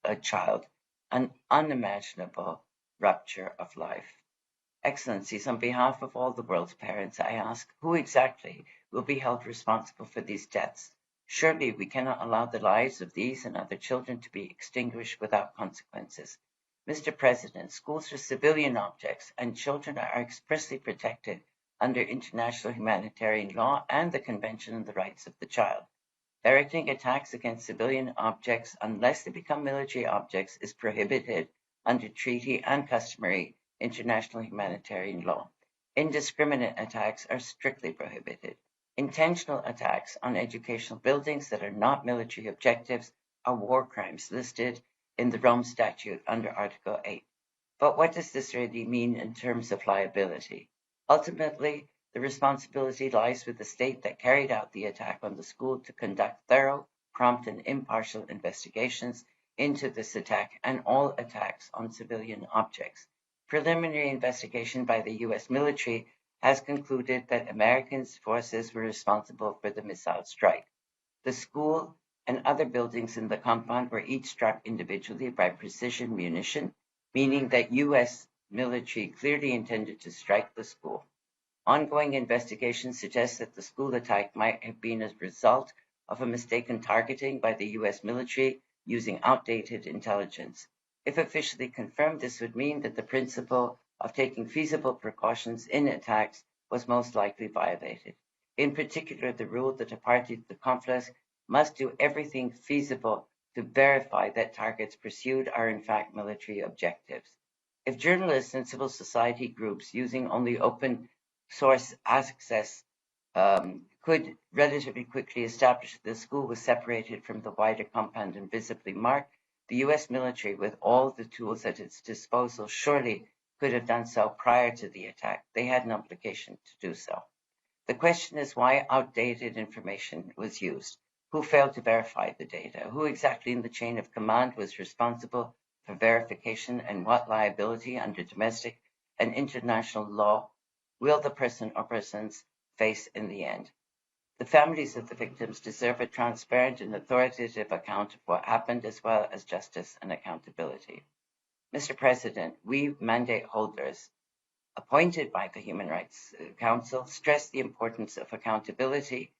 a child an unimaginable rupture of life. Excellencies, on behalf of all the world's parents, I ask, who exactly will be held responsible for these deaths? Surely we cannot allow the lives of these and other children to be extinguished without consequences. Mr. President, schools are civilian objects, and children are expressly protected under international humanitarian law and the Convention on the Rights of the Child. Directing attacks against civilian objects, unless they become military objects, is prohibited under treaty and customary international humanitarian law. Indiscriminate attacks are strictly prohibited. Intentional attacks on educational buildings that are not military objectives are war crimes listed in the Rome Statute under Article 8. But what does this really mean in terms of liability? Ultimately, the responsibility lies with the state that carried out the attack on the school to conduct thorough, prompt, and impartial investigations into this attack and all attacks on civilian objects. Preliminary investigation by the U.S. military has concluded that American forces were responsible for the missile strike. The school and other buildings in the compound were each struck individually by precision munition, meaning that U.S. military clearly intended to strike the school. Ongoing investigation suggests that the school attack might have been a result of a mistaken targeting by the U.S. military using outdated intelligence. If officially confirmed, this would mean that the principle of taking feasible precautions in attacks was most likely violated. In particular, the rule that a party to the conflict must do everything feasible to verify that targets pursued are in fact military objectives. If journalists and civil society groups using only open source access could relatively quickly establish that the school was separated from the wider compound and visibly marked, the U.S. military, with all the tools at its disposal, surely could have done so prior to the attack. They had an obligation to do so. The question is why outdated information was used. Who failed to verify the data? Who exactly in the chain of command was responsible for verification, and what liability under domestic and international law will the person or persons face in the end? The families of the victims deserve a transparent and authoritative account of what happened, as well as justice and accountability. Mr. President, we mandate holders appointed by the Human Rights Council stress the importance of accountability.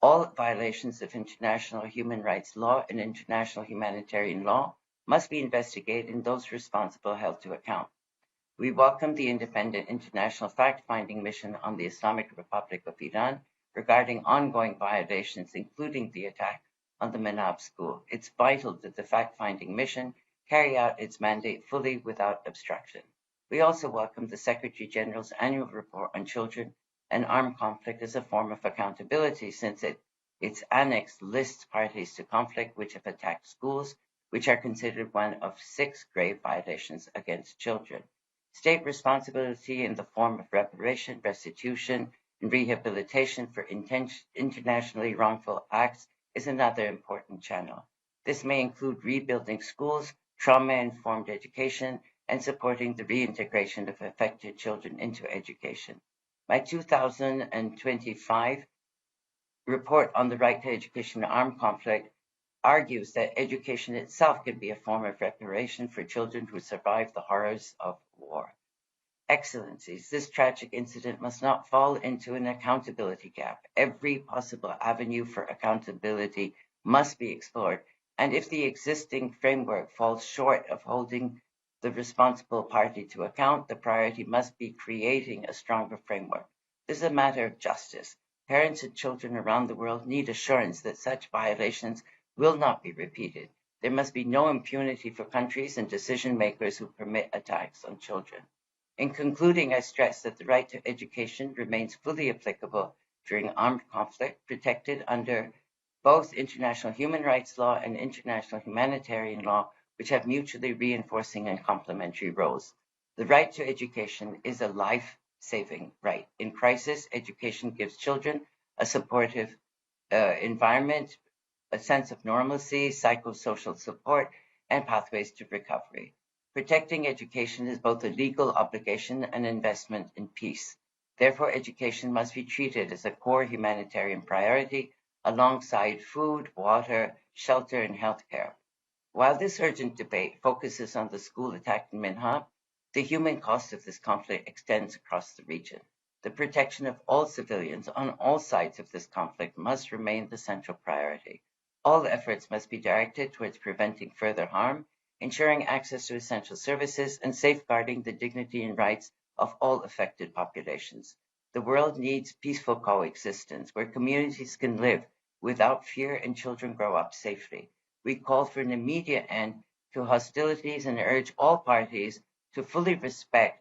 All violations of international human rights law and international humanitarian law must be investigated and those responsible held to account. We welcome the independent international fact-finding mission on the Islamic Republic of Iran regarding ongoing violations, including the attack on the Manab school. It's vital that the fact-finding mission carry out its mandate fully without obstruction. We also welcome the Secretary General's annual report on children and armed conflict as a form of accountability, since its annex lists parties to conflict which have attacked schools, which are considered one of 6 grave violations against children. State responsibility in the form of reparation, restitution, and rehabilitation for internationally wrongful acts is another important channel. This may include rebuilding schools, trauma-informed education, and supporting the reintegration of affected children into education. My 2025 report on the right to education in armed conflict argues that education itself can be a form of reparation for children who survived the horrors of war. Excellencies, this tragic incident must not fall into an accountability gap. Every possible avenue for accountability must be explored, and if the existing framework falls short of holding the responsible party to account, the priority must be creating a stronger framework. This is a matter of justice. Parents and children around the world need assurance that such violations will not be repeated. There must be no impunity for countries and decision makers who permit attacks on children. In concluding, I stress that the right to education remains fully applicable during armed conflict, protected under both international human rights law and international humanitarian law, which have mutually reinforcing and complementary roles. The right to education is a life-saving right. In crisis, education gives children a supportive environment, a sense of normalcy, psychosocial support, and pathways to recovery. Protecting education is both a legal obligation and investment in peace. Therefore, education must be treated as a core humanitarian priority alongside food, water, shelter, and healthcare. While this urgent debate focuses on the school attack in Minhab, the human cost of this conflict extends across the region. The protection of all civilians on all sides of this conflict must remain the central priority. All efforts must be directed towards preventing further harm, ensuring access to essential services, and safeguarding the dignity and rights of all affected populations. The world needs peaceful coexistence where communities can live without fear and children grow up safely. We call for an immediate end to hostilities and urge all parties to fully respect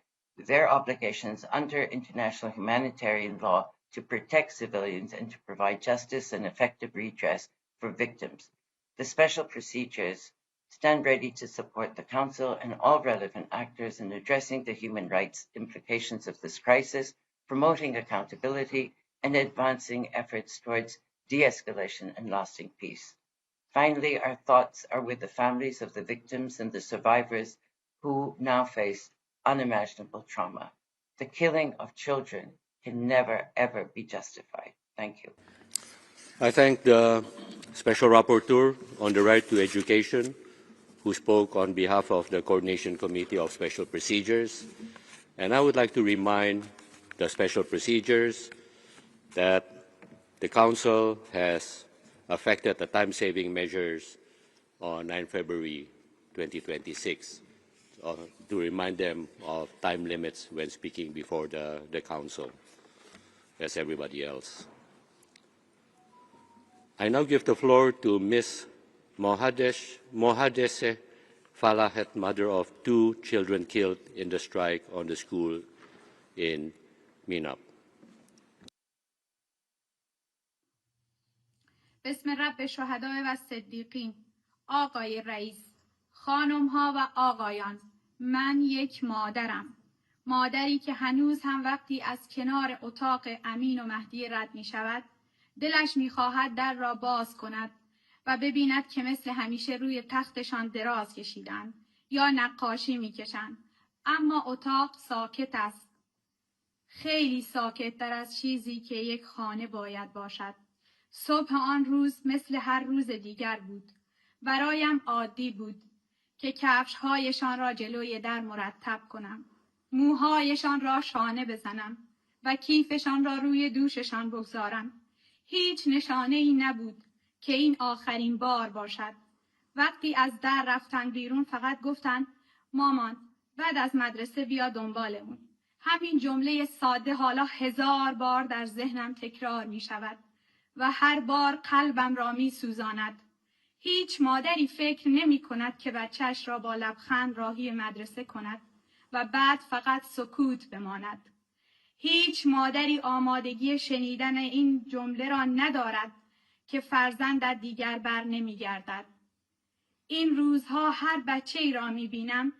their obligations under international humanitarian law to protect civilians and to provide justice and effective redress for victims. The special procedures stand ready to support the Council and all relevant actors in addressing the human rights implications of this crisis, promoting accountability, and advancing efforts towards de-escalation and lasting peace. Finally, our thoughts are with the families of the victims and the survivors who now face unimaginable trauma. The killing of children can never, ever be justified. Thank you. I thank the Special Rapporteur on the Right to Education, who spoke on behalf of the Coordination Committee of Special Procedures. And I would like to remind the Special Procedures that the Council has affected the time-saving measures on 9 February 2026 to remind them of time limits when speaking before the Council, as everybody else. I now give the floor to Ms. Mohadese Falahet, mother of 2 children killed in the strike on the school in Minab. بسم رب شهداء و صدیقین. آقای رئیس، خانم‌ها و آقایان، من یک مادرم. مادری که هنوز هم وقتی از کنار اتاق امین و مهدی رد می شود، دلش می خواهد در را باز کند و ببیند که مثل همیشه روی تختشان دراز کشیدند یا نقاشی می کشند. اما اتاق ساکت است. خیلی ساکت تر از چیزی که یک خانه باید باشد. صبح آن روز مثل هر روز دیگر بود. برایم عادی بود که کفش‌هایشان را جلوی در مرتب کنم، موهایشان را شانه بزنم و کیفشان را روی دوششان بگذارم. هیچ نشانه‌ای نبود که این آخرین بار باشد. وقتی از در رفتن بیرون فقط گفتن مامان بعد از مدرسه بیا دنبالمون. همین جمله ساده حالا 1000 بار در ذهنم تکرار می شود و هر بار قلبم را می سوزاند. هیچ مادری فکر نمی کند که بچه‌اش را با لبخند راهی مدرسه کند و بعد فقط سکوت بماند. هیچ مادری آمادگی شنیدن این جمله را ندارد که فرزندت دیگر بر نمی گردد. این روزها هر بچه‌ای را می بینم،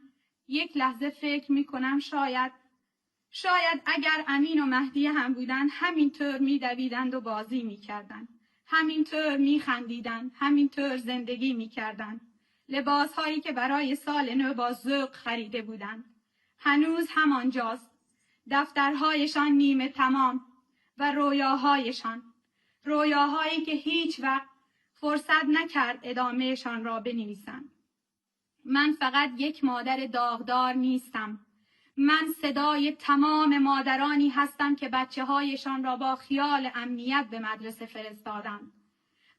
یک لحظه فکر می کنم شاید اگر امین و مهدی هم بودند همینطور می دویدند و بازی می کردند. همینطور می خندیدند، همینطور زندگی می کردند. لباسهایی که برای سال نو با ذوق خریده بودند هنوز همانجاست. دفترهایشان نیمه تمام و رویاهایی که هیچ وقت فرصت نکرد ادامهشان را بنویسند. من فقط یک مادر داغدار نیستم. من صدای تمام مادرانی هستم که بچه‌هایشان را با خیال امنیت به مدرسه فرستادند.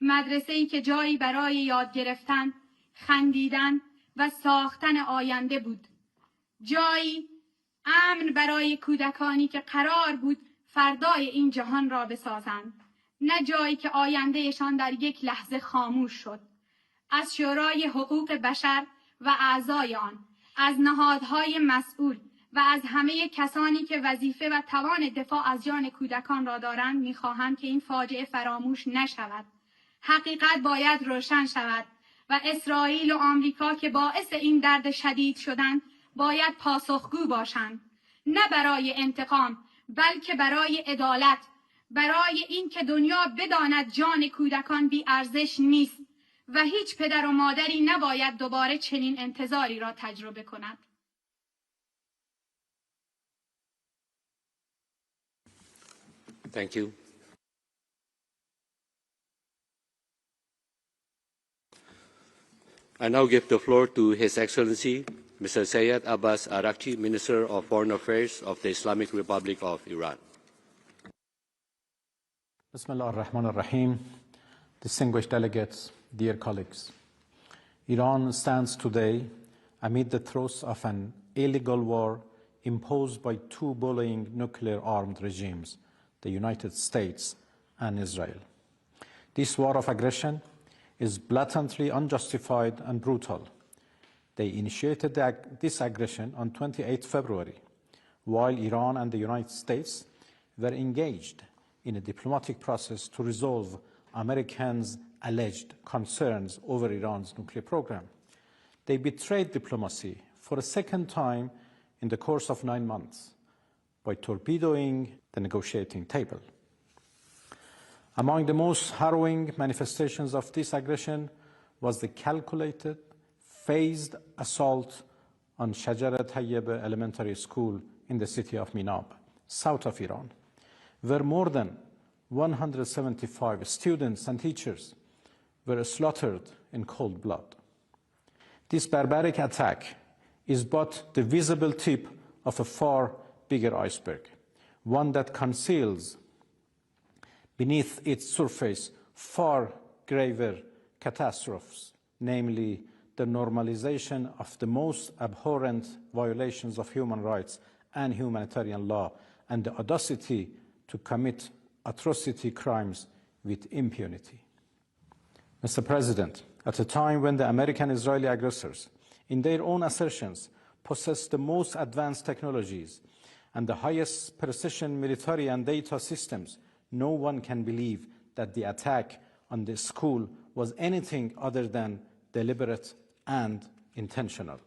مدرسه‌ای که جایی برای یاد گرفتن، خندیدن و ساختن آینده بود. جایی امن برای کودکانی که قرار بود فردای این جهان را بسازند. نه جایی که آیندهشان در یک لحظه خاموش شد. از شورای حقوق بشر و اعضای آن، از نهادهای مسئول و از همه کسانی که وظیفه و توان دفاع از جان کودکان را دارند می‌خواهم که این فاجعه فراموش نشود. حقیقت باید روشن شود و اسرائیل و آمریکا که باعث این درد شدید شدند باید پاسخگو باشند، نه برای انتقام بلکه برای عدالت، برای اینکه دنیا بداند جان کودکان بی ارزش نیست و هیچ پدر و مادری نباید دوباره چنین انتظاری را تجربه کند. Thank you. I now give the floor to His Excellency, Mr. Sayed Abbas Arakchi, Minister of Foreign Affairs of the Islamic Republic of Iran. Bismillah ar-Rahman ar-Rahim. Distinguished delegates, dear colleagues. Iran stands today amid the throes of an illegal war imposed by two bullying nuclear-armed regimes, the United States and Israel. This war of aggression is blatantly unjustified and brutal. They initiated this aggression on 28 February, while Iran and the United States were engaged in a diplomatic process to resolve Americans' alleged concerns over Iran's nuclear program. They betrayed diplomacy for a second time in the course of 9 months by torpedoing the negotiating table. Among the most harrowing manifestations of this aggression was the calculated, phased assault on Shajareh Tayyebeh Elementary School in the city of Minab, south of Iran, where more than 175 students and teachers were slaughtered in cold blood. This barbaric attack is but the visible tip of a far bigger iceberg, one that conceals beneath its surface far graver catastrophes, namely the normalization of the most abhorrent violations of human rights and humanitarian law, and the audacity to commit atrocity crimes with impunity. Mr. President, at a time when the American-Israeli aggressors, in their own assertions, possess the most advanced technologies and the highest precision military and data systems, no one can believe that the attack on the school was anything other than deliberate and intentional.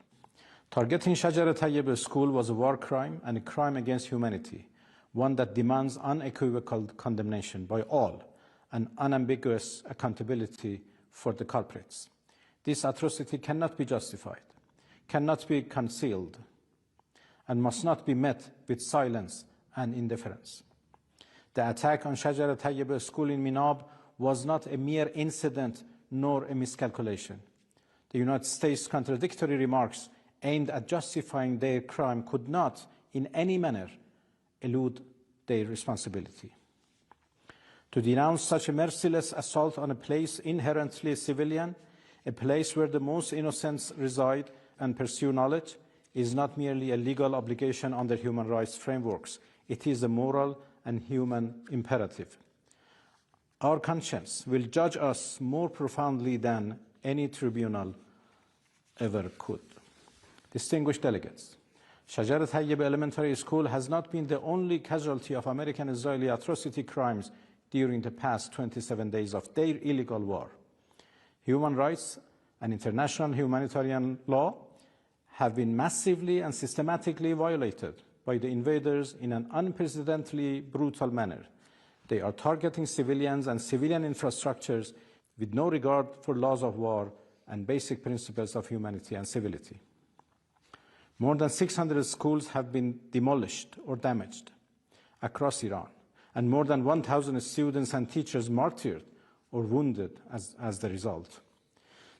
Targeting Shajareh Tayyebeh School was a war crime and a crime against humanity, one that demands unequivocal condemnation by all and unambiguous accountability for the culprits. This atrocity cannot be justified, cannot be concealed, and must not be met with silence and indifference. The attack on Shajareh Tayyebeh School in Minab was not a mere incident nor a miscalculation. The United States' contradictory remarks aimed at justifying their crime could not, in any manner, elude their responsibility. To denounce such a merciless assault on a place inherently civilian, a place where the most innocents reside and pursue knowledge, is not merely a legal obligation under human rights frameworks. It is a moral and human imperative. Our conscience will judge us more profoundly than any tribunal ever could. Distinguished delegates, Shajareh Tayyebeh Elementary School has not been the only casualty of American-Israeli atrocity crimes during the past 27 days of their illegal war. Human rights and international humanitarian law have been massively and systematically violated by the invaders in an unprecedentedly brutal manner. They are targeting civilians and civilian infrastructures with no regard for laws of war and basic principles of humanity and civility. More than 600 schools have been demolished or damaged across Iran, and more than 1,000 students and teachers martyred or wounded as the result.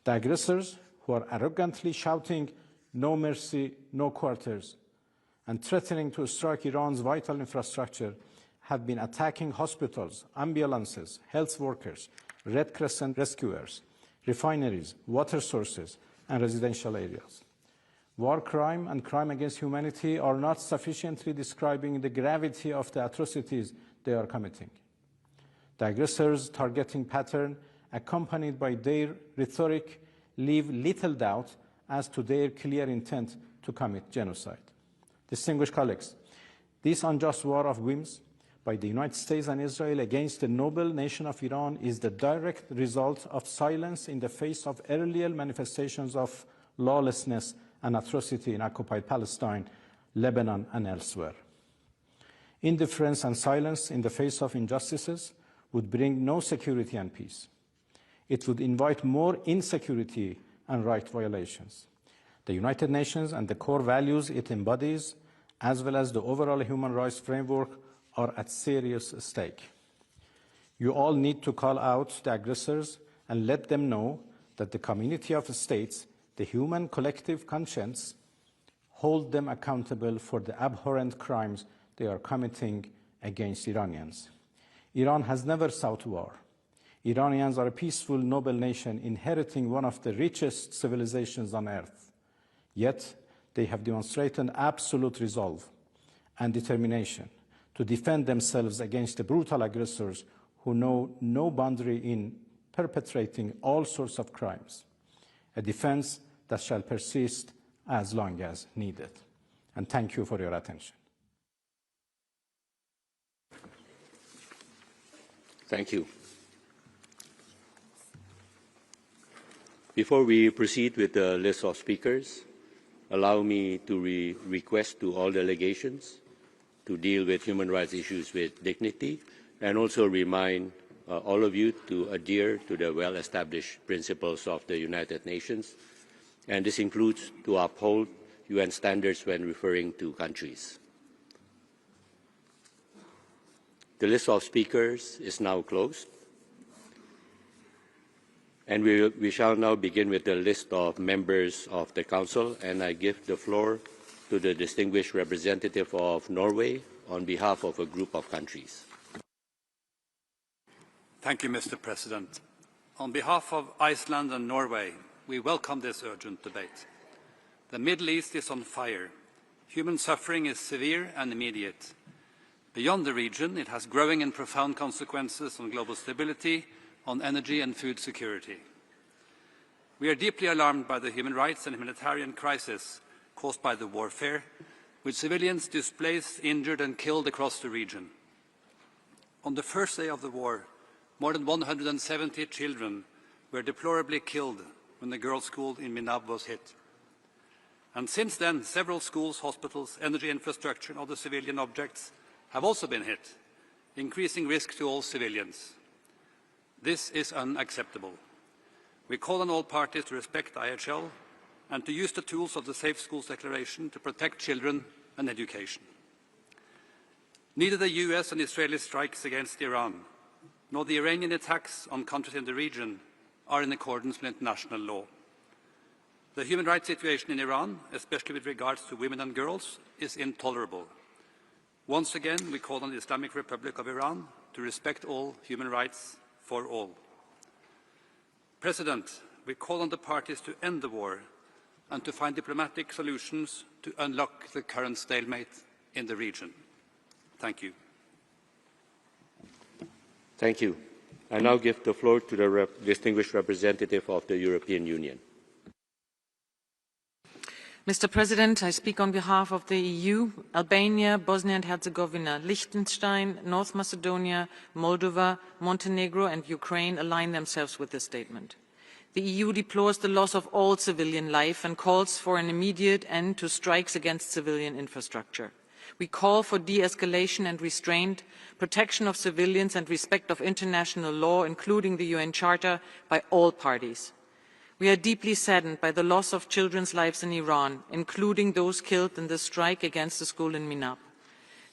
The aggressors, who are arrogantly shouting, "No mercy, no quarters," and threatening to strike Iran's vital infrastructure, have been attacking hospitals, ambulances, health workers, Red Crescent rescuers, refineries, water sources, and residential areas. War crime and crime against humanity are not sufficiently describing the gravity of the atrocities they are committing. The aggressors' targeting pattern, accompanied by their rhetoric, leave little doubt as to their clear intent to commit genocide. Distinguished colleagues, this unjust war of whims by the United States and Israel against the noble nation of Iran is the direct result of silence in the face of earlier manifestations of lawlessness and atrocity in occupied Palestine, Lebanon, and elsewhere. Indifference and silence in the face of injustices would bring no security and peace. It would invite more insecurity and right violations. The United Nations and the core values it embodies, as well as the overall human rights framework, are at serious stake. You all need to call out the aggressors and let them know that the community of states, the human collective conscience, hold them accountable for the abhorrent crimes they are committing against Iranians. Iran has never sought war. Iranians are a peaceful, noble nation inheriting one of the richest civilizations on earth. Yet, they have demonstrated absolute resolve and determination to defend themselves against the brutal aggressors who know no boundary in perpetrating all sorts of crimes, a defense that shall persist as long as needed. And thank you for your attention. Thank you. Before we proceed with the list of speakers, allow me to request to all delegations to deal with human rights issues with dignity, and also remind all of you to adhere to the well-established principles of the United Nations, and this includes to uphold UN standards when referring to countries. The list of speakers is now closed, and we shall now begin with the list of members of the Council, and I give the floor to the distinguished representative of Norway on behalf of a group of countries. Thank you, Mr. President. On behalf of Iceland and Norway, we welcome this urgent debate. The Middle East is on fire. Human suffering is severe and immediate. Beyond the region, it has growing and profound consequences on global stability, on energy and food security. We are deeply alarmed by the human rights and humanitarian crisis caused by the warfare, with civilians displaced, injured and killed across the region. On the first day of the war, more than 170 children were deplorably killed when the girls' school in Minab was hit. And since then, several schools, hospitals, energy infrastructure and other civilian objects have also been hit, increasing risk to all civilians. This is unacceptable. We call on all parties to respect IHL and to use the tools of the Safe Schools Declaration to protect children and education. Neither the U.S. and Israeli strikes against Iran, nor the Iranian attacks on countries in the region are in accordance with international law. The human rights situation in Iran, especially with regards to women and girls, is intolerable. Once again, we call on the Islamic Republic of Iran to respect all human rights for all. President, we call on the parties to end the war and to find diplomatic solutions to unlock the current stalemate in the region. Thank you. Thank you. I now give the floor to the distinguished representative of the European Union. Mr. President, I speak on behalf of the EU. Albania, Bosnia and Herzegovina, Liechtenstein, North Macedonia, Moldova, Montenegro and Ukraine align themselves with this statement. The EU deplores the loss of all civilian life and calls for an immediate end to strikes against civilian infrastructure. We call for de-escalation and restraint, protection of civilians and respect of international law, including the UN Charter, by all parties. We are deeply saddened by the loss of children's lives in Iran, including those killed in the strike against the school in Minab.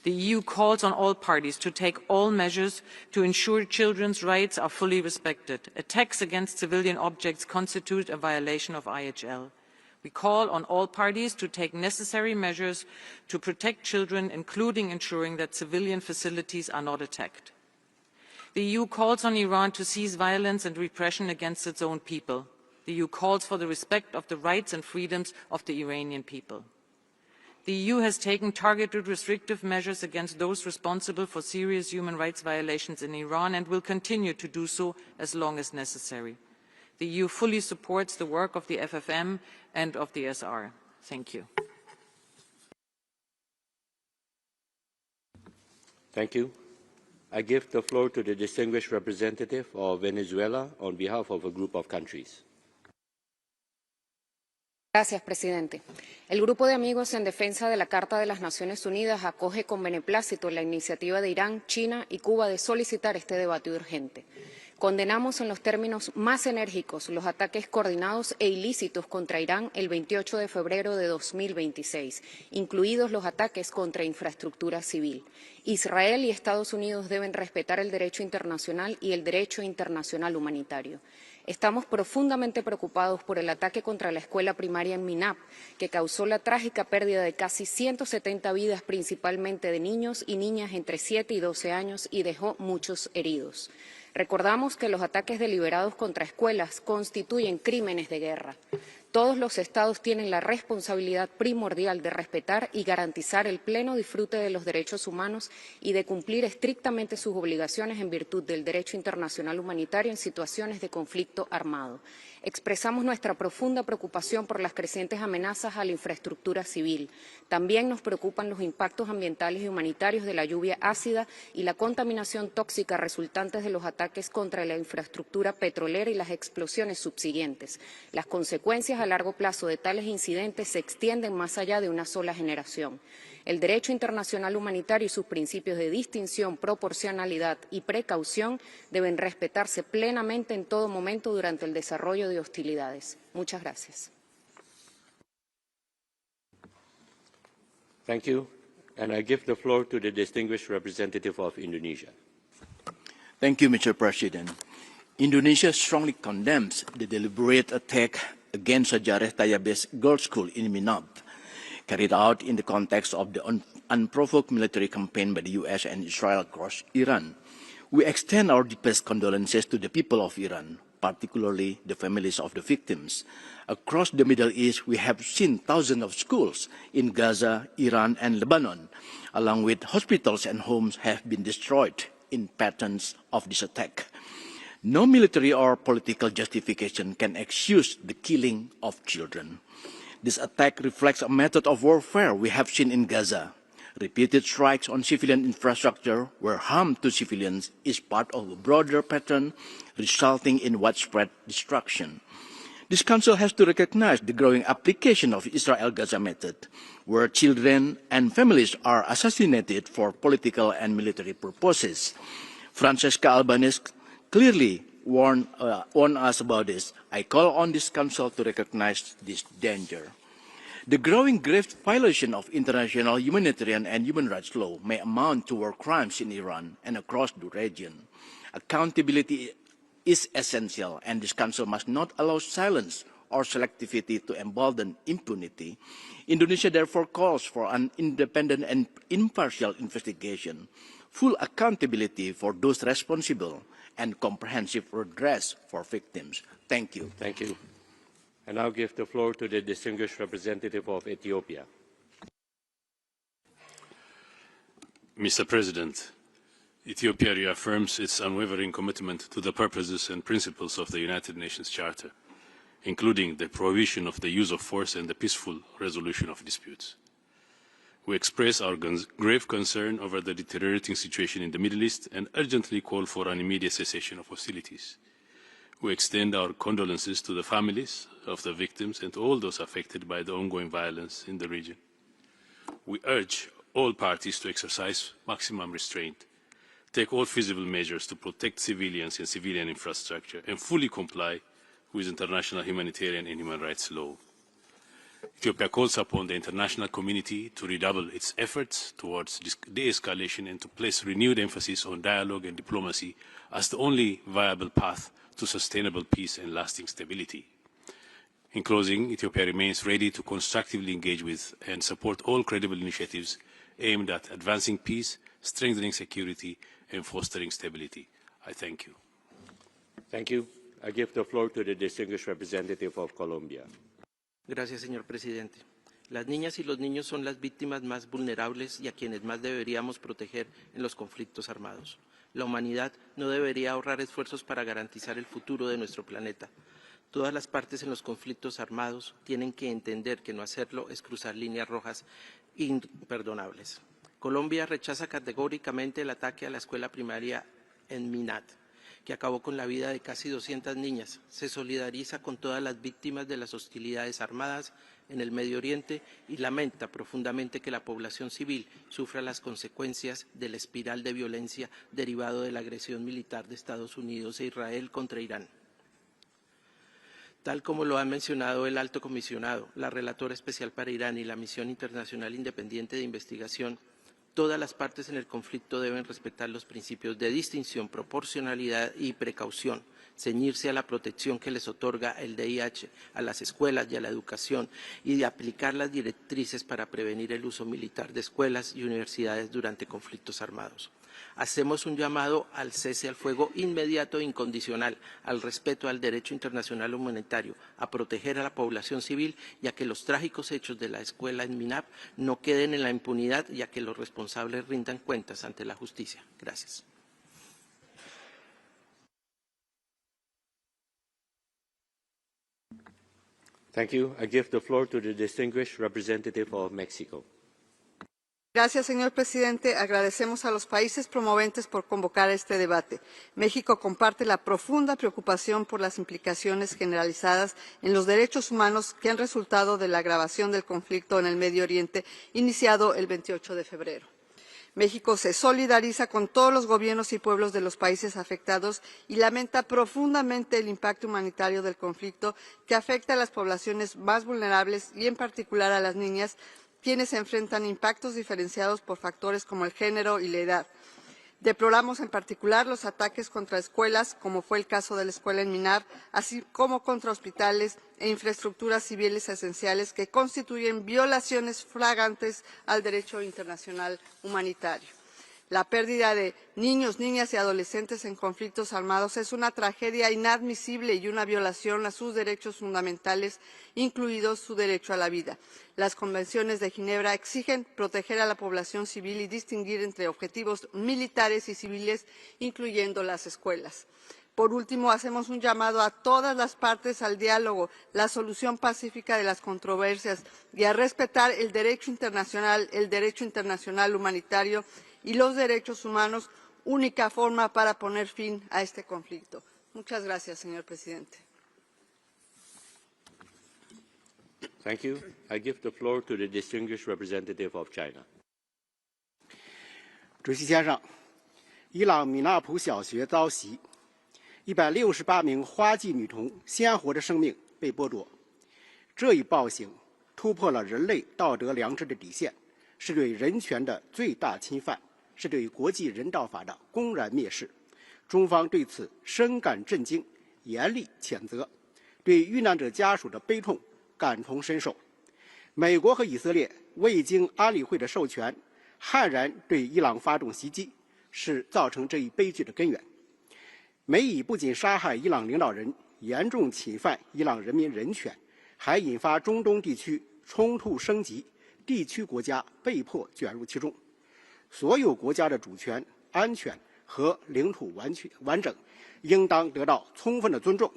The EU calls on all parties to take all measures to ensure children's rights are fully respected. Attacks against civilian objects constitute a violation of IHL. We call on all parties to take necessary measures to protect children, including ensuring that civilian facilities are not attacked. The EU calls on Iran to cease violence and repression against its own people. The EU calls for the respect of the rights and freedoms of the Iranian people. The EU has taken targeted restrictive measures against those responsible for serious human rights violations in Iran and will continue to do so as long as necessary. The EU fully supports the work of the FFM and of the SR. Thank you. Thank you. I give the floor to the distinguished representative of Venezuela on behalf of a group of countries. Gracias, presidente. El Grupo de Amigos en Defensa de la Carta de las Naciones Unidas acoge con beneplácito la iniciativa de Irán, China y Cuba de solicitar este debate urgente. Condenamos en los términos más enérgicos los ataques coordinados e ilícitos contra Irán el 28 de febrero de 2026, incluidos los ataques contra infraestructura civil. Israel y Estados Unidos deben respetar el derecho internacional y el derecho internacional humanitario. Estamos profundamente preocupados por el ataque contra la escuela primaria en Minab, que causó la trágica pérdida de casi 170 vidas, principalmente de niños y niñas entre 7 y 12 años, y dejó muchos heridos. Recordamos que los ataques deliberados contra escuelas constituyen crímenes de guerra. Todos los Estados tienen la responsabilidad primordial de respetar y garantizar el pleno disfrute de los derechos humanos y de cumplir estrictamente sus obligaciones en virtud del derecho internacional humanitario en situaciones de conflicto armado. Expresamos nuestra profunda preocupación por las crecientes amenazas a la infraestructura civil. También nos preocupan los impactos ambientales y humanitarios de la lluvia ácida y la contaminación tóxica resultantes de los ataques contra la infraestructura petrolera y las explosiones subsiguientes. Las consecuencias a largo plazo de tales incidentes se extienden más allá de una sola generación. El derecho internacional humanitario y sus principios de distinción, proporcionalidad y precaución deben respetarse plenamente en todo momento durante el desarrollo de hostilidades. Muchas gracias. Thank you. And I give the floor to the distinguished representative of Indonesia. Thank you, Mr. President. Indonesia strongly condemns the deliberate attack against Shajareh Tayyebeh School in Minab, carried out in the context of the unprovoked military campaign by the U.S. and Israel across Iran. We extend our deepest condolences to the people of Iran, particularly the families of the victims. Across the Middle East, we have seen thousands of schools in Gaza, Iran, and Lebanon, along with hospitals and homes have been destroyed in patterns of this attack. No military or political justification can excuse the killing of children. This attack reflects a method of warfare we have seen in Gaza. Repeated strikes on civilian infrastructure where harm to civilians is part of a broader pattern resulting in widespread destruction. This Council has to recognize the growing application of Israel-Gaza method, where children and families are assassinated for political and military purposes. Francesca Albanese clearly warned us about this. I call on this Council to recognize this danger. The growing grave violation of international humanitarian and human rights law may amount to war crimes in Iran and across the region. Accountability is essential, and this Council must not allow silence or selectivity to embolden impunity. Indonesia therefore calls for an independent and impartial investigation, full accountability for those responsible, and comprehensive redress for victims. Thank you. Thank you. I now give the floor to the distinguished representative of Ethiopia. Mr. President, Ethiopia reaffirms its unwavering commitment to the purposes and principles of the United Nations Charter, including the prohibition of the use of force and the peaceful resolution of disputes. We express our grave concern over the deteriorating situation in the Middle East and urgently call for an immediate cessation of hostilities. We extend our condolences to the families of the victims and all those affected by the ongoing violence in the region. We urge all parties to exercise maximum restraint, take all feasible measures to protect civilians and civilian infrastructure, and fully comply with international humanitarian and human rights law. Ethiopia calls upon the international community to redouble its efforts towards de-escalation and to place renewed emphasis on dialogue and diplomacy as the only viable path to sustainable peace and lasting stability. In closing, Ethiopia remains ready to constructively engage with and support all credible initiatives aimed at advancing peace, strengthening security, and fostering stability. I thank you. Thank you. I give the floor to the distinguished representative of Colombia. Gracias, señor presidente. Las niñas y los niños son las víctimas más vulnerables y a quienes más deberíamos proteger en los conflictos armados. La humanidad no debería ahorrar esfuerzos para garantizar el futuro de nuestro planeta. Todas las partes en los conflictos armados tienen que entender que no hacerlo es cruzar líneas rojas imperdonables. Colombia rechaza categóricamente el ataque a la escuela primaria en Minad, que acabó con la vida de casi 200 niñas. Se solidariza con todas las víctimas de las hostilidades armadas en el Medio Oriente y lamenta profundamente que la población civil sufra las consecuencias de la espiral de violencia derivado de la agresión militar de Estados Unidos e Israel contra Irán. Tal como lo han mencionado el Alto Comisionado, la Relatora Especial para Irán y la Misión Internacional Independiente de Investigación, todas las partes en el conflicto deben respetar los principios de distinción, proporcionalidad y precaución ceñirse a la protección que les otorga el DIH a las escuelas y a la educación y de aplicar las directrices para prevenir el uso militar de escuelas y universidades durante conflictos armados. Hacemos un llamado al cese al fuego inmediato e incondicional, al respeto al derecho internacional humanitario, a proteger a la población civil y a que los trágicos hechos de la escuela en Minab no queden en la impunidad y a que los responsables rindan cuentas ante la justicia. Gracias. Thank you. I give the floor to the distinguished representative of Mexico. Gracias, señor presidente. Agradecemos a los países promoventes por convocar este debate. México comparte la profunda preocupación por las implicaciones generalizadas en los derechos humanos que han resultado de la agravación del conflicto en el Medio Oriente iniciado el 28 de febrero. México se solidariza con todos los gobiernos y pueblos de los países afectados y lamenta profundamente el impacto humanitario del conflicto que afecta a las poblaciones más vulnerables y en particular a las niñas, quienes enfrentan impactos diferenciados por factores como el género y la edad. Deploramos en particular los ataques contra escuelas, como fue el caso de la escuela en Minab, así como contra hospitales e infraestructuras civiles esenciales que constituyen violaciones flagrantes al derecho internacional humanitario. La pérdida de niños, niñas y adolescentes en conflictos armados es una tragedia inadmisible y una violación a sus derechos fundamentales, incluidos su derecho a la vida. Las convenciones de Ginebra exigen proteger a la población civil y distinguir entre objetivos militares y civiles, incluyendo las escuelas. Por último, hacemos un llamado a todas las partes al diálogo, la solución pacífica de las controversias y a respetar el derecho internacional humanitario y los derechos humanos, única forma para poner fin a este conflicto. Muchas gracias, señor presidente. Thank you. I give the floor to the distinguished representative of China. 主席先生，伊朗米纳普小学遭袭，168名花季女童鲜活的生命被剥夺，这一暴行突破了人类道德良知的底线，是对人权的最大侵犯，是对国际人道法的公然蔑视。中方对此深感震惊，严厉谴责，对遇难者家属的悲痛感同身受。美国和以色列未经安理会的授权，悍然对伊朗发动袭击，是造成这一悲剧的根源。美以不仅杀害伊朗领导人，严重侵犯伊朗人民人权，还引发中东地区冲突升级，地区国家被迫卷入其中。所有国家的主权、安全和领土完整应当得到充分的尊重。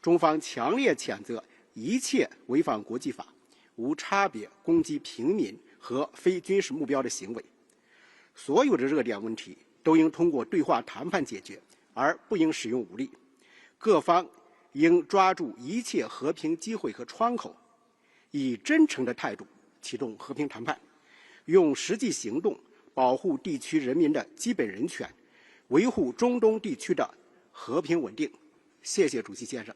中方强烈谴责一切违反国际法、无差别攻击平民和非军事目标的行为。所有的热点问题都应通过对话谈判解决，而不应使用武力。各方应抓住一切和平机会和窗口，以真诚的态度启动和平谈判，用实际行动保护地区人民的基本人权，维护中东地区的和平稳定。谢谢主席先生。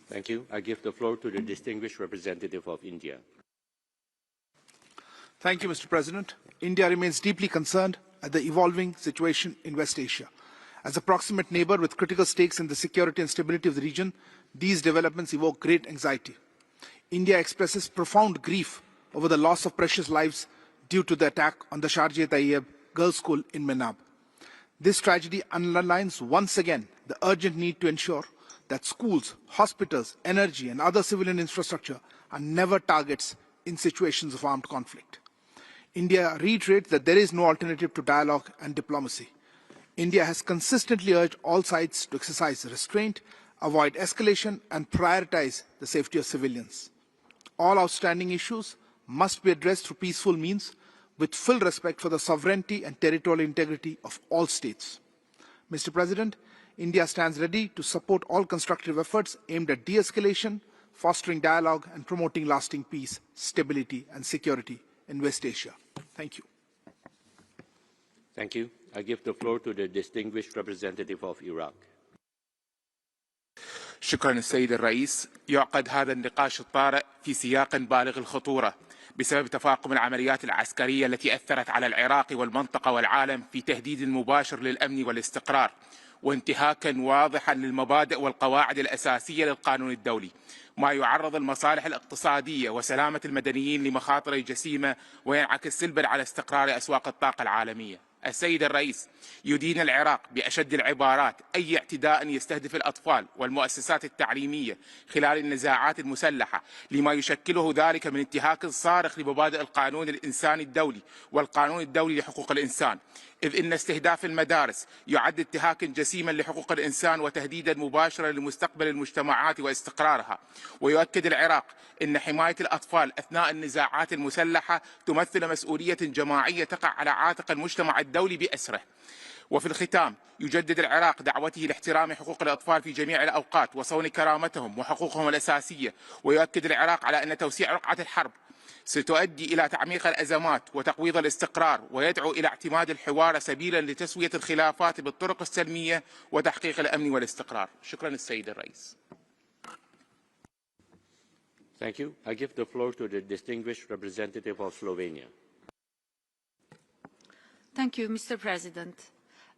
Thank you. I give the floor to the distinguished representative of India. Thank you, Mr. President. India remains deeply concerned at the evolving situation in West Asia. As a proximate neighbor with critical stakes in the security and stability of the region, these developments evoke great anxiety. India expresses profound grief over the loss of precious lives due to the attack on the Shajareh Tayyebeh Girls School in Minab. This tragedy underlines once again the urgent need to ensure that schools, hospitals, energy and other civilian infrastructure are never targets in situations of armed conflict. India reiterates that there is no alternative to dialogue and diplomacy. India has consistently urged all sides to exercise restraint, avoid escalation and prioritize the safety of civilians. All outstanding issues must be addressed through peaceful means with full respect for the sovereignty and territorial integrity of all states. Mr. President, India stands ready to support all constructive efforts aimed at de-escalation, fostering dialogue and promoting lasting peace, stability and security in West Asia. Thank you. Thank you. I give the floor to the distinguished representative of Iraq. شكرا السيد الرئيس. يعقد هذا النقاش الطارئ في سياق بالغ الخطورة بسبب تفاقم العمليات العسكرية التي أثرت على العراق والمنطقة والعالم في تهديد مباشر للأمن والاستقرار، وانتهاكا واضحا للمبادئ والقواعد الأساسية للقانون الدولي، ما يعرض المصالح الاقتصادية وسلامة المدنيين لمخاطر جسيمة وينعكس سلبا على استقرار أسواق الطاقة العالمية. السيد الرئيس يدين العراق بأشد العبارات أي اعتداء يستهدف الأطفال والمؤسسات التعليمية خلال النزاعات المسلحة، لما يشكله ذلك من انتهاك صارخ لمبادئ القانون الإنساني الدولي والقانون الدولي لحقوق الإنسان، إذ إن استهداف المدارس يعد انتهاكا جسيما لحقوق الإنسان وتهديدا مباشرا لمستقبل المجتمعات واستقرارها. ويؤكد العراق أن حماية الأطفال أثناء النزاعات المسلحة تمثل مسؤولية جماعية تقع على عاتق المجتمع الدولي بأسره. وفي الختام يجدد العراق دعوته لاحترام حقوق الأطفال في جميع الأوقات وصون كرامتهم وحقوقهم الأساسية، ويؤكد العراق على أن توسيع رقعة الحرب ستؤدي إلى تعميق الأزمات وتقويض الاستقرار، ويدعو إلى اعتماد الحوار سبيلا لتسوية الخلافات بالطرق السلمية وتحقيق الأمن والاستقرار. شكرا السيد الرئيس. Thank you. I give the floor to the distinguished representative of Slovenia. Thank you, Mr. President.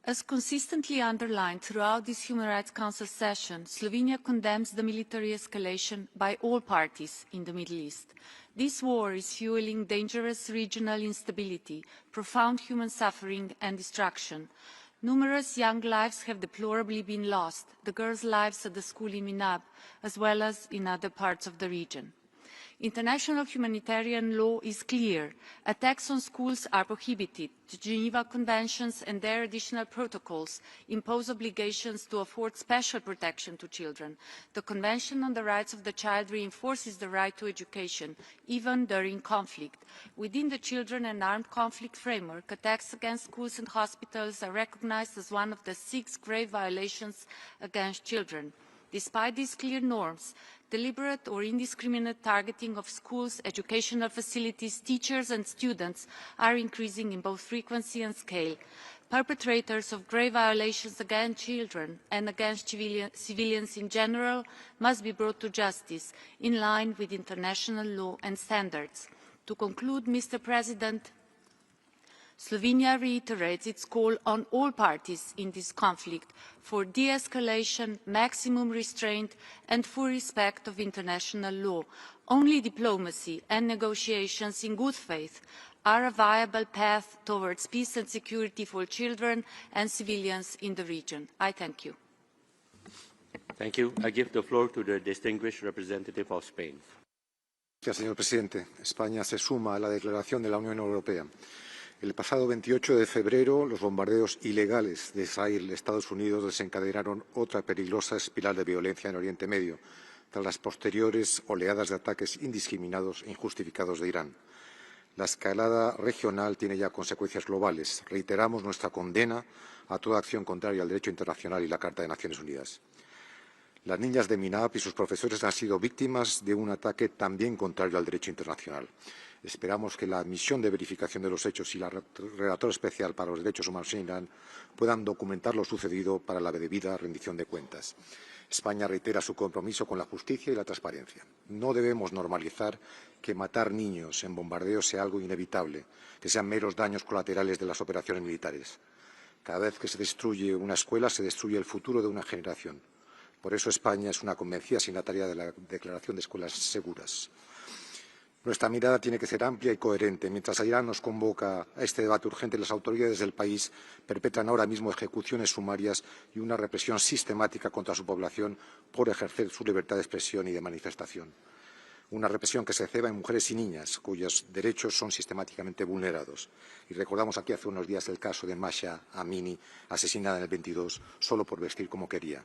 As consistently underlined throughout this Human Rights Council session, Slovenia condemns the military escalation by all parties in the Middle East. This war is fueling dangerous regional instability, profound human suffering and destruction. Numerous young lives have deplorably been lost, the girls' lives at the school in Minab, as well as in other parts of the region. International humanitarian law is clear. Attacks on schools are prohibited. The Geneva Conventions and their additional protocols impose obligations to afford special protection to children. The Convention on the Rights of the Child reinforces the right to education, even during conflict. Within the Children and Armed Conflict framework, attacks against schools and hospitals are recognized as one of the 6 grave violations against children. Despite these clear norms, deliberate or indiscriminate targeting of schools, educational facilities, teachers and students are increasing in both frequency and scale. Perpetrators of grave violations against children and against civilians in general must be brought to justice in line with international law and standards. To conclude, Mr. President, Slovenia reiterates its call on all parties in this conflict for de-escalation, maximum restraint and full respect of international law. Only diplomacy and negotiations in good faith are a viable path towards peace and security for children and civilians in the region. I thank you. Thank you. I give the floor to the distinguished representative of Spain. Gracias, señor presidente. España se suma a la declaración de la Unión Europea. El pasado 28 de febrero, los bombardeos ilegales de Israel y Estados Unidos desencadenaron otra peligrosa espiral de violencia en Oriente Medio, tras las posteriores oleadas de ataques indiscriminados e injustificados de Irán. La escalada regional tiene ya consecuencias globales. Reiteramos nuestra condena a toda acción contraria al derecho internacional y la Carta de Naciones Unidas. Las niñas de Minab y sus profesores han sido víctimas de un ataque también contrario al derecho internacional. Esperamos que la misión de verificación de los hechos y la relatora especial para los derechos humanos en Irán puedan documentar lo sucedido para la debida rendición de cuentas. España reitera su compromiso con la justicia y la transparencia. No debemos normalizar que matar niños en bombardeos sea algo inevitable, que sean meros daños colaterales de las operaciones militares. Cada vez que se destruye una escuela, se destruye el futuro de una generación. Por eso España es una convencida signataria de la Declaración de Escuelas Seguras. Nuestra mirada tiene que ser amplia y coherente. Mientras Irán nos convoca a este debate urgente, las autoridades del país perpetran ahora mismo ejecuciones sumarias y una represión sistemática contra su población por ejercer su libertad de expresión y de manifestación. Una represión que se ceba en mujeres y niñas, cuyos derechos son sistemáticamente vulnerados. Y recordamos aquí hace unos días el caso de Masha Amini, asesinada en el 22, solo por vestir como quería.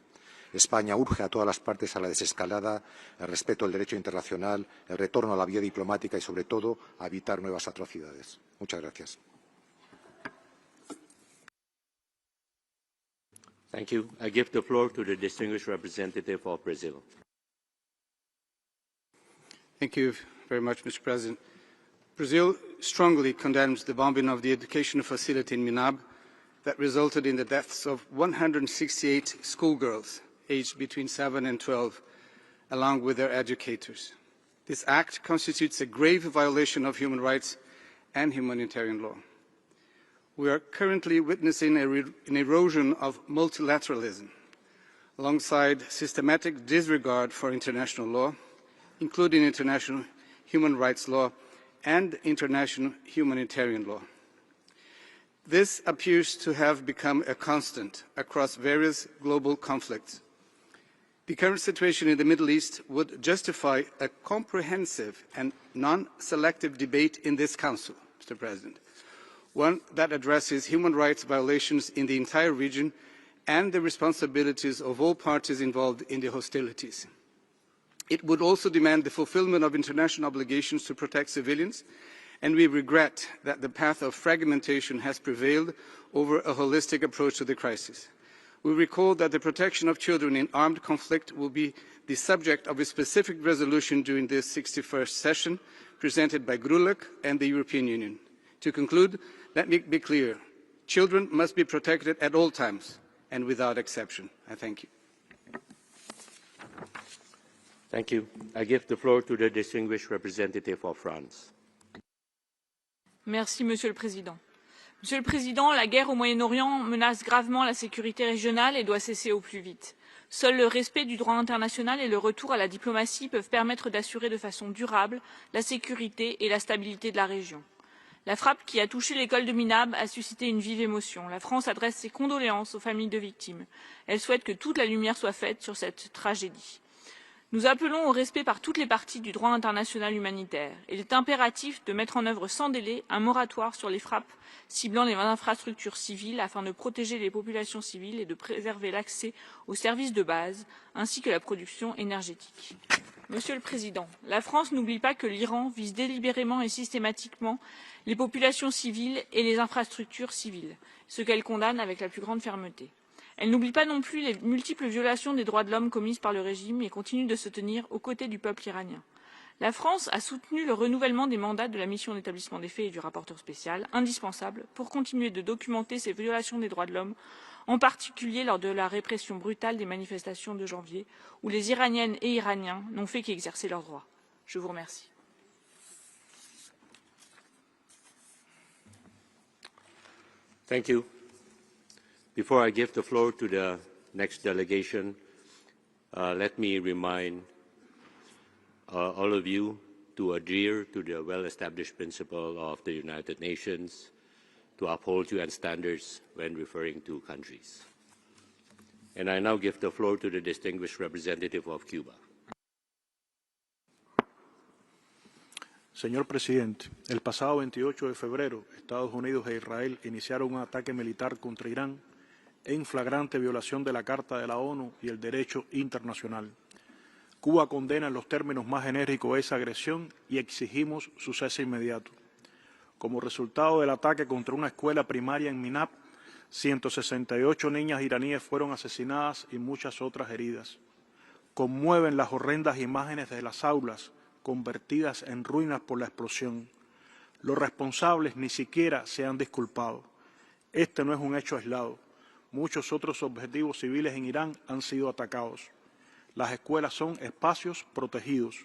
España urge a todas las partes a la desescalada, el respeto del derecho internacional, el retorno a la vía diplomática y, sobre todo, a evitar nuevas atrocidades. Muchas gracias. Thank you. I give the floor to the distinguished representative of Brazil. Thank you very much, Mr. President. Brazil strongly condemns the bombing of the educational facility in Minab that resulted in the deaths of 168 schoolgirls aged between 7 and 12, along with their educators. This act constitutes a grave violation of human rights and humanitarian law. We are currently witnessing an erosion of multilateralism, alongside systematic disregard for international law, including international human rights law and international humanitarian law. This appears to have become a constant across various global conflicts. The current situation in the Middle East would justify a comprehensive and non-selective debate in this Council, Mr. President, one that addresses human rights violations in the entire region and the responsibilities of all parties involved in the hostilities. It would also demand the fulfillment of international obligations to protect civilians, and we regret that the path of fragmentation has prevailed over a holistic approach to the crisis. We recall that the protection of children in armed conflict will be the subject of a specific resolution during this 61st session presented by Grulek and the European Union. To conclude, let me be clear. Children must be protected at all times and without exception. I thank you. Thank you. I give the floor to the distinguished representative of France. Merci, Monsieur le Président. Monsieur le Président, la guerre au Moyen-Orient menace gravement la sécurité régionale et doit cesser au plus vite. Seul le respect du droit international et le retour à la diplomatie peuvent permettre d'assurer de façon durable la sécurité et la stabilité de la région. La frappe qui a touché l'école de Minab a suscité une vive émotion. La France adresse ses condoléances aux familles de victimes. Elle souhaite que toute la lumière soit faite sur cette tragédie. Nous appelons au respect par toutes les parties du droit international humanitaire. Il est impératif de mettre en œuvre sans délai un moratoire sur les frappes ciblant les infrastructures civiles afin de protéger les populations civiles et de préserver l'accès aux services de base ainsi que la production énergétique. Monsieur le Président, la France n'oublie pas que l'Iran vise délibérément et systématiquement les populations civiles et les infrastructures civiles, ce qu'elle condamne avec la plus grande fermeté. Elle n'oublie pas non plus les multiples violations des droits de l'homme commises par le régime et continue de se tenir aux côtés du peuple iranien. La France a soutenu le renouvellement des mandats de la mission d'établissement des faits et du rapporteur spécial, indispensable pour continuer de documenter ces violations des droits de l'homme, en particulier lors de la répression brutale des manifestations de janvier, où les Iraniennes et Iraniens n'ont fait qu'exercer leurs droits. Je vous remercie. Thank you. Before I give the floor to the next delegation, let me remind all of you to adhere to the well-established principle of the United Nations to uphold UN standards when referring to countries. And I now give the floor to the distinguished representative of Cuba. Señor Presidente, el pasado 28 de febrero, Estados Unidos e Israel iniciaron un ataque militar contra Irán en flagrante violación de la Carta de la ONU y el derecho internacional. Cuba condena en los términos más enérgicos esa agresión y exigimos su cese inmediato. Como resultado del ataque contra una escuela primaria en Minab, 168 niñas iraníes fueron asesinadas y muchas otras heridas. Conmueven las horrendas imágenes de las aulas convertidas en ruinas por la explosión. Los responsables ni siquiera se han disculpado. Este no es un hecho aislado. Muchos otros objetivos civiles en Irán han sido atacados. Las escuelas son espacios protegidos.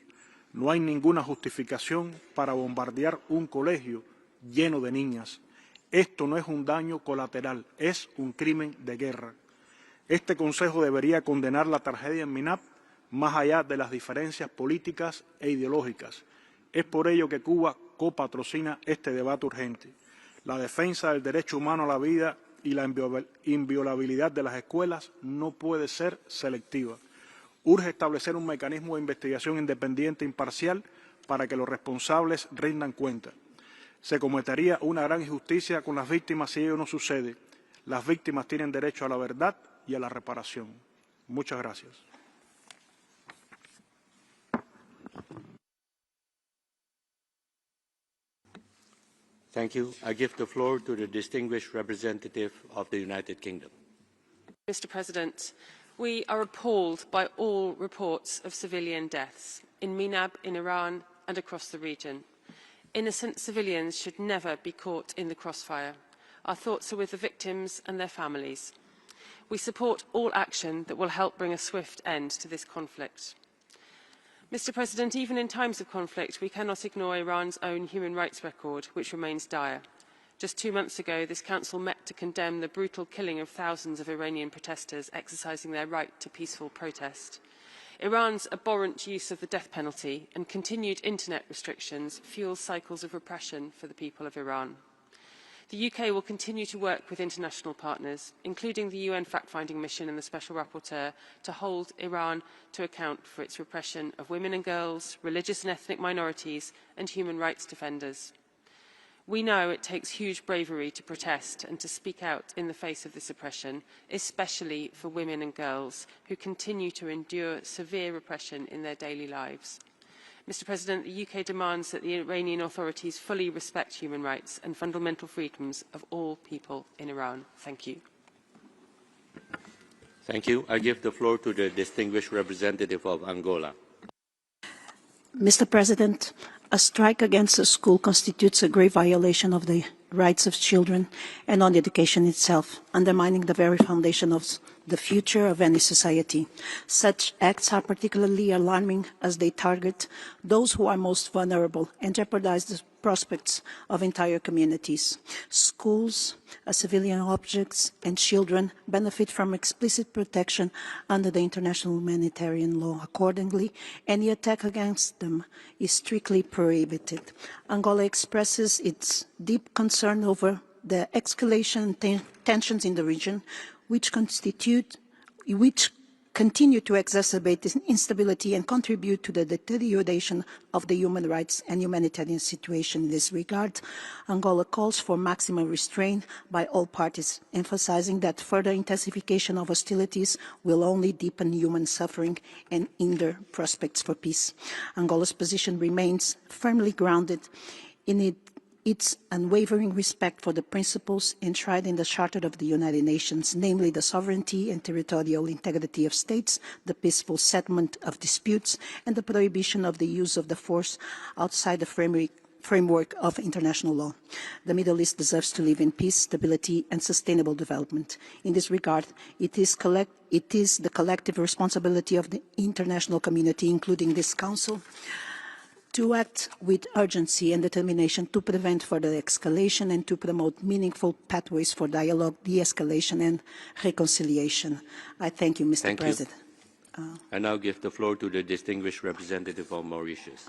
No hay ninguna justificación para bombardear un colegio lleno de niñas. Esto no es un daño colateral, es un crimen de guerra. Este Consejo debería condenar la tragedia en Minab más allá de las diferencias políticas e ideológicas. Es por ello que Cuba copatrocina este debate urgente. La defensa del derecho humano a la vida y la inviolabilidad de las escuelas no puede ser selectiva. Urge establecer un mecanismo de investigación independiente e imparcial para que los responsables rindan cuenta. Se cometería una gran injusticia con las víctimas si ello no sucede. Las víctimas tienen derecho a la verdad y a la reparación. Muchas gracias. Thank you. I give the floor to the distinguished representative of the United Kingdom. Mr. President, we are appalled by all reports of civilian deaths in Minab, in Iran, and across the region. Innocent civilians should never be caught in the crossfire. Our thoughts are with the victims and their families. We support all action that will help bring a swift end to this conflict. Mr. President, even in times of conflict, we cannot ignore Iran's own human rights record, which remains dire. Just 2 months ago, this Council met to condemn the brutal killing of thousands of Iranian protesters exercising their right to peaceful protest. Iran's abhorrent use of the death penalty and continued internet restrictions fuel cycles of repression for the people of Iran. The UK will continue to work with international partners, including the UN fact-finding mission and the Special Rapporteur, to hold Iran to account for its repression of women and girls, religious and ethnic minorities, and human rights defenders. We know it takes huge bravery to protest and to speak out in the face of this oppression, especially for women and girls who continue to endure severe repression in their daily lives. Mr. President, the UK demands that the Iranian authorities fully respect human rights and fundamental freedoms of all people in Iran. Thank you. Thank you. I give the floor to the distinguished representative of Angola. Mr. President, a strike against a school constitutes a grave violation of the rights of children and on education itself, undermining the very foundation of the future of any society. Such acts are particularly alarming as they target those who are most vulnerable and jeopardize the prospects of entire communities. Schools, civilian objects, and children benefit from explicit protection under the international humanitarian law. Accordingly, any attack against them is strictly prohibited. Angola expresses its deep concern over the escalation and tensions in the region, which continue to exacerbate instability and contribute to the deterioration of the human rights and humanitarian situation. In this regard, Angola calls for maximum restraint by all parties, emphasizing that further intensification of hostilities will only deepen human suffering and hinder prospects for peace. Angola's position remains firmly grounded in its unwavering respect for the principles enshrined in the Charter of the United Nations, namely the sovereignty and territorial integrity of states, the peaceful settlement of disputes, and the prohibition of the use of the force outside the framework of international law. The Middle East deserves to live in peace, stability, and sustainable development. In this regard, it is the collective responsibility of the international community, including this Council, to act with urgency and determination to prevent further escalation and to promote meaningful pathways for dialogue, de-escalation and reconciliation. I thank you, Mr. President. I now give the floor to the distinguished representative of Mauritius.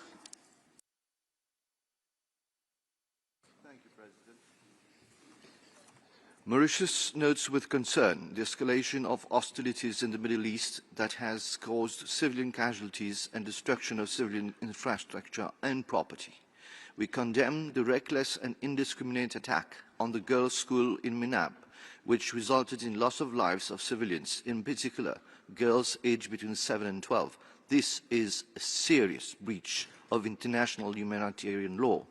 Mauritius notes with concern the escalation of hostilities in the Middle East that has caused civilian casualties and destruction of civilian infrastructure and property. We condemn the reckless and indiscriminate attack on the girls' school in Minab, which resulted in loss of lives of civilians, in particular girls aged between 7 and 12. This is a serious breach of international humanitarian law.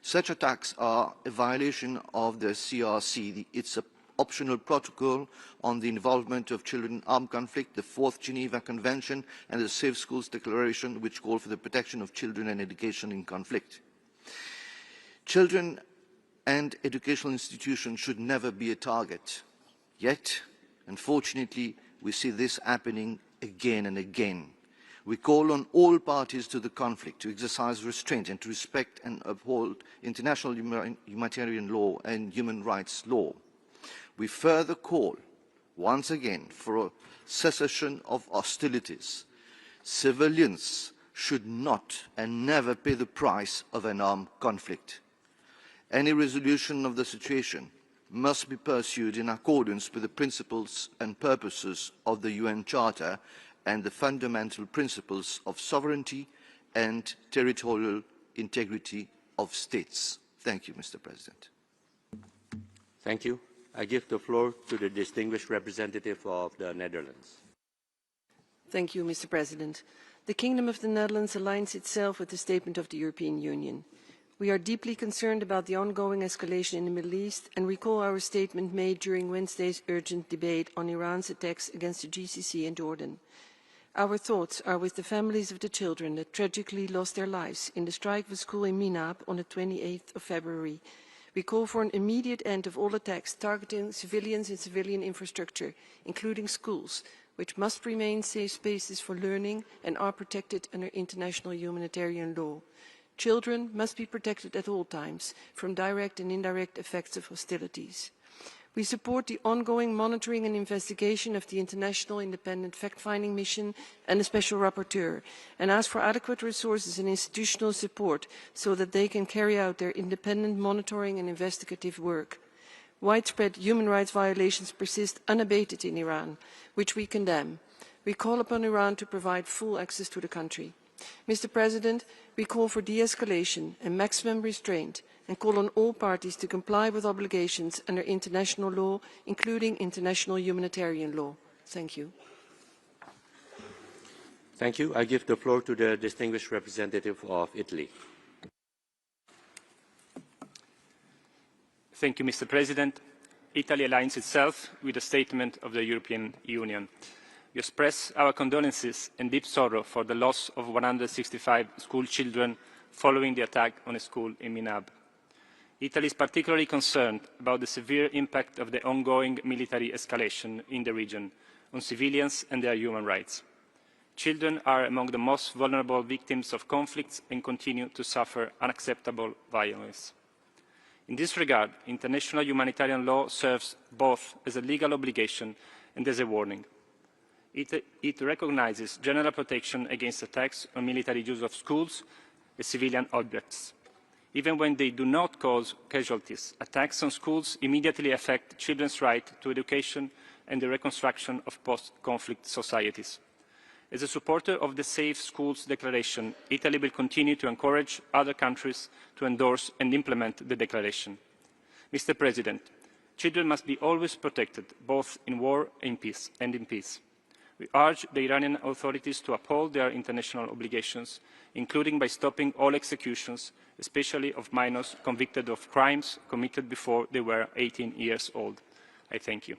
Such attacks are a violation of the CRC, its optional protocol on the involvement of children in armed conflict, the 4th Geneva Convention, and the Safe Schools Declaration, which call for the protection of children and education in conflict. Children and educational institutions should never be a target. Yet, unfortunately, we see this happening again and again. We call on all parties to the conflict to exercise restraint and to respect and uphold international humanitarian law and human rights law. We further call, once again, for a cessation of hostilities. Civilians should not and never pay the price of an armed conflict. Any resolution of the situation must be pursued in accordance with the principles and purposes of the UN Charter and the fundamental principles of sovereignty and territorial integrity of states. Thank you, Mr. President. Thank you. I give the floor to the distinguished representative of the Netherlands. Thank you, Mr. President. The Kingdom of the Netherlands aligns itself with the statement of the European Union. We are deeply concerned about the ongoing escalation in the Middle East and recall our statement made during Wednesday's urgent debate on Iran's attacks against the GCC and Jordan. Our thoughts are with the families of the children that tragically lost their lives in the strike of a school in Minab on the 28th of February. We call for an immediate end of all attacks targeting civilians and civilian infrastructure, including schools, which must remain safe spaces for learning and are protected under international humanitarian law. Children must be protected at all times from direct and indirect effects of hostilities. We support the ongoing monitoring and investigation of the International Independent Fact-Finding Mission and the Special Rapporteur, and ask for adequate resources and institutional support so that they can carry out their independent monitoring and investigative work. Widespread human rights violations persist unabated in Iran, which we condemn. We call upon Iran to provide full access to the country. Mr. President, we call for de-escalation and maximum restraint, and call on all parties to comply with obligations under international law, including international humanitarian law. Thank you. Thank you. I give the floor to the distinguished representative of Italy. Thank you, Mr. President. Italy aligns itself with the statement of the European Union. We express our condolences and deep sorrow for the loss of 165 school children following the attack on a school in Minab. Italy is particularly concerned about the severe impact of the ongoing military escalation in the region on civilians and their human rights. Children are among the most vulnerable victims of conflicts and continue to suffer unacceptable violence. In this regard, international humanitarian law serves both as a legal obligation and as a warning. It recognizes general protection against attacks on military use of schools as civilian objects. Even when they do not cause casualties, attacks on schools immediately affect children's right to education and the reconstruction of post-conflict societies. As a supporter of the Safe Schools Declaration, Italy will continue to encourage other countries to endorse and implement the declaration. Mr. President, children must be always protected, both in war and in peace. We urge the Iranian authorities to uphold their international obligations, including by stopping all executions, especially of minors convicted of crimes committed before they were 18 years old. I thank you.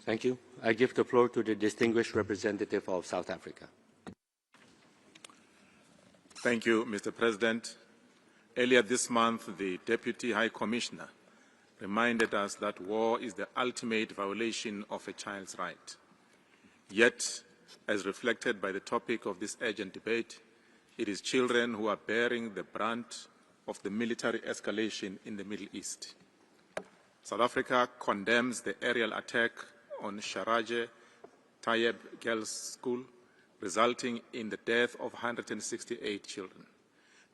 Thank you. I give the floor to the distinguished representative of South Africa. Thank you, Mr. President. Earlier this month, the Deputy High Commissioner reminded us that war is the ultimate violation of a child's right. Yet, as reflected by the topic of this urgent debate, it is children who are bearing the brunt of the military escalation in the Middle East. South Africa condemns the aerial attack on Shajareh Tayyebeh School, resulting in the death of 168 children.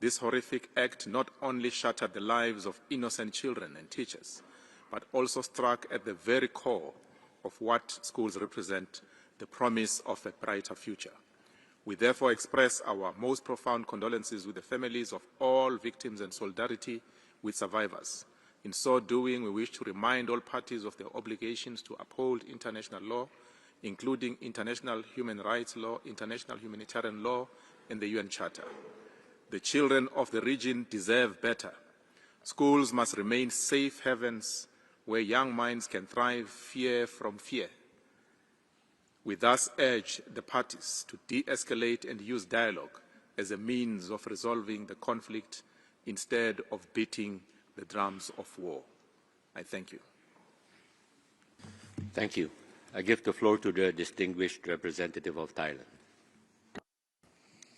This horrific act not only shattered the lives of innocent children and teachers, but also struck at the very core of what schools represent, the promise of a brighter future. We therefore express our most profound condolences with the families of all victims and solidarity with survivors. In so doing, we wish to remind all parties of their obligations to uphold international law, including international human rights law, international humanitarian law, and the UN Charter. The children of the region deserve better. Schools must remain safe havens where young minds can thrive from fear. We thus urge the parties to de-escalate and use dialogue as a means of resolving the conflict instead of beating the drums of war. I thank you. Thank you. I give the floor to the distinguished representative of Thailand.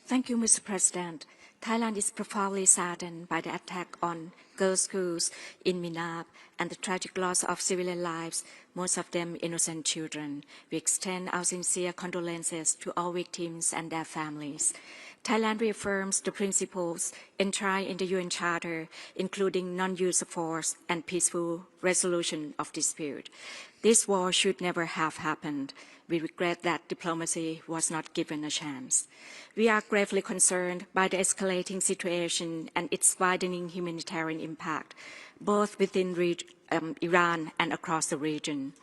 Thank you, Mr. President. Thailand is profoundly saddened by the attack on girls' schools in Minab and the tragic loss of civilian lives, most of them innocent children. We extend our sincere condolences to all victims and their families. Thailand reaffirms the principles enshrined in the UN Charter, including non-use of force and peaceful resolution of dispute. This war should never have happened. We regret that diplomacy was not given a chance. We are gravely concerned by the escalating situation and its widening humanitarian impact, both within Iran and across the region.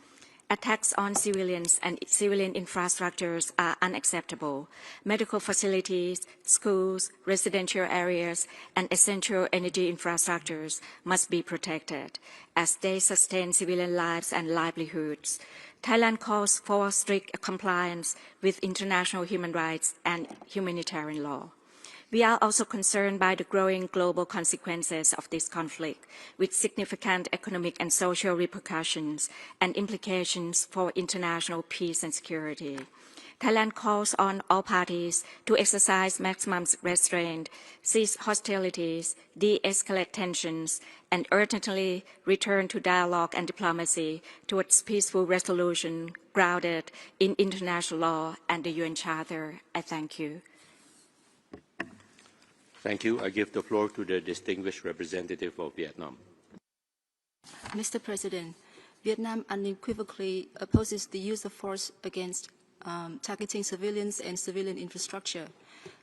Attacks on civilians and civilian infrastructures are unacceptable. Medical facilities, schools, residential areas, and essential energy infrastructures must be protected, as they sustain civilian lives and livelihoods. Thailand calls for strict compliance with international human rights and humanitarian law. We are also concerned by the growing global consequences of this conflict, with significant economic and social repercussions and implications for international peace and security. Thailand calls on all parties to exercise maximum restraint, cease hostilities, de-escalate tensions, and urgently return to dialogue and diplomacy towards peaceful resolution grounded in international law and the UN Charter. I thank you. Thank you. I give the floor to the distinguished representative of Vietnam. Mr. President, Vietnam unequivocally opposes the use of force against targeting civilians and civilian infrastructure.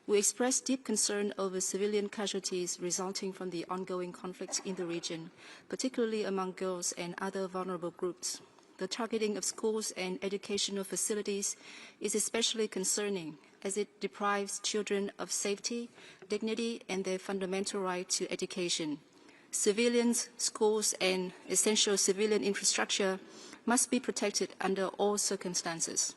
We express deep concern over civilian casualties resulting from the ongoing conflicts in the region, particularly among girls and other vulnerable groups. The targeting of schools and educational facilities is especially concerning as it deprives children of safety, dignity, and their fundamental right to education. Civilians, schools, and essential civilian infrastructure must be protected under all circumstances.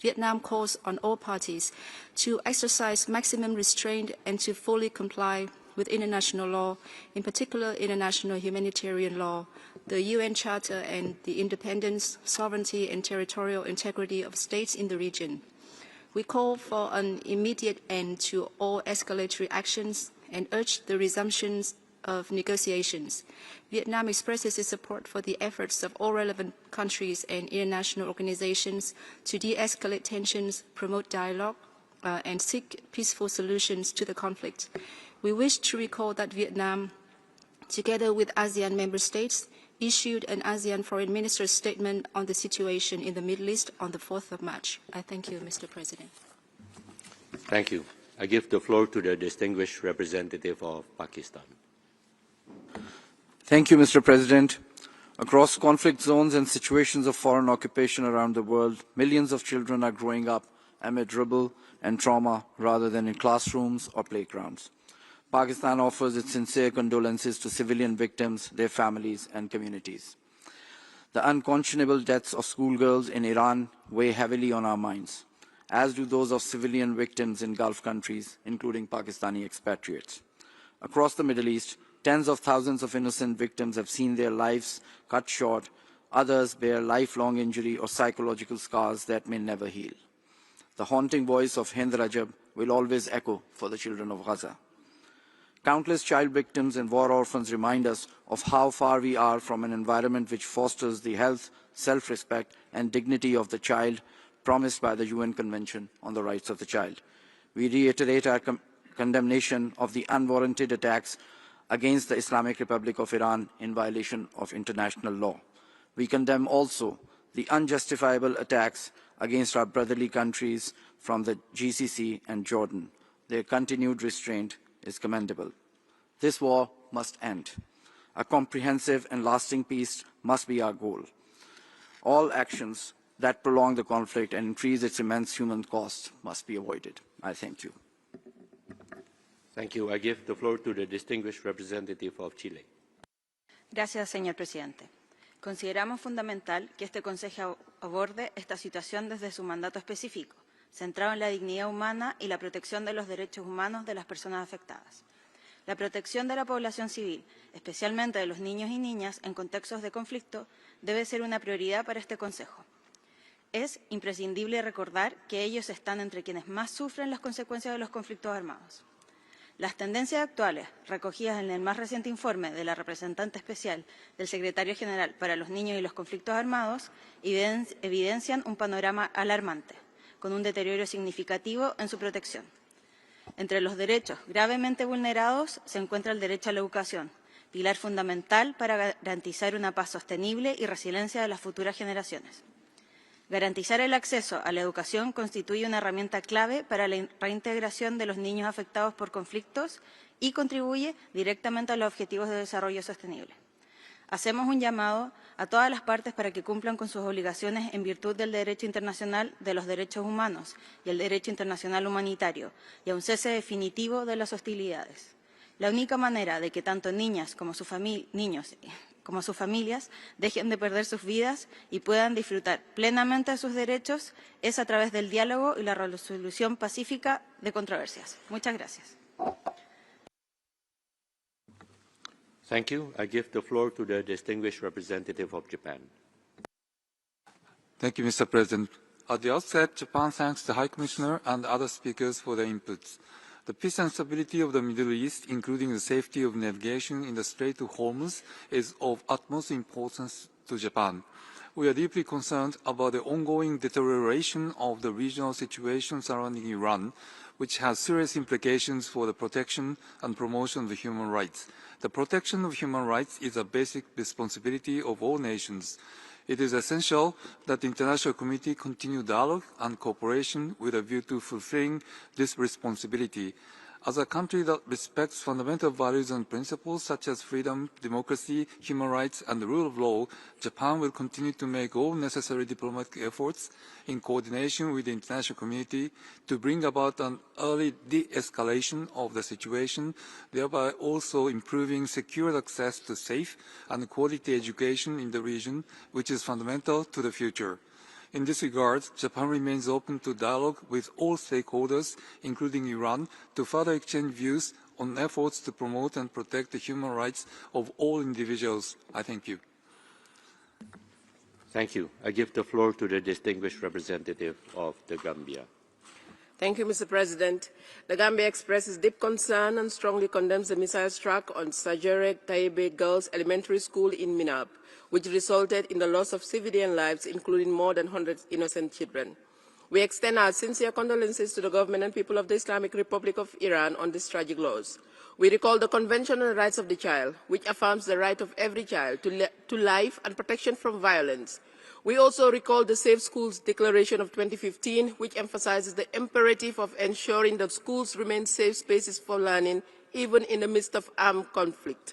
Vietnam calls on all parties to exercise maximum restraint and to fully comply with international law, in particular international humanitarian law, the UN Charter, and the independence, sovereignty, and territorial integrity of states in the region. We call for an immediate end to all escalatory actions and urge the resumption of negotiations. Vietnam expresses its support for the efforts of all relevant countries and international organizations to de-escalate tensions, promote dialogue, and seek peaceful solutions to the conflict. We wish to recall that Vietnam, together with ASEAN member states, issued an ASEAN Foreign Ministers statement on the situation in the Middle East on the 4th of March. I thank you, Mr. President. Thank you. I give the floor to the distinguished representative of Pakistan. Thank you, Mr. President. Across conflict zones and situations of foreign occupation around the world, millions of children are growing up amid rubble and trauma rather than in classrooms or playgrounds. Pakistan offers its sincere condolences to civilian victims, their families, and communities. The unconscionable deaths of schoolgirls in Iran weigh heavily on our minds, as do those of civilian victims in Gulf countries, including Pakistani expatriates. Across the Middle East, tens of thousands of innocent victims have seen their lives cut short. Others bear lifelong injury or psychological scars that may never heal. The haunting voice of Hind Rajab will always echo for the children of Gaza. Countless child victims and war orphans remind us of how far we are from an environment which fosters the health, self-respect, and dignity of the child promised by the UN Convention on the Rights of the Child. We reiterate our condemnation of the unwarranted attacks against the Islamic Republic of Iran in violation of international law. We condemn also the unjustifiable attacks against our brotherly countries from the GCC and Jordan. Their continued restraint is commendable. This war must end. A comprehensive and lasting peace must be our goal. All actions that prolong the conflict and increase its immense human cost must be avoided. I thank you. Thank you. I give the floor to the distinguished representative of Chile. Gracias, señor presidente. Consideramos fundamental que este Consejo aborde esta situación desde su mandato específico, centrado en la dignidad humana y la protección de los derechos humanos de las personas afectadas. La protección de la población civil, especialmente de los niños y niñas en contextos de conflicto, debe ser una prioridad para este Consejo. Es imprescindible recordar que ellos están entre quienes más sufren las consecuencias de los conflictos armados. Las tendencias actuales, recogidas en el más reciente informe de la representante especial del Secretario General para los Niños y los Conflictos Armados, evidencian un panorama alarmante, con un deterioro significativo en su protección. Entre los derechos gravemente vulnerados se encuentra el derecho a la educación, pilar fundamental para garantizar una paz sostenible y resiliencia de las futuras generaciones. Garantizar el acceso a la educación constituye una herramienta clave para la reintegración de los niños afectados por conflictos y contribuye directamente a los objetivos de desarrollo sostenible. Hacemos un llamado a todas las partes para que cumplan con sus obligaciones en virtud del derecho internacional de los derechos humanos y el derecho internacional humanitario y a un cese definitivo de las hostilidades. La única manera de que tanto niñas como sus familias dejen de perder sus vidas y puedan disfrutar plenamente de sus derechos es a través del diálogo y la resolución pacífica de controversias. Muchas gracias. Thank you. I give the floor to the distinguished representative of Japan. Thank you, Mr. President. At the outset, Japan thanks the High Commissioner and other speakers for their inputs. The peace and stability of the Middle East, including the safety of navigation in the Strait of Hormuz, is of utmost importance to Japan. We are deeply concerned about the ongoing deterioration of the regional situation surrounding Iran, which has serious implications for the protection and promotion of human rights. The protection of human rights is a basic responsibility of all nations. It is essential that the international community continue dialogue and cooperation with a view to fulfilling this responsibility. As a country that respects fundamental values and principles such as freedom, democracy, human rights, and the rule of law, Japan will continue to make all necessary diplomatic efforts in coordination with the international community to bring about an early de-escalation of the situation, thereby also improving secure access to safe and quality education in the region, which is fundamental to the future. In this regard, Japan remains open to dialogue with all stakeholders, including Iran, to further exchange views on efforts to promote and protect the human rights of all individuals. I thank you. Thank you. I give the floor to the distinguished representative of the Gambia. Thank you, Mr. President. The Gambia expresses deep concern and strongly condemns the missile struck on Shajareh Tayyebeh Girls Elementary School in Minab, which resulted in the loss of civilian lives, including more than 100 innocent children. We extend our sincere condolences to the government and people of the Islamic Republic of Iran on this tragic loss. We recall the Convention on the Rights of the Child, which affirms the right of every child to life and protection from violence. We also recall the Safe Schools Declaration of 2015, which emphasizes the imperative of ensuring that schools remain safe spaces for learning, even in the midst of armed conflict.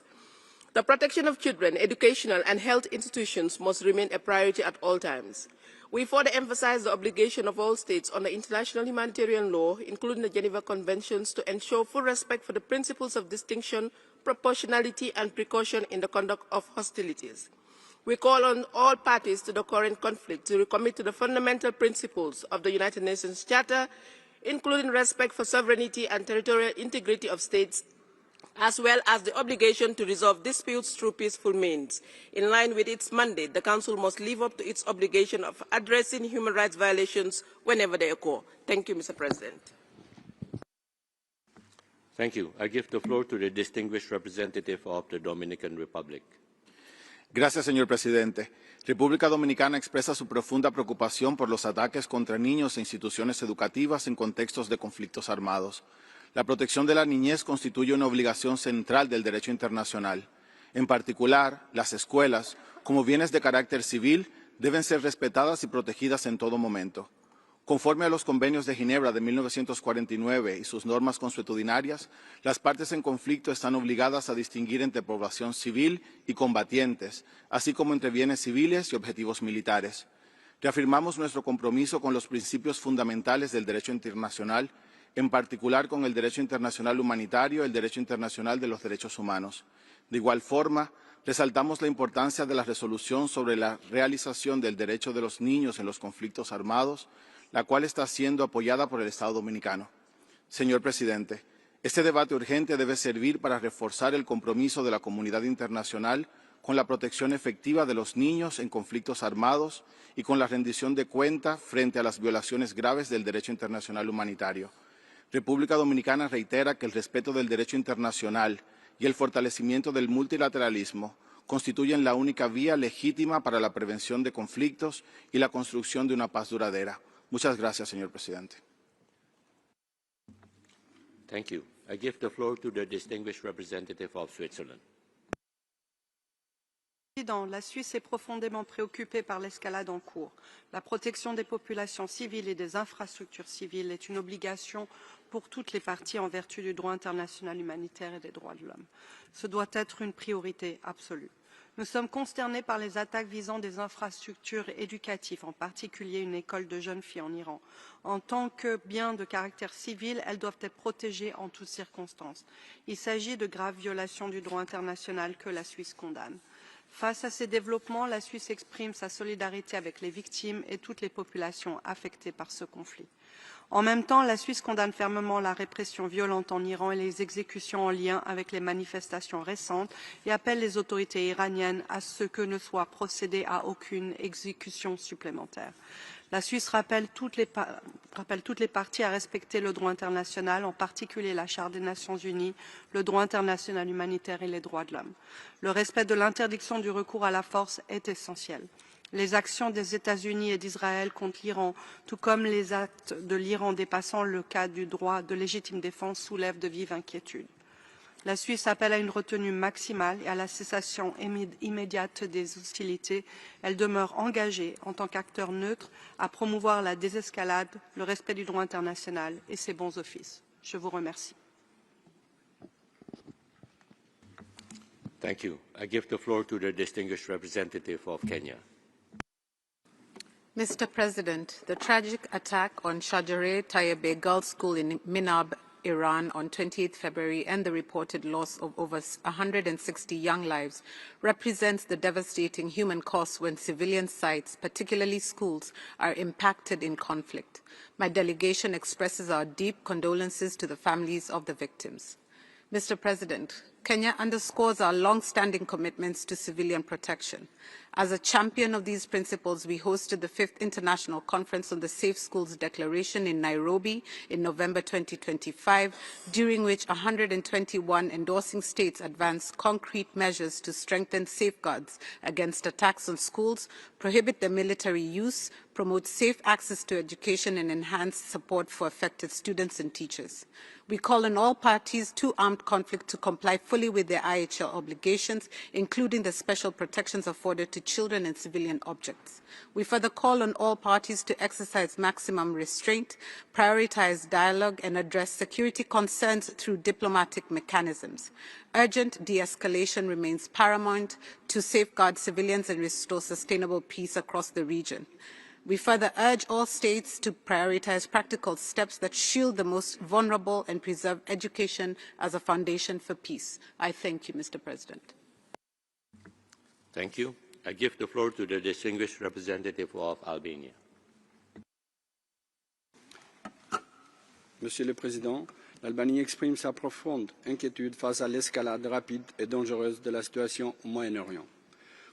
The protection of children, educational and health institutions must remain a priority at all times. We further emphasize the obligation of all states under international humanitarian law, including the Geneva Conventions, to ensure full respect for the principles of distinction, proportionality, and precaution in the conduct of hostilities. We call on all parties to the current conflict to recommit to the fundamental principles of the United Nations Charter, including respect for sovereignty and territorial integrity of states, as well as the obligation to resolve disputes through peaceful means. In line with its mandate, the Council must live up to its obligation of addressing human rights violations whenever they occur. Thank you, Mr. President. Thank you. I give the floor to the distinguished representative of the Dominican Republic. Gracias, señor presidente. República Dominicana expresa su profunda preocupación por los ataques contra niños e instituciones educativas en contextos de conflictos armados. La protección de la niñez constituye una obligación central del derecho internacional. En particular, las escuelas, como bienes de carácter civil, deben ser respetadas y protegidas en todo momento. Conforme a los convenios de Ginebra de 1949 y sus normas consuetudinarias, las partes en conflicto están obligadas a distinguir entre población civil y combatientes, así como entre bienes civiles y objetivos militares. Reafirmamos nuestro compromiso con los principios fundamentales del derecho internacional, en particular con el derecho internacional humanitario y el derecho internacional de los derechos humanos. De igual forma, resaltamos la importancia de la resolución sobre la realización del derecho de los niños en los conflictos armados, la cual está siendo apoyada por el Estado Dominicano. Señor presidente, este debate urgente debe servir para reforzar el compromiso de la comunidad internacional con la protección efectiva de los niños en conflictos armados y con la rendición de cuenta frente a las violaciones graves del derecho internacional humanitario. República Dominicana reitera que el respeto del derecho internacional y el fortalecimiento del multilateralismo constituyen la única vía legítima para la prevención de conflictos y la construcción de una paz duradera. Muchas gracias, señor presidente. Thank you. I give the floor to the distinguished representative of Switzerland. La Suisse est profondément préoccupée par l'escalade en cours. La protection des populations civiles et des infrastructures civiles est une obligation pour toutes les parties en vertu du droit international humanitaire et des droits de l'homme. Ce doit être une priorité absolue. Nous sommes consternés par les attaques visant des infrastructures éducatives, en particulier une école de jeunes filles en Iran. En tant que biens de caractère civil, elles doivent être protégées en toutes circonstances. Il s'agit de graves violations du droit international que la Suisse condamne. Face à ces développements, la Suisse exprime sa solidarité avec les victimes et toutes les populations affectées par ce conflit. En même temps, la Suisse condamne fermement la répression violente en Iran et les exécutions en lien avec les manifestations récentes et appelle les autorités iraniennes à ce que ne soit procédé à aucune exécution supplémentaire. La Suisse rappelle toutes les parties à respecter le droit international, en particulier la Charte des Nations Unies, le droit international humanitaire et les droits de l'homme. Le respect de l'interdiction du recours à la force est essentiel. Les actions des États-Unis et d'Israël contre l'Iran, tout comme les actes de l'Iran dépassant le cadre du droit de légitime défense, soulèvent de vives inquiétudes. La Suisse appelle à une retenue maximale et à la cessation immédiate des hostilités. Elle demeure engagée en tant qu'acteur neutre à promouvoir la désescalade, le respect du droit international et ses bons offices. Je vous remercie. Thank you. I give the floor to the distinguished representative of Kenya. Mr. President, the tragic attack on Shajareh Tayyebeh Girls School in Minab, Iran on 28 February and the reported loss of over 160 young lives represents the devastating human cost when civilian sites, particularly schools, are impacted in conflict. My delegation expresses our deep condolences to the families of the victims. Mr. President, Kenya underscores our long-standing commitments to civilian protection. As a champion of these principles, we hosted the 5th International Conference on the Safe Schools Declaration in Nairobi in November 2025, during which 121 endorsing states advanced concrete measures to strengthen safeguards against attacks on schools, prohibit their military use, promote safe access to education, and enhance support for affected students and teachers. We call on all parties to armed conflict to comply fully with their IHL obligations, including the special protections afforded to children and civilian objects. We further call on all parties to exercise maximum restraint, prioritize dialogue, and address security concerns through diplomatic mechanisms. Urgent de-escalation remains paramount to safeguard civilians and restore sustainable peace across the region. We further urge all states to prioritize practical steps that shield the most vulnerable and preserve education as a foundation for peace. I thank you, Mr. President. Thank you. I give the floor to the distinguished representative of Albania. Monsieur le Président, l'Albanie exprime sa profonde inquiétude face à l'escalade rapide et dangereuse de la situation au Moyen-Orient.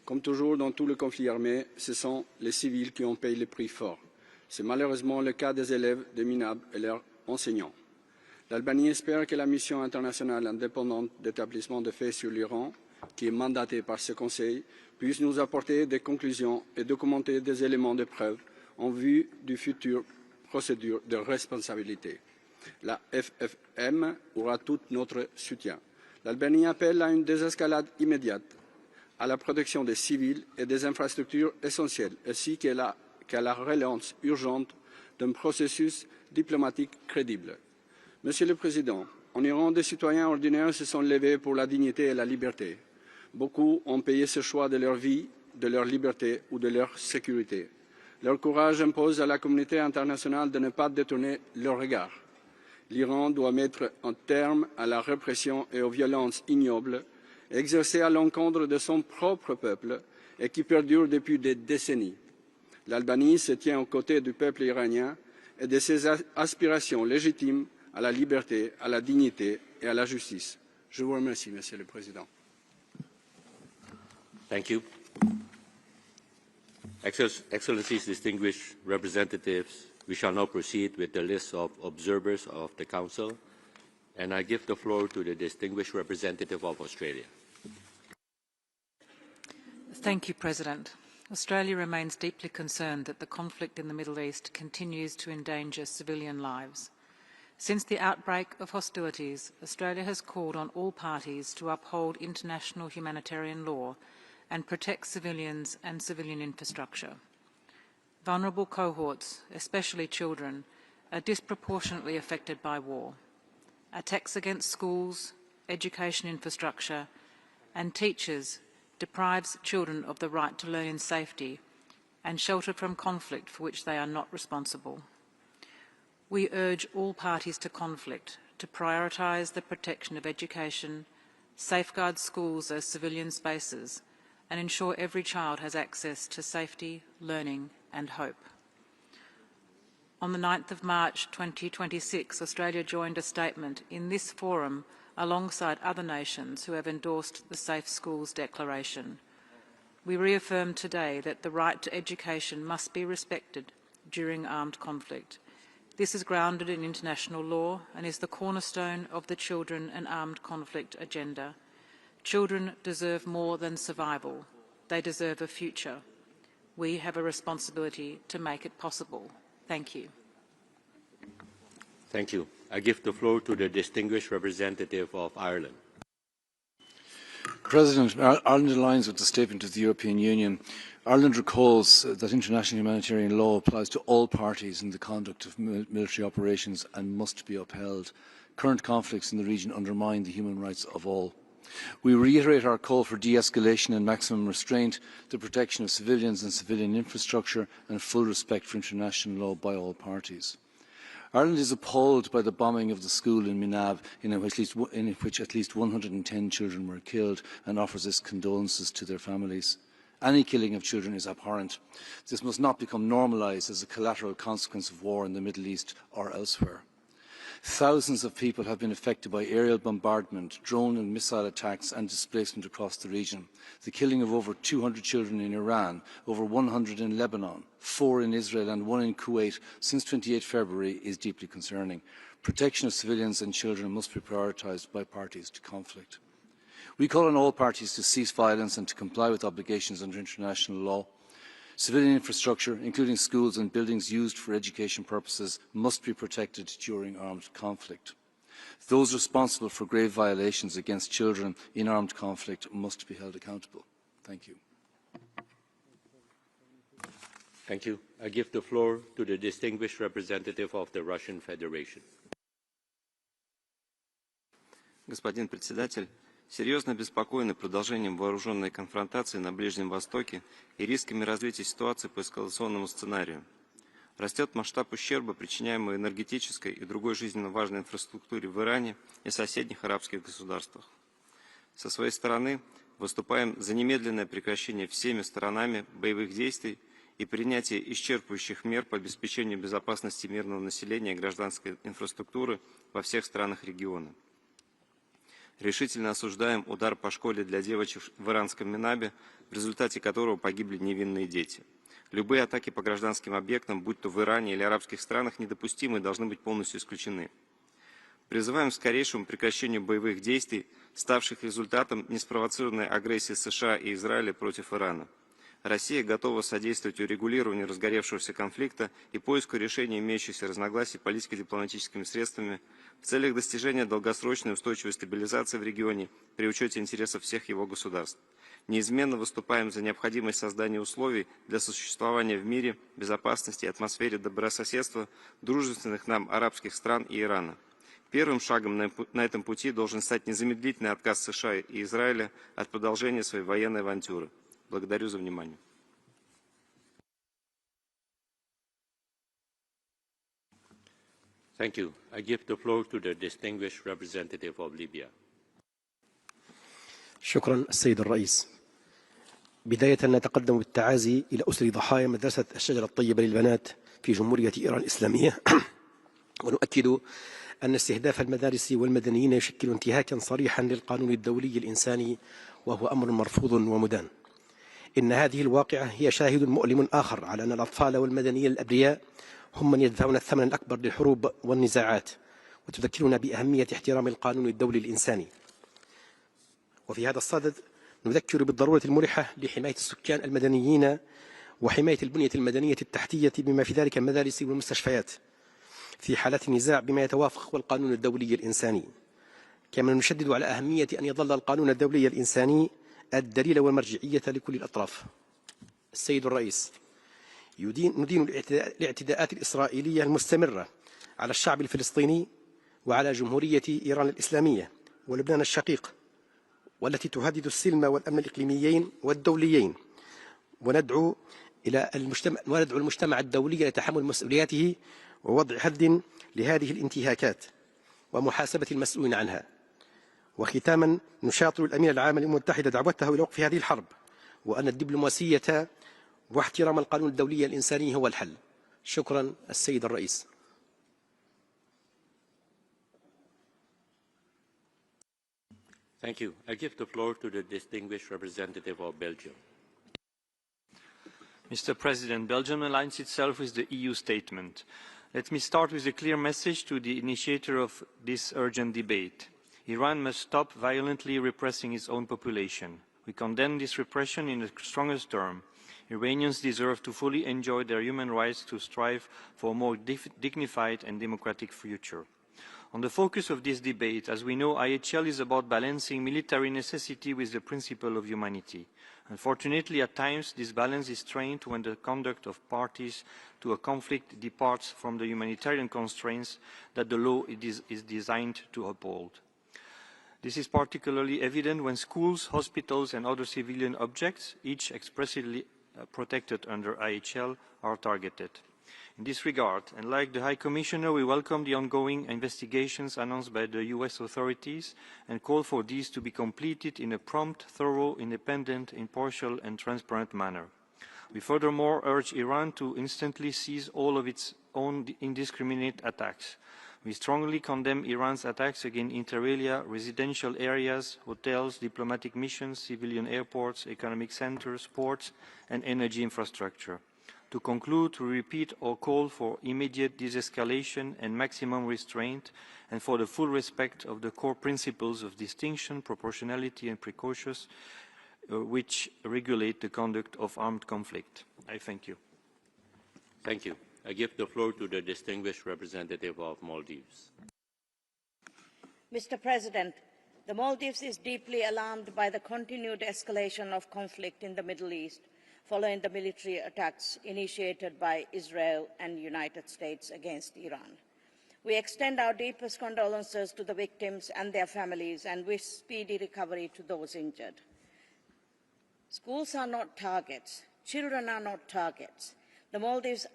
Comme toujours dans tout le conflit armé, ce sont les civils qui en payent le prix fort. C'est malheureusement le cas des élèves de Minab et leurs enseignants. L'Albanie espère que la mission internationale indépendante d'établissement de faits sur l'Iran, qui est mandatée par ce Conseil, puisse nous apporter des conclusions et documenter des éléments de preuve en vue du futur procédure de responsabilité. La FFM aura tout notre soutien. L'Albanie appelle à une désescalade immédiate, à la protection des civils et des infrastructures essentielles, ainsi qu'à la relance urgente d'un processus diplomatique crédible. Monsieur le Président, en Iran, des citoyens ordinaires se sont levés pour la dignité et la liberté. Beaucoup ont payé ce choix de leur vie, de leur liberté ou de leur sécurité. Leur courage impose à la communauté internationale de ne pas détourner leur regard. L'Iran doit mettre un terme à la répression et aux violences ignobles exercées à l'encontre de son propre peuple et qui perdurent depuis des décennies. L'Albanie se tient aux côtés du peuple iranien et de ses aspirations légitimes à la liberté, à la dignité et à la justice. Je vous remercie, Monsieur le Président. Thank you. Excellencies, distinguished representatives, we shall now proceed with the list of observers of the Council, and I give the floor to the distinguished representative of Australia. Thank you, President. Australia remains deeply concerned that the conflict in the Middle East continues to endanger civilian lives. Since the outbreak of hostilities, Australia has called on all parties to uphold international humanitarian law and protect civilians and civilian infrastructure. Vulnerable cohorts, especially children, are disproportionately affected by war. Attacks against schools, education infrastructure, and teachers deprives children of the right to learn in safety and shelter from conflict for which they are not responsible. We urge all parties to conflict to prioritise the protection of education, safeguard schools as civilian spaces, and ensure every child has access to safety, learning and hope. On the 9th of March 2026, Australia joined a statement in this forum alongside other nations who have endorsed the Safe Schools Declaration. We reaffirm today that the right to education must be respected during armed conflict. This is grounded in international law and is the cornerstone of the children and armed conflict agenda. Children deserve more than survival. They deserve a future. We have a responsibility to make it possible. Thank you. Thank you. I give the floor to the distinguished representative of Ireland. President, Ireland aligns with the statement of the European Union. Ireland recalls that international humanitarian law applies to all parties in the conduct of military operations and must be upheld. Current conflicts in the region undermine the human rights of all. We reiterate our call for de-escalation and maximum restraint, the protection of civilians and civilian infrastructure, and full respect for international law by all parties. Ireland is appalled by the bombing of the school in Minab, in which at least 110 children were killed, and offers its condolences to their families. Any killing of children is abhorrent. This must not become normalised as a collateral consequence of war in the Middle East or elsewhere. Thousands of people have been affected by aerial bombardment, drone and missile attacks and displacement across the region. The killing of over 200 children in Iran, over 100 in Lebanon, 4 in Israel and 1 in Kuwait since 28 February is deeply concerning. Protection of civilians and children must be prioritised by parties to conflict. We call on all parties to cease violence and to comply with obligations under international law. Civilian infrastructure, including schools and buildings used for education purposes, must be protected during armed conflict. Those responsible for grave violations against children in armed conflict must be held accountable. Thank you. Thank you. I give the floor to the distinguished representative of the Russian Federation. Господин председатель, серьезно обеспокоены продолжением вооруженной конфронтации на Ближнем Востоке и рисками развития ситуации по эскалационному сценарию. Растет масштаб ущерба, причиняемого энергетической и другой жизненно важной инфраструктуре в Иране и соседних арабских государствах. Со своей стороны выступаем за немедленное прекращение всеми сторонами боевых действий и принятие исчерпывающих мер по обеспечению безопасности мирного населения и гражданской инфраструктуры во всех странах региона. Решительно осуждаем удар по школе для девочек в иранском Минабе, в результате которого погибли невинные дети. Любые атаки по гражданским объектам, будь то в Иране или арабских странах, недопустимы и должны быть полностью исключены. Призываем к скорейшему прекращению боевых действий, ставших результатом неспровоцированной агрессии США и Израиля против Ирана. Россия готова содействовать урегулированию разгоревшегося конфликта и поиску решения имеющихся разногласий политико-дипломатическими средствами в целях достижения долгосрочной устойчивой стабилизации в регионе при учете интересов всех его государств. Неизменно выступаем за необходимость создания условий для сосуществования в мире, безопасности и атмосфере добрососедства дружественных нам арабских стран и Ирана. Первым шагом на этом пути должен стать незамедлительный отказ США и Израиля от продолжения своей военной авантюры. Благодарю за внимание. Thank you. I give the floor to the distinguished representative of Libya. شكرا السيد الرئيس. بداية نتقدم بالتعازي إلى أسر ضحايا مدرسة الشجرة الطيبة للبنات في جمهورية إيران الإسلامية ونؤكد أن استهداف المدارس والمدنيين يشكل انتهاكا صريحا للقانون الدولي الإنساني وهو أمر مرفوض ومدان. إن هذه الواقعة هي شاهد مؤلم آخر على أن الأطفال والمدنيين الأبرياء هم من يدفعون الثمن الأكبر للحروب والنزاعات، وتذكرنا بأهمية احترام القانون الدولي الإنساني. وفي هذا الصدد نذكر بالضرورة الملحة لحماية السكان المدنيين وحماية البنية المدنية التحتية بما في ذلك المدارس والمستشفيات في حالات النزاع بما يتوافق والقانون الدولي الإنساني. كما نشدد على أهمية أن يظل القانون الدولي الإنساني الدليل والمرجعية لكل الأطراف. السيد الرئيس، ندين الاعتداءات الإسرائيلية المستمرة على الشعب الفلسطيني وعلى جمهورية إيران الإسلامية ولبنان الشقيق، والتي تهدد السلم والأمن الإقليميين والدوليين، وندعو المجتمع الدولي لتحمل مسؤولياته ووضع حد لهذه الانتهاكات ومحاسبة المسؤولين عنها. وختاما نشاطر الأمين العام للأمم المتحدة دعوته إلى وقف هذه الحرب، وأن الدبلوماسية واحترام القانون الدولي الإنساني هو الحل. شكرا السيد الرئيس. Thank you. I give the floor to the distinguished representative of Belgium. Mr. President, Belgium aligns itself with the EU statement. Let me start with a clear message to the initiator of this urgent debate. Iran must stop violently repressing its own population. We condemn this repression in the strongest terms. Iranians deserve to fully enjoy their human rights to strive for a more dignified and democratic future. On the focus of this debate, as we know, IHL is about balancing military necessity with the principle of humanity. Unfortunately, at times, this balance is strained when the conduct of parties to a conflict departs from the humanitarian constraints that the law is designed to uphold. This is particularly evident when schools, hospitals and other civilian objects, each expressly protected under IHL, are targeted. In this regard, and like the High Commissioner, we welcome the ongoing investigations announced by the U.S. authorities and call for these to be completed in a prompt, thorough, independent, impartial and transparent manner. We furthermore urge Iran to instantly cease all of its own indiscriminate attacks. We strongly condemn Iran's attacks against inter alia, residential areas, hotels, diplomatic missions, civilian airports, economic centers, ports and energy infrastructure. To conclude, we repeat our call for immediate de-escalation and maximum restraint, and for the full respect of the core principles of distinction, proportionality and precautions which regulate the conduct of armed conflict. I thank you. Thank you. I give the floor to the distinguished representative of Maldives. Mr. President, the Maldives is deeply alarmed by the continued escalation of conflict in the Middle East following the military attacks initiated by Israel and the United States against Iran. We extend our deepest condolences to the victims and their families and wish speedy recovery to those injured. Schools are not targets. Children are not targets. The Maldives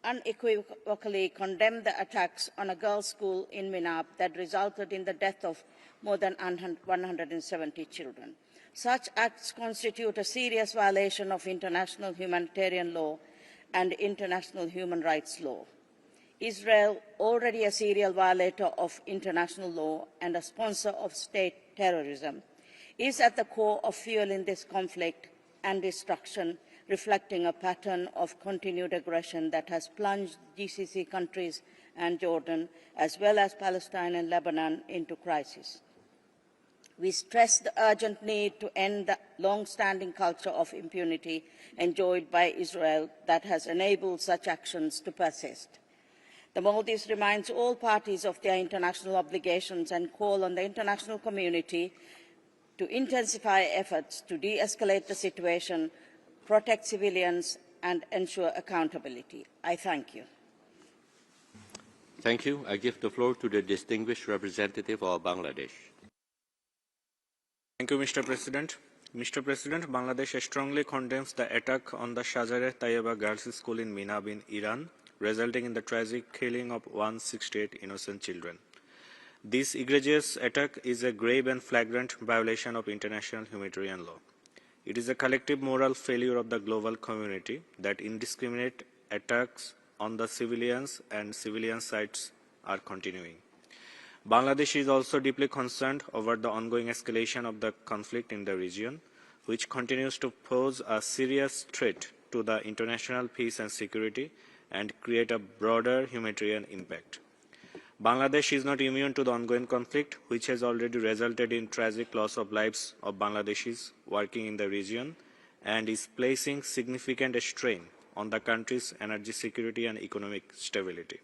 unequivocally condemned the attacks on a girls' school in Minab that resulted in the death of more than 170 children. Such acts constitute a serious violation of international humanitarian law and international human rights law. Israel, already a serial violator of international law and a sponsor of state terrorism, is at the core of fueling this conflict and destruction, reflecting a pattern of continued aggression that has plunged GCC countries and Jordan, as well as Palestine and Lebanon, into crisis. We stress the urgent need to end the long-standing culture of impunity enjoyed by Israel that has enabled such actions to persist. The Maldives reminds all parties of their international obligations and call on the international community to intensify efforts to de-escalate the situation, protect civilians and ensure accountability. I thank you. Thank you. I give the floor to the distinguished representative of Bangladesh. Thank you, Mr. President. Mr. President, Bangladesh strongly condemns the attack on the Shajareh Tayyebeh Girls School in Minab in Iran, resulting in the tragic killing of 168 innocent children. This egregious attack is a grave and flagrant violation of international humanitarian law. It is a collective moral failure of the global community that indiscriminate attacks on the civilians and civilian sites are continuing. Bangladesh is also deeply concerned over the ongoing escalation of the conflict in the region, which continues to pose a serious threat to the international peace and security and create a broader humanitarian impact. Bangladesh is not immune to the ongoing conflict, which has already resulted in tragic loss of lives of Bangladeshis working in the region and is placing significant strain on the country's energy security and economic stability.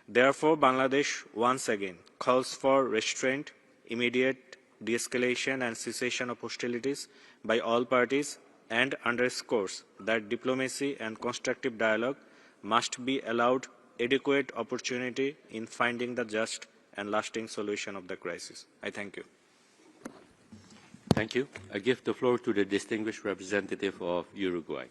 Therefore, Bangladesh once again calls for restraint, immediate de-escalation and cessation of hostilities by all parties and underscores that diplomacy and constructive dialogue must be allowed adequate opportunity in finding the just and lasting solution of the crisis. I thank you. Thank you. I give the floor to the distinguished representative of Uruguay.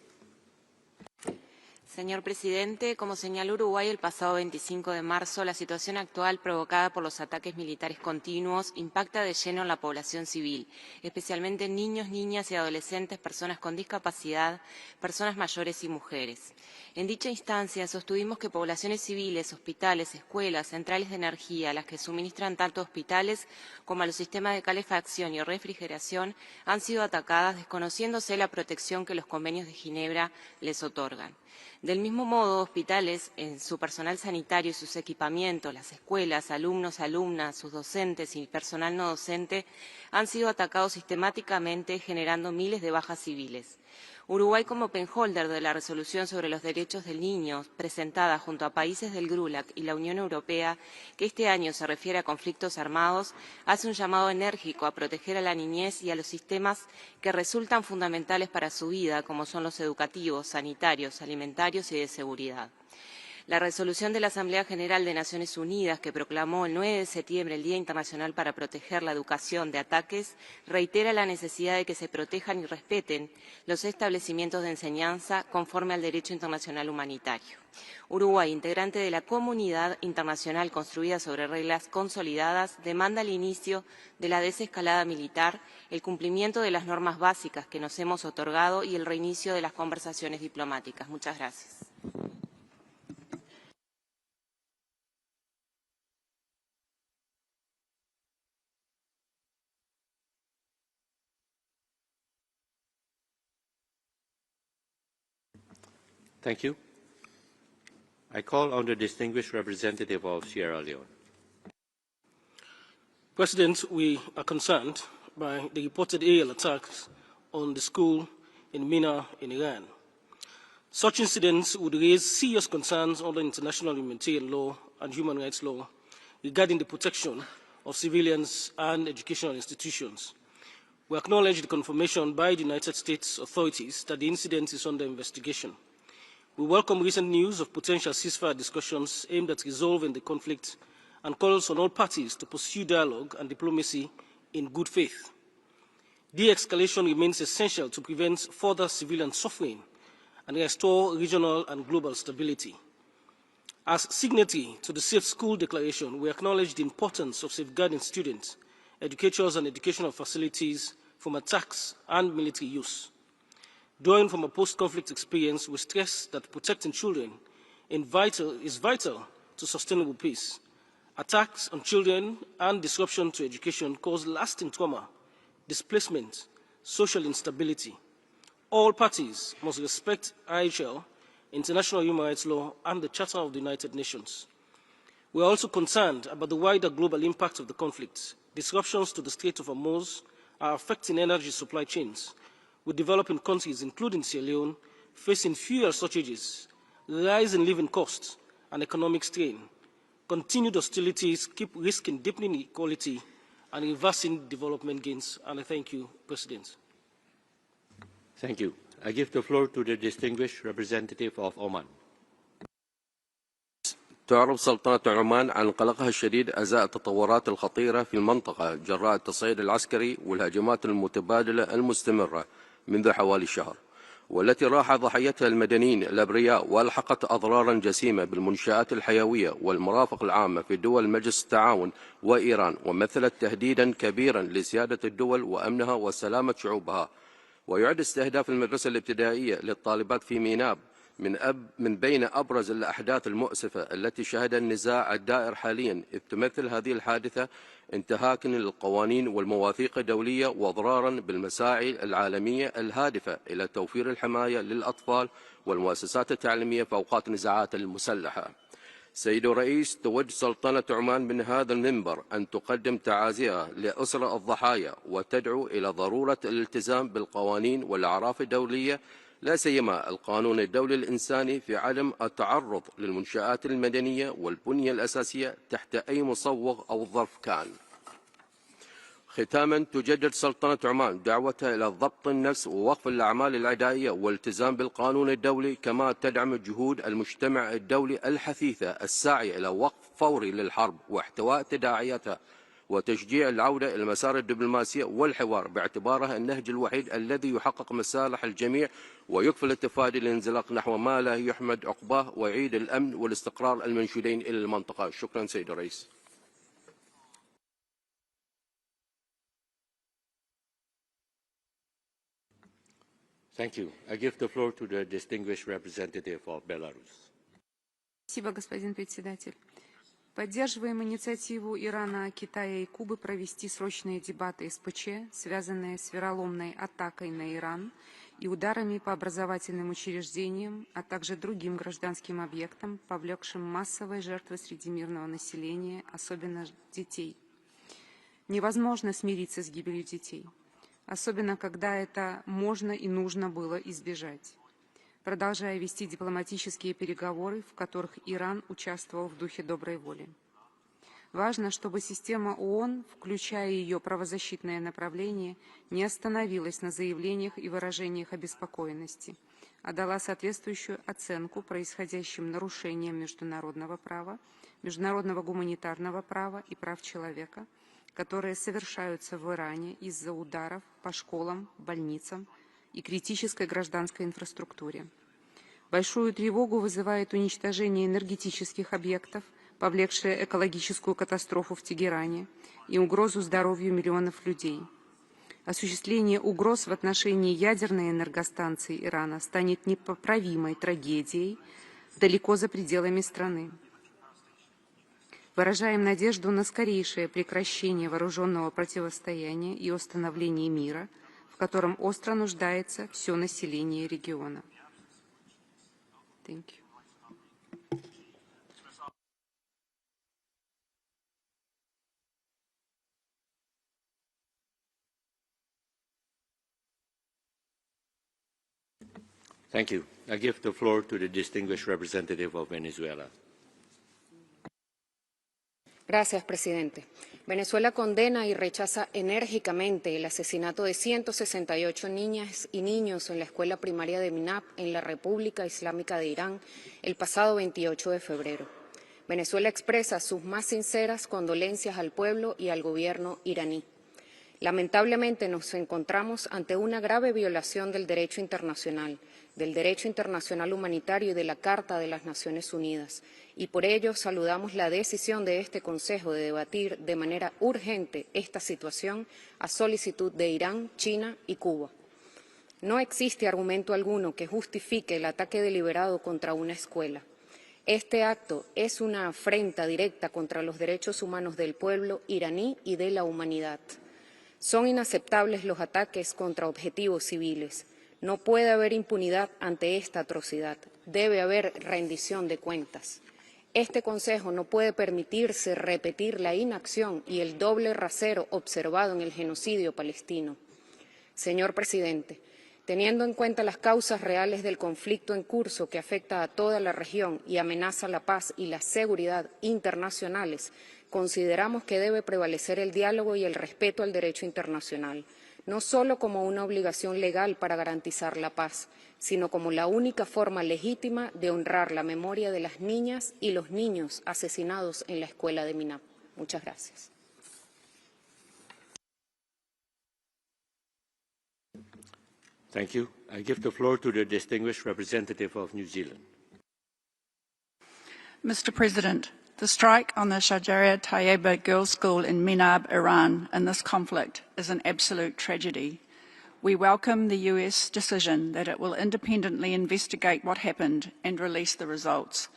Señor presidente, como señaló Uruguay el pasado 25 de marzo, la situación actual provocada por los ataques militares continuos impacta de lleno en la población civil, especialmente en niños, niñas y adolescentes, personas con discapacidad, personas mayores y mujeres. En dicha instancia sostuvimos que poblaciones civiles, hospitales, escuelas, centrales de energía, las que suministran tanto a hospitales como a los sistemas de calefacción y refrigeración, han sido atacadas desconociéndose la protección que los convenios de Ginebra les otorgan. Del mismo modo, hospitales, en su personal sanitario y sus equipamientos, las escuelas, alumnos, alumnas, sus docentes y personal no docente han sido atacados sistemáticamente, generando miles de bajas civiles. Uruguay, como penholder de la resolución sobre los derechos del niño, presentada junto a países del GRULAC y la Unión Europea, que este año se refiere a conflictos armados, hace un llamado enérgico a proteger a la niñez y a los sistemas que resultan fundamentales para su vida, como son los educativos, sanitarios, alimentarios y de seguridad. La resolución de la Asamblea General de Naciones Unidas, que proclamó el 9 de septiembre el Día Internacional para Proteger la Educación de Ataques, reitera la necesidad de que se protejan y respeten los establecimientos de enseñanza conforme al derecho internacional humanitario. Uruguay, integrante de la comunidad internacional construida sobre reglas consolidadas, demanda el inicio de la desescalada militar, el cumplimiento de las normas básicas que nos hemos otorgado y el reinicio de las conversaciones diplomáticas. Muchas gracias. Thank you. I call on the distinguished representative of Sierra Leone. President, we are concerned by the reported aerial attacks on the school in Mina in Iran. Such incidents would raise serious concerns under international humanitarian law and human rights law regarding the protection of civilians and educational institutions. We acknowledge the confirmation by the United States authorities that the incident is under investigation. We welcome recent news of potential ceasefire discussions aimed at resolving the conflict and calls on all parties to pursue dialogue and diplomacy in good faith. De-escalation remains essential to prevent further civilian suffering and restore regional and global stability. As signatory to the Safe School Declaration, we acknowledge the importance of safeguarding students, educators and educational facilities from attacks and military use. Drawing from a post-conflict experience, we stress that protecting children is vital to sustainable peace. Attacks on children and disruption to education cause lasting trauma, displacement, social instability. All parties must respect IHL, international human rights law, and the Charter of the United Nations. We are also concerned about the wider global impact of the conflict. Disruptions to the Strait of Hormuz are affecting energy supply chains, with developing countries, including Sierra Leone, facing fuel shortages, rise in living costs, and economic strain. Continued hostilities keep risking deepening inequality and reversing development gains. And I thank you, President. Thank you. I give the floor to the distinguished representative of Oman. تعرب سلطنة عمان عن قلقها الشديد أزاء التطورات الخطيرة في المنطقة جراء التصعيد العسكري والهجمات المتبادلة المستمرة منذ حوالي شهر، والتي راح ضحيتها المدنيين الأبرياء والحقت أضرارا جسيمة بالمنشآت الحيوية والمرافق العامة في دول مجلس التعاون وإيران، ومثلت تهديدا كبيرا لسيادة الدول وأمنها وسلامة شعوبها. ويعد استهداف المدرسة الابتدائية للطالبات في ميناب من بين أبرز الأحداث المؤسفة التي شهد النزاع الدائر حاليا، إذ تمثل هذه الحادثة انتهاكا للقوانين والمواثيق الدولية وإضرارا بالمساعي العالمية الهادفة إلى توفير الحماية للأطفال والمؤسسات التعليمية في أوقات النزاعات المسلحة. سيد الرئيس، تود سلطنة عمان من هذا المنبر أن تقدم تعازيها لأسر الضحايا وتدعو إلى ضرورة الالتزام بالقوانين والأعراف الدولية، لا سيما القانون الدولي الإنساني، في عدم التعرض للمنشآت المدنية والبنية الأساسية تحت أي مصوغ أو ظرف كان. ختاما، تجدد سلطنة عمان دعوتها إلى ضبط النفس ووقف الأعمال العدائية والالتزام بالقانون الدولي، كما تدعم جهود المجتمع الدولي الحثيثة الساعية إلى وقف فوري للحرب واحتواء تداعياتها وتشجيع العودة إلى مسار الدبلوماسية والحوار باعتبارها النهج الوحيد الذي يحقق مصالح الجميع ويكفل التفادي للانزلاق نحو ما لا يحمد عقباه ويعيد الأمن والاستقرار المنشودين إلى المنطقة. شكرا سيد الرئيس. Thank you. I give the floor to the distinguished representative of Belarus. Спасибо, господин председатель. Поддерживаем инициативу Ирана, Китая и Кубы провести срочные дебаты СПЧ, связанные с вероломной атакой на Иран и ударами по образовательным учреждениям, а также другим гражданским объектам, повлекшим массовые жертвы среди мирного населения, особенно детей. Невозможно смириться с гибелью детей, особенно когда это можно и нужно было избежать. Продолжая вести дипломатические переговоры, в которых Иран участвовал в духе доброй воли. Важно, чтобы система ООН, включая ее правозащитное направление, не остановилась на заявлениях и выражениях обеспокоенности, а дала соответствующую оценку происходящим нарушениям международного права, международного гуманитарного права и прав человека, которые совершаются в Иране из-за ударов по школам, больницам и критической гражданской инфраструктуре. Большую тревогу вызывает уничтожение энергетических объектов, повлекшее экологическую катастрофу в Тегеране и угрозу здоровью миллионов людей. Осуществление угроз в отношении ядерной энергостанции Ирана станет непоправимой трагедией далеко за пределами страны. Выражаем надежду на скорейшее прекращение вооруженного противостояния и установление мира, в котором остро нуждается все население региона. Thank you. Thank you. I give the floor to the distinguished representative of Venezuela. Gracias, presidente. Venezuela condena y rechaza enérgicamente el asesinato de 168 niñas y niños en la escuela primaria de Minab, en la República Islámica de Irán, el pasado 28 de febrero. Venezuela expresa sus más sinceras condolencias al pueblo y al gobierno iraní. Lamentablemente nos encontramos ante una grave violación del derecho internacional humanitario y de la Carta de las Naciones Unidas, y por ello saludamos la decisión de este Consejo de debatir de manera urgente esta situación a solicitud de Irán, China y Cuba. No existe argumento alguno que justifique el ataque deliberado contra una escuela. Este acto es una afrenta directa contra los derechos humanos del pueblo iraní y de la humanidad. Son inaceptables los ataques contra objetivos civiles. No puede haber impunidad ante esta atrocidad. Debe haber rendición de cuentas. Este Consejo no puede permitirse repetir la inacción y el doble rasero observado en el genocidio palestino. Señor presidente, teniendo en cuenta las causas reales del conflicto en curso que afecta a toda la región y amenaza la paz y la seguridad internacionales, consideramos que debe prevalecer el diálogo y el respeto al derecho internacional, no solo como una obligación legal para garantizar la paz, sino como la única forma legítima de honrar la memoria de las niñas y los niños asesinados en la escuela de Minab. Muchas gracias. Thank you. I give the floor to the distinguished representative of New Zealand. Mr. President, the strike on the Shajareh Tayyebeh Girls School in Minab, Iran, in this conflict is an absolute tragedy. We welcome the U.S. decision that it will independently investigate what happened and release the results.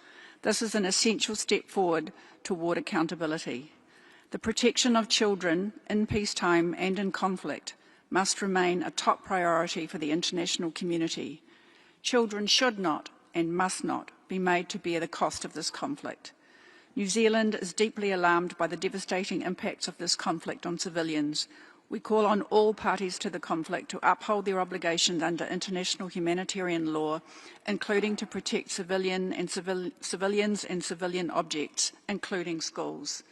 This is an essential step forward toward accountability. The protection of children in peacetime and in conflict must remain a top priority for the international community. Children should not and must not be made to bear the cost of this conflict. New Zealand is deeply alarmed by the devastating impacts of this conflict on civilians. We call on all parties to the conflict to uphold their obligations under international humanitarian law, including to protect civilians and civilian objects, including schools.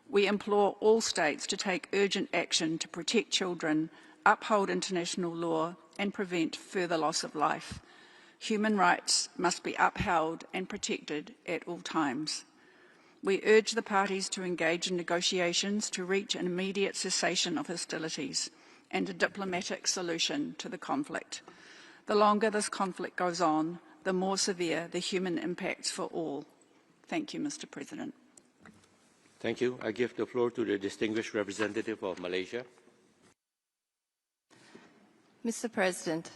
We implore all states to take urgent action to protect children, uphold international law, and prevent further loss of life. Human rights must be upheld and protected at all times. We urge the parties to engage in negotiations to reach an immediate cessation of hostilities and a diplomatic solution to the conflict. The longer this conflict goes on, the more severe the human impacts for all. Thank you, Mr. President. Thank you. I give the floor to the distinguished representative of Malaysia. Mr. President,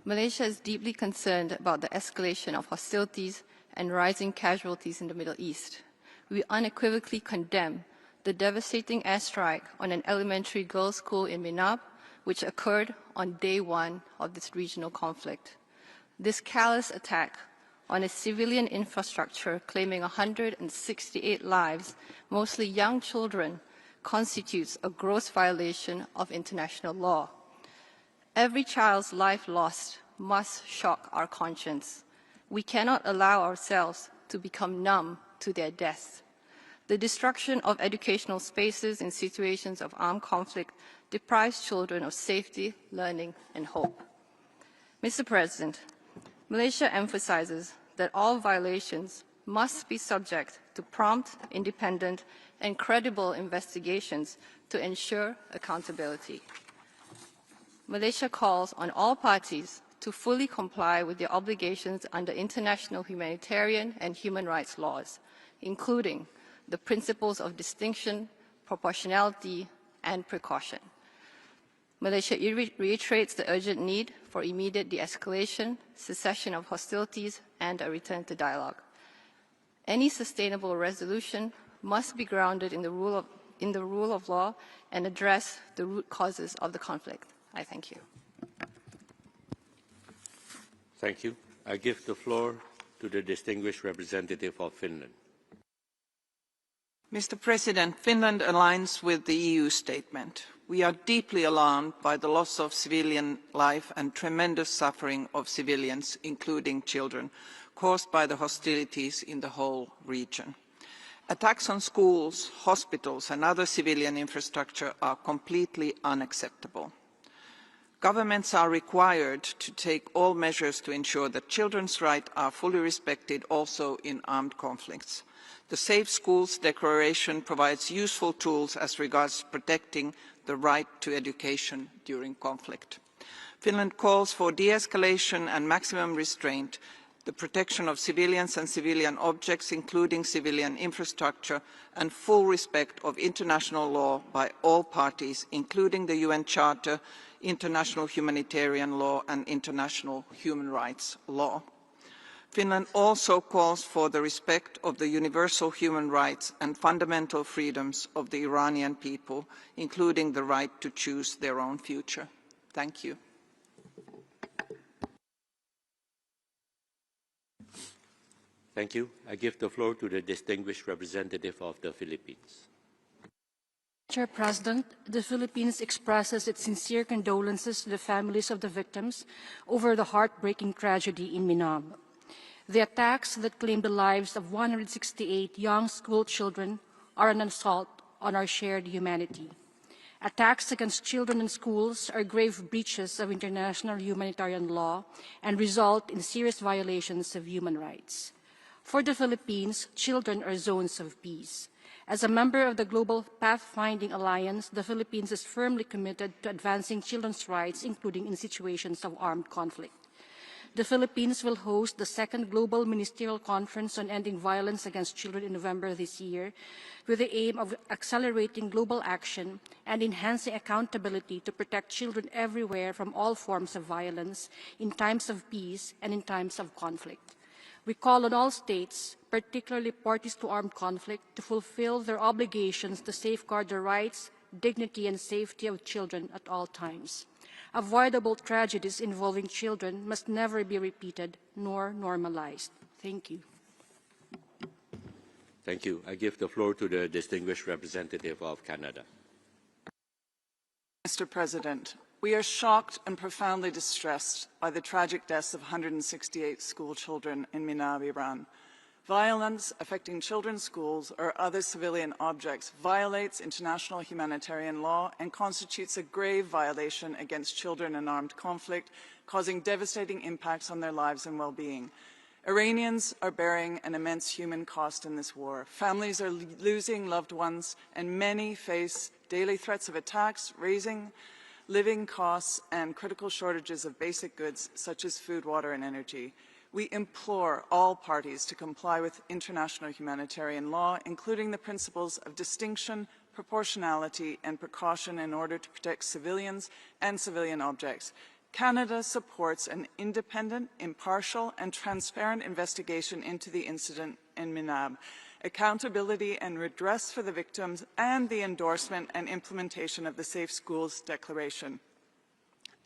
Malaysia is deeply concerned about the escalation of hostilities and rising casualties in the Middle East. We unequivocally condemn the devastating airstrike on an elementary girls' school in Minab, which occurred on day one of this regional conflict. This callous attack on a civilian infrastructure claiming 168 lives, mostly young children, constitutes a gross violation of international law. Every child's life lost must shock our conscience. We cannot allow ourselves to become numb to their deaths. The destruction of educational spaces in situations of armed conflict deprives children of safety, learning, and hope. Mr. President, Malaysia emphasizes that all violations must be subject to prompt, independent, and credible investigations to ensure accountability. Malaysia calls on all parties to fully comply with their obligations under international humanitarian and human rights laws, including the principles of distinction, proportionality, and precaution. Malaysia reiterates the urgent need for immediate de-escalation, cessation of hostilities, and a return to dialogue. Any sustainable resolution must be grounded in the rule of law and address the root causes of the conflict. I thank you. Thank you. I give the floor to the distinguished representative of Finland. Mr. President, Finland aligns with the EU statement. We are deeply alarmed by the loss of civilian life and tremendous suffering of civilians, including children, caused by the hostilities in the whole region. Attacks on schools, hospitals, and other civilian infrastructure are completely unacceptable. Governments are required to take all measures to ensure that children's rights are fully respected also in armed conflicts. The Safe Schools Declaration provides useful tools as regards protecting the right to education during conflict. Finland calls for de-escalation and maximum restraint, the protection of civilians and civilian objects, including civilian infrastructure, and full respect of international law by all parties, including the UN Charter, international humanitarian law, and international human rights law. Finland also calls for the respect of the universal human rights and fundamental freedoms of the Iranian people, including the right to choose their own future. Thank you. Thank you. I give the floor to the distinguished representative of the Philippines. Mr. President, the Philippines expresses its sincere condolences to the families of the victims over the heartbreaking tragedy in Minab. The attacks that claimed the lives of 168 young school children are an assault on our shared humanity. Attacks against children in schools are grave breaches of international humanitarian law and result in serious violations of human rights. For the Philippines, children are zones of peace. As a member of the Global Pathfinding Alliance, the Philippines is firmly committed to advancing children's rights, including in situations of armed conflict. The Philippines will host the second Global Ministerial Conference on Ending Violence Against Children in November this year, with the aim of accelerating global action and enhancing accountability to protect children everywhere from all forms of violence in times of peace and in times of conflict. We call on all states, particularly parties to armed conflict, to fulfill their obligations to safeguard the rights, dignity, and safety of children at all times. Avoidable tragedies involving children must never be repeated nor normalized. Thank you. Thank you. I give the floor to the distinguished representative of Canada. Mr. President, we are shocked and profoundly distressed by the tragic deaths of 168 school children in Minab, Iran. Violence affecting children's schools or other civilian objects violates international humanitarian law and constitutes a grave violation against children in armed conflict, causing devastating impacts on their lives and well-being. Iranians are bearing an immense human cost in this war. Families are losing loved ones, and many face daily threats of attacks, raising living costs, and critical shortages of basic goods such as food, water, and energy. We implore all parties to comply with international humanitarian law, including the principles of distinction, proportionality, and precaution in order to protect civilians and civilian objects. Canada supports an independent, impartial, and transparent investigation into the incident in Minab, accountability and redress for the victims, and the endorsement and implementation of the Safe Schools Declaration.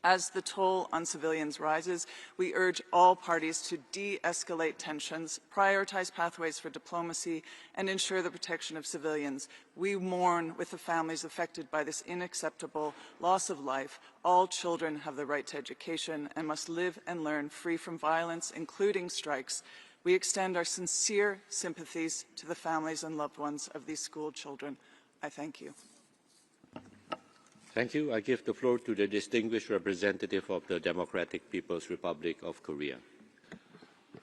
As the toll on civilians rises, we urge all parties to de-escalate tensions, prioritize pathways for diplomacy, and ensure the protection of civilians. We mourn with the families affected by this unacceptable loss of life. All children have the right to education and must live and learn free from violence, including strikes. We extend our sincere sympathies to the families and loved ones of these school children. I thank you. Thank you. I give the floor to the distinguished representative of the Democratic People's Republic of Korea.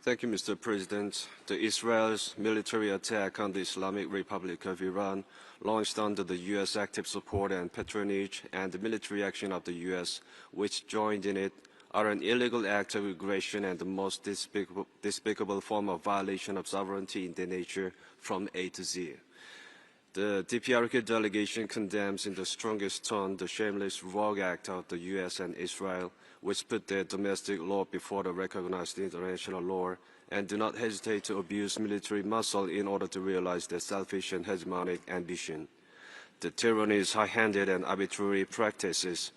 Thank you, Mr. President. Israel's military attack on the Islamic Republic of Iran, launched under the U.S. active support and patronage, and the military action of the U.S., which joined in it, are an illegal act of aggression and the most despicable form of violation of sovereignty in their nature from A to Z. The DPRK delegation condemns in the strongest tone the shameless rogue act of the U.S. and Israel, which put their domestic law before the recognized international law, and do not hesitate to abuse military muscle in order to realize their selfish and hegemonic ambition. The tyranny's high-handed and arbitrary practices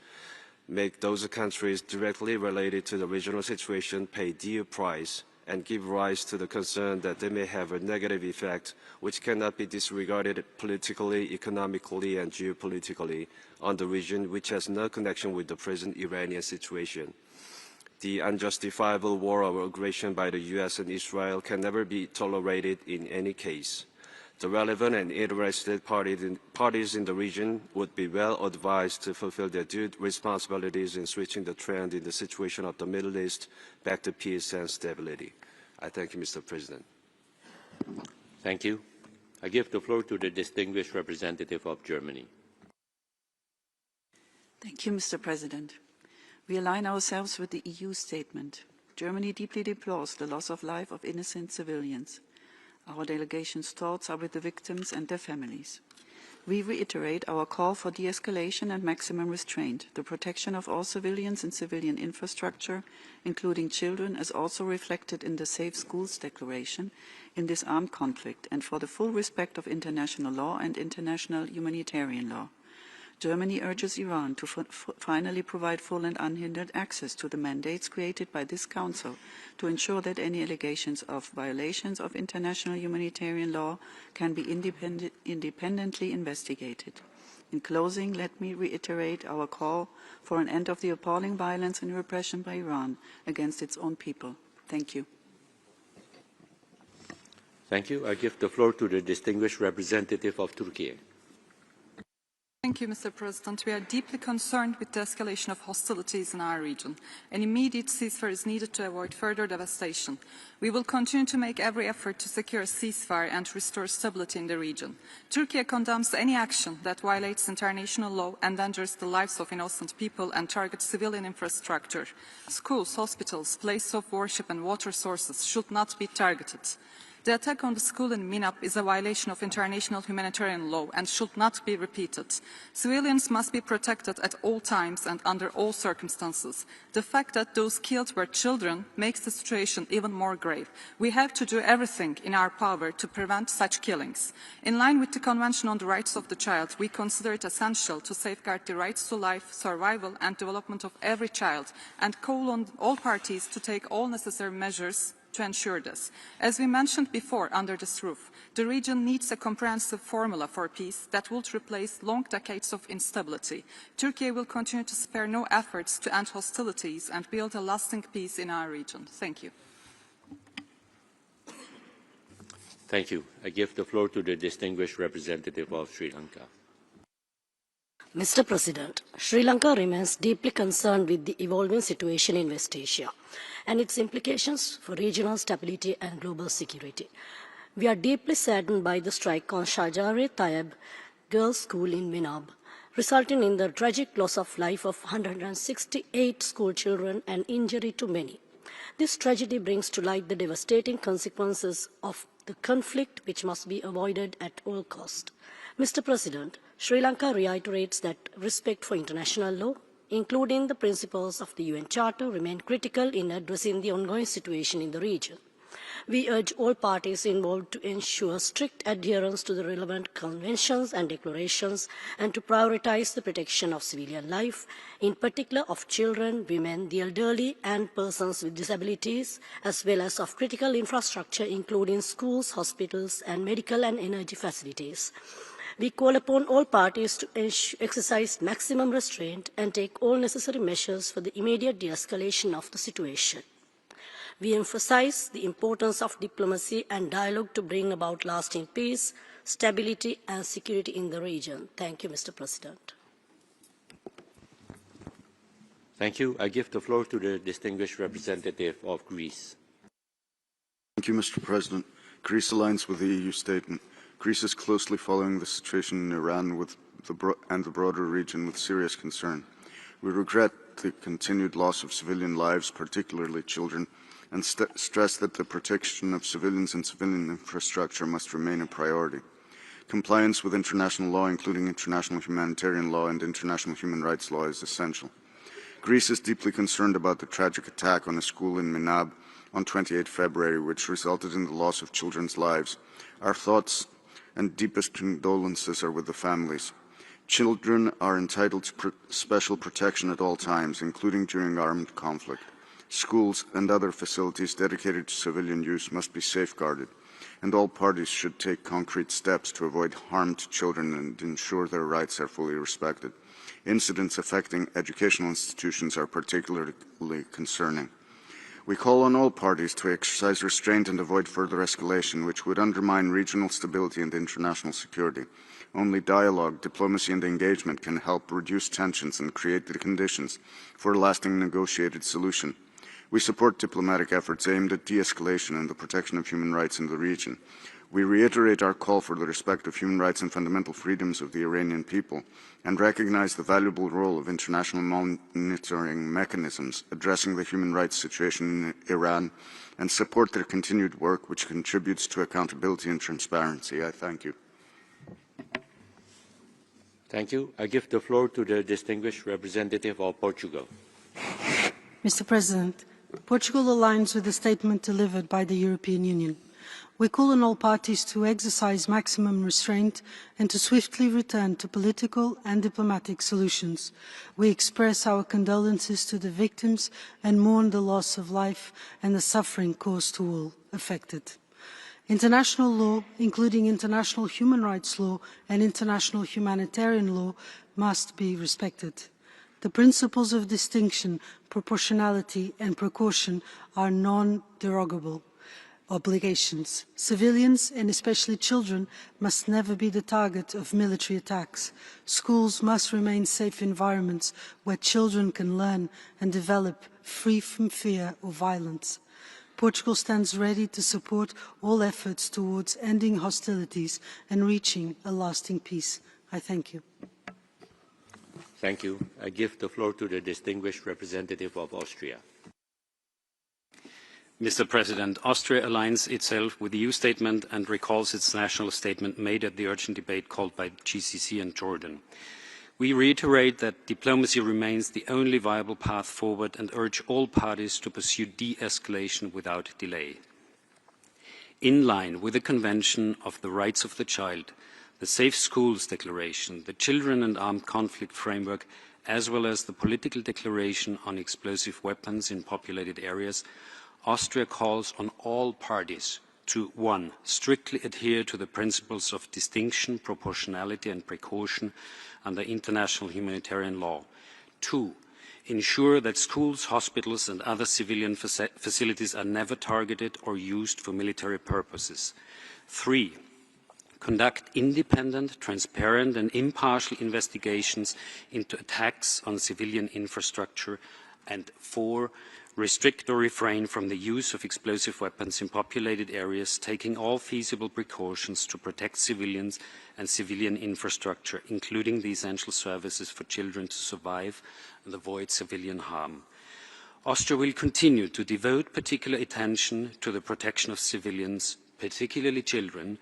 make those countries directly related to the regional situation pay dear price, and give rise to the concern that they may have a negative effect which cannot be disregarded politically, economically, and geopolitically on the region, which has no connection with the present Iranian situation. The unjustifiable war of aggression by the U.S. and Israel can never be tolerated in any case. The relevant and interested parties in the region would be well advised to fulfill their due responsibilities in switching the trend in the situation of the Middle East back to peace and stability. I thank you, Mr. President. Thank you. I give the floor to the distinguished representative of Germany. Thank you, Mr. President. We align ourselves with the EU statement. Germany deeply deplores the loss of life of innocent civilians. Our delegation's thoughts are with the victims and their families. We reiterate our call for de-escalation and maximum restraint. The protection of all civilians and civilian infrastructure, including children, is also reflected in the Safe Schools Declaration in this armed conflict, and for the full respect of international law and international humanitarian law. Germany urges Iran to finally provide full and unhindered access to the mandates created by this Council to ensure that any allegations of violations of international humanitarian law can be independently investigated. In closing, let me reiterate our call for an end of the appalling violence and repression by Iran against its own people. Thank you. Thank you. I give the floor to the distinguished representative of Turkey. Thank you, Mr. President. We are deeply concerned with the escalation of hostilities in our region. An immediate ceasefire is needed to avoid further devastation. We will continue to make every effort to secure a ceasefire and restore stability in the region. Turkey condemns any action that violates international law, endangers the lives of innocent people, and targets civilian infrastructure. Schools, hospitals, places of worship, and water sources should not be targeted. The attack on the school in Minab is a violation of international humanitarian law and should not be repeated. Civilians must be protected at all times and under all circumstances. The fact that those killed were children makes the situation even more grave. We have to do everything in our power to prevent such killings. In line with the Convention on the Rights of the Child, we consider it essential to safeguard the rights to life, survival, and development of every child, and call on all parties to take all necessary measures to ensure this. As we mentioned before under this roof, the region needs a comprehensive formula for peace that will replace long decades of instability. Turkey will continue to spare no efforts to end hostilities and build a lasting peace in our region. Thank you. Thank you. I give the floor to the distinguished representative of Sri Lanka. Mr. President, Sri Lanka remains deeply concerned with the evolving situation in West Asia and its implications for regional stability and global security. We are deeply saddened by the strike on Shajareh Tayyebeh Girls School in Minab, resulting in the tragic loss of life of 168 school children and injury to many. This tragedy brings to light the devastating consequences of the conflict, which must be avoided at all costs. Mr. President, Sri Lanka reiterates that respect for international law, including the principles of the UN Charter, remain critical in addressing the ongoing situation in the region. We urge all parties involved to ensure strict adherence to the relevant conventions and declarations and to prioritize the protection of civilian life, in particular of children, women, the elderly and persons with disabilities, as well as of critical infrastructure including schools, hospitals and medical and energy facilities. We call upon all parties to exercise maximum restraint and take all necessary measures for the immediate de-escalation of the situation. We emphasize the importance of diplomacy and dialogue to bring about lasting peace, stability and security in the region. Thank you, Mr. President. Thank you. I give the floor to the distinguished representative of Greece. Thank you, Mr. President. Greece aligns with the EU statement. Greece is closely following the situation in Iran and the broader region with serious concern. We regret the continued loss of civilian lives, particularly children, and stress that the protection of civilians and civilian infrastructure must remain a priority. Compliance with international law, including international humanitarian law and international human rights law, is essential. Greece is deeply concerned about the tragic attack on a school in Minab on 28 February, which resulted in the loss of children's lives. Our thoughts and deepest condolences are with the families. Children are entitled to special protection at all times, including during armed conflict. Schools and other facilities dedicated to civilian use must be safeguarded, and all parties should take concrete steps to avoid harm to children and ensure their rights are fully respected. Incidents affecting educational institutions are particularly concerning. We call on all parties to exercise restraint and avoid further escalation, which would undermine regional stability and international security. Only dialogue, diplomacy and engagement can help reduce tensions and create the conditions for a lasting negotiated solution. We support diplomatic efforts aimed at de-escalation and the protection of human rights in the region. We reiterate our call for the respect of human rights and fundamental freedoms of the Iranian people and recognize the valuable role of international monitoring mechanisms addressing the human rights situation in Iran and support their continued work, which contributes to accountability and transparency. I thank you. Thank you. I give the floor to the distinguished representative of Portugal. Mr. President, Portugal aligns with the statement delivered by the European Union. We call on all parties to exercise maximum restraint and to swiftly return to political and diplomatic solutions. We express our condolences to the victims and mourn the loss of life and the suffering caused to all affected. International law, including international human rights law and international humanitarian law, must be respected. The principles of distinction, proportionality and precaution are non-derogable obligations. Civilians, and especially children, must never be the target of military attacks. Schools must remain safe environments where children can learn and develop free from fear or violence. Portugal stands ready to support all efforts towards ending hostilities and reaching a lasting peace. I thank you. Thank you. I give the floor to the distinguished representative of Austria. Mr. President, Austria aligns itself with the EU statement and recalls its national statement made at the urgent debate called by GCC and Jordan. We reiterate that diplomacy remains the only viable path forward and urge all parties to pursue de-escalation without delay. In line with the Convention of the Rights of the Child, the Safe Schools Declaration, the Children and Armed Conflict Framework, as well as the Political Declaration on Explosive Weapons in Populated Areas, Austria calls on all parties to 1. Strictly adhere to the principles of distinction, proportionality and precaution under international humanitarian law. 2. Ensure that schools, hospitals and other civilian facilities are never targeted or used for military purposes. 3. conduct independent, transparent and impartial investigations into attacks on civilian infrastructure, and 4, restrict or refrain from the use of explosive weapons in populated areas, taking all feasible precautions to protect civilians and civilian infrastructure, including the essential services for children to survive and avoid civilian harm. Austria will continue to devote particular attention to the protection of civilians, particularly children,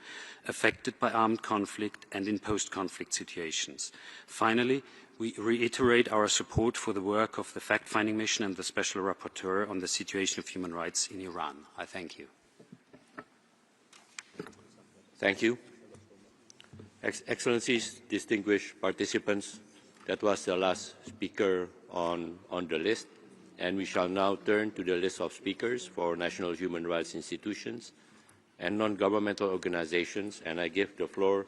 affected by armed conflict and in post-conflict situations. Finally, we reiterate our support for the work of the fact-finding mission and the Special Rapporteur on the situation of human rights in Iran. I thank you. Thank you. Excellencies, distinguished participants, that was the last speaker on the list, and we shall now turn to the list of speakers for national human rights institutions and non-governmental organizations, and I give the floor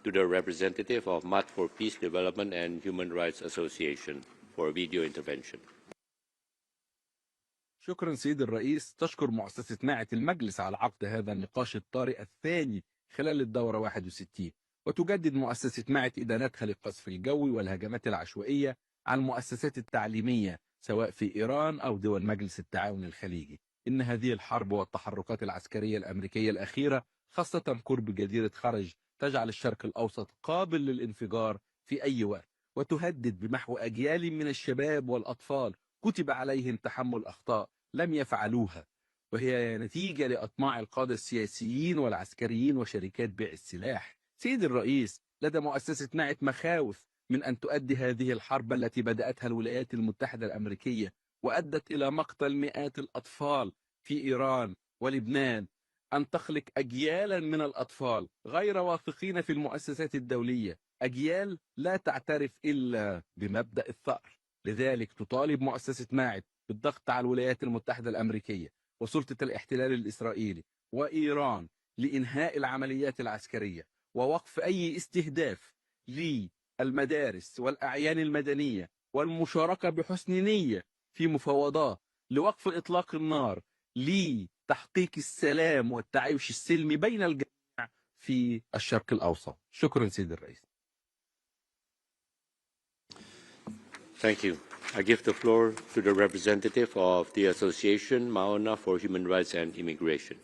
to the representative of MAT for Peace, Development and Human Rights Association for a video intervention. شكرا سيد الرئيس. تشكر مؤسسة ماعت المجلس على عقد هذا النقاش الطارئ الثاني خلال الدورة 61، وتجدد مؤسسة ماعت إدانتها للقصف الجوي والهجمات العشوائية على المؤسسات التعليمية سواء في إيران أو دول مجلس التعاون الخليجي. إن هذه الحرب والتحركات العسكرية الأمريكية الأخيرة، خاصة قرب جزيرة خرج، تجعل الشرق الأوسط قابل للانفجار في أي وقت، وتهدد بمحو أجيال من الشباب والأطفال كتب عليهم تحمل أخطاء لم يفعلوها، وهي نتيجة لأطماع القادة السياسيين والعسكريين وشركات بيع السلاح. سيد الرئيس، لدى مؤسسة ماعت مخاوف من أن تؤدي هذه الحرب التي بدأتها الولايات المتحدة الأمريكية وأدت إلى مقتل مئات الأطفال في إيران ولبنان، أن تخلق أجيالا من الأطفال غير واثقين في المؤسسات الدولية، أجيال لا تعترف إلا بمبدأ الثأر. لذلك تطالب مؤسسة ماعت بالضغط على الولايات المتحدة الأمريكية وسلطة الاحتلال الإسرائيلي وإيران لإنهاء العمليات العسكرية ووقف أي استهداف للمدارس والأعيان المدنية، والمشاركة بحسن نية في مفاوضات لوقف إطلاق النار لتحقيق السلام والتعايش السلمي بين الجميع في الشرق الأوسط. شكرا سيد الرئيس. Thank you. I give the floor to the representative of the Association Maona for Human Rights and Immigration.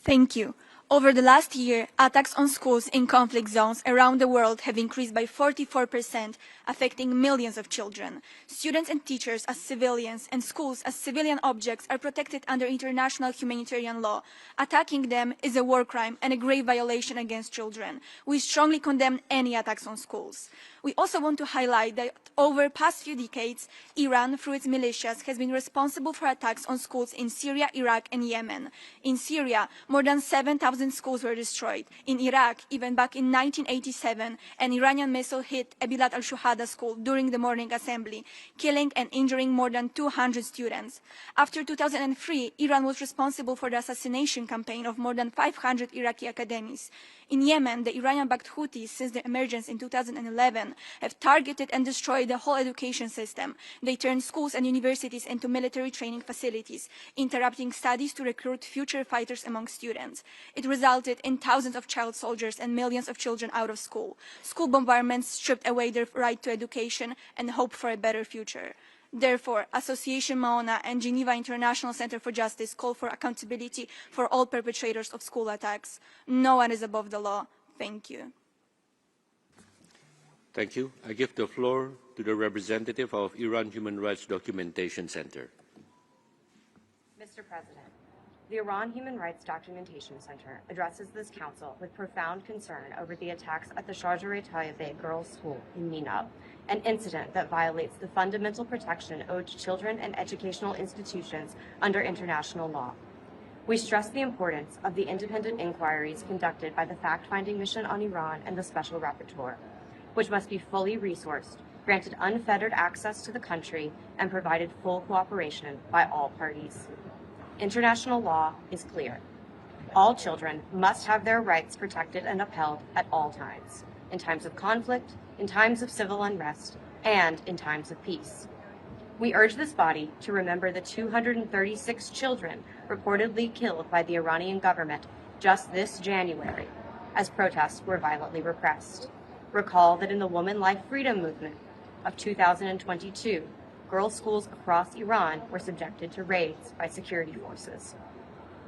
Thank you. Over the last year, attacks on schools in conflict zones around the world have increased by 44%, affecting millions of children. Students and teachers as civilians and schools as civilian objects are protected under international humanitarian law. Attacking them is a war crime and a grave violation against children. We strongly condemn any attacks on schools. We also want to highlight that over the past few decades, Iran, through its militias, has been responsible for attacks on schools in Syria, Iraq, and Yemen. In Syria, more than 7,000 schools were destroyed. In Iraq, even back in 1987, an Iranian missile hit a Bilad al-Shuhada school during the morning assembly, killing and injuring more than 200 students. After 2003, Iran was responsible for the assassination campaign of more than 500 Iraqi academies. In Yemen, the Iranian-backed Houthis, since their emergence in 2011, have targeted and destroyed the whole education system. They turned schools and universities into military training facilities, interrupting studies to recruit future fighters among students. It resulted in thousands of child soldiers and millions of children out of school. School bombardments stripped away their right to education and hope for a better future. Therefore, Association Maona and Geneva International Center for Justice call for accountability for all perpetrators of school attacks. No one is above the law. Thank you. Thank you. I give the floor to the representative of Iran Human Rights Documentation Center. Mr. President, the Iran Human Rights Documentation Center addresses this council with profound concern over the attacks at the Shajareh Tayyebeh Girls School in Minab, an incident that violates the fundamental protection owed to children and educational institutions under international law. We stress the importance of the independent inquiries conducted by the fact-finding mission on Iran and the Special Rapporteur, which must be fully resourced, granted unfettered access to the country, and provided full cooperation by all parties. International law is clear. All children must have their rights protected and upheld at all times, in times of conflict, in times of civil unrest, and in times of peace. We urge this body to remember the 236 children reportedly killed by the Iranian government just this January, as protests were violently repressed. Recall that in the Woman Life Freedom Movement of 2022, girls' schools across Iran were subjected to raids by security forces.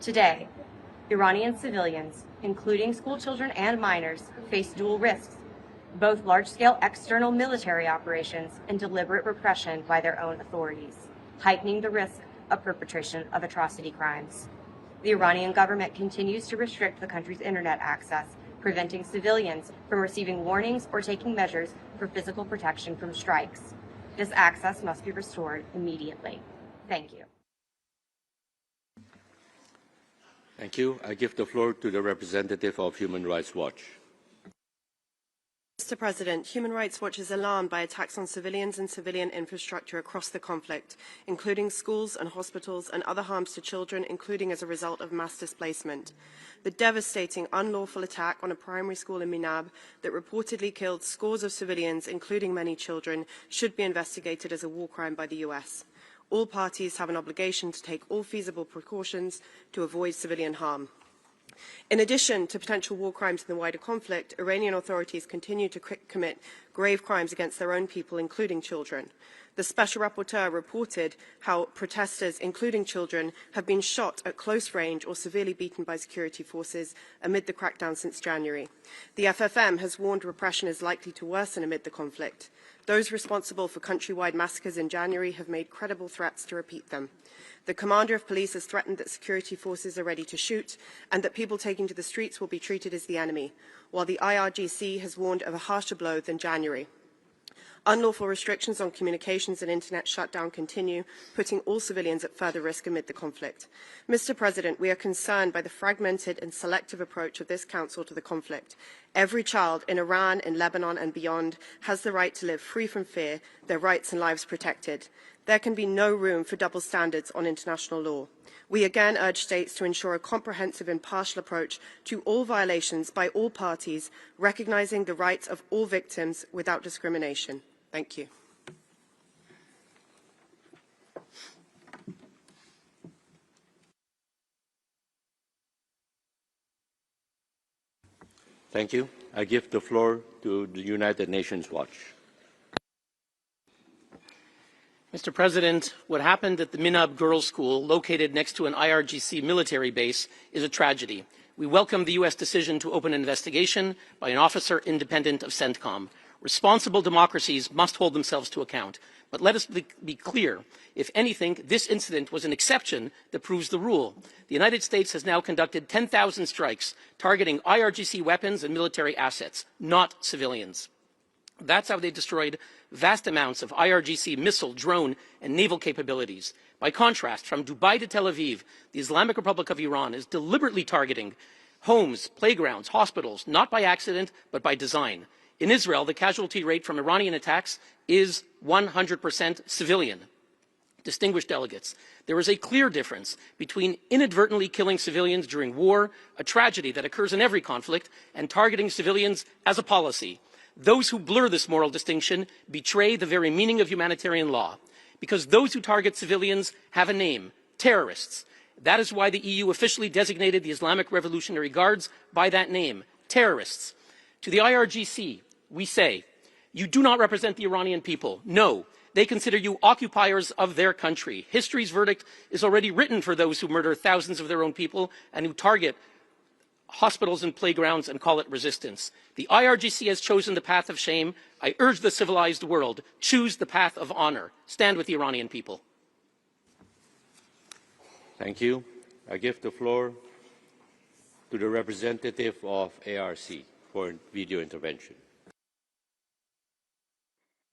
Today, Iranian civilians, including school children and minors, face dual risks, both large-scale external military operations and deliberate repression by their own authorities, heightening the risk of perpetration of atrocity crimes. The Iranian government continues to restrict the country's internet access, preventing civilians from receiving warnings or taking measures for physical protection from strikes. This access must be restored immediately. Thank you. Thank you. I give the floor to the representative of Human Rights Watch. Mr. President, Human Rights Watch is alarmed by attacks on civilians and civilian infrastructure across the conflict, including schools and hospitals, and other harms to children, including as a result of mass displacement. The devastating, unlawful attack on a primary school in Minab that reportedly killed scores of civilians, including many children, should be investigated as a war crime by the US. All parties have an obligation to take all feasible precautions to avoid civilian harm. In addition to potential war crimes in the wider conflict, Iranian authorities continue to commit grave crimes against their own people, including children. The Special Rapporteur reported how protesters, including children, have been shot at close range or severely beaten by security forces amid the crackdown since January. The FFM has warned repression is likely to worsen amid the conflict. Those responsible for countrywide massacres in January have made credible threats to repeat them. The commander of police has threatened that security forces are ready to shoot and that people taking to the streets will be treated as the enemy, while the IRGC has warned of a harsher blow than January. Unlawful restrictions on communications and internet shutdown continue, putting all civilians at further risk amid the conflict. Mr. President, we are concerned by the fragmented and selective approach of this Council to the conflict. Every child in Iran, in Lebanon and beyond has the right to live free from fear, their rights and lives protected. There can be no room for double standards on international law. We again urge states to ensure a comprehensive, impartial approach to all violations by all parties, recognizing the rights of all victims without discrimination. Thank you. Thank you. I give the floor to the United Nations Watch. Mr. President, what happened at the Minab Girls' School, located next to an IRGC military base, is a tragedy. We welcome the U.S. decision to open an investigation by an officer independent of CENTCOM. Responsible democracies must hold themselves to account. But let us be clear. If anything, this incident was an exception that proves the rule. The United States has now conducted 10,000 strikes targeting IRGC weapons and military assets, not civilians. That's how they destroyed vast amounts of IRGC missile, drone, and naval capabilities. By contrast, from Dubai to Tel Aviv, the Islamic Republic of Iran is deliberately targeting homes, playgrounds, hospitals, not by accident, but by design. In Israel, the casualty rate from Iranian attacks is 100% civilian. Distinguished delegates, there is a clear difference between inadvertently killing civilians during war, a tragedy that occurs in every conflict, and targeting civilians as a policy. Those who blur this moral distinction betray the very meaning of humanitarian law, because those who target civilians have a name: terrorists. That is why the EU officially designated the Islamic Revolutionary Guards by that name: terrorists. To the IRGC, we say, you do not represent the Iranian people. No, they consider you occupiers of their country. History's verdict is already written for those who murder thousands of their own people and who target hospitals and playgrounds and call it resistance. The IRGC has chosen the path of shame. I urge the civilized world, choose the path of honor. Stand with the Iranian people. Thank you. I give the floor to the representative of ARC for video intervention.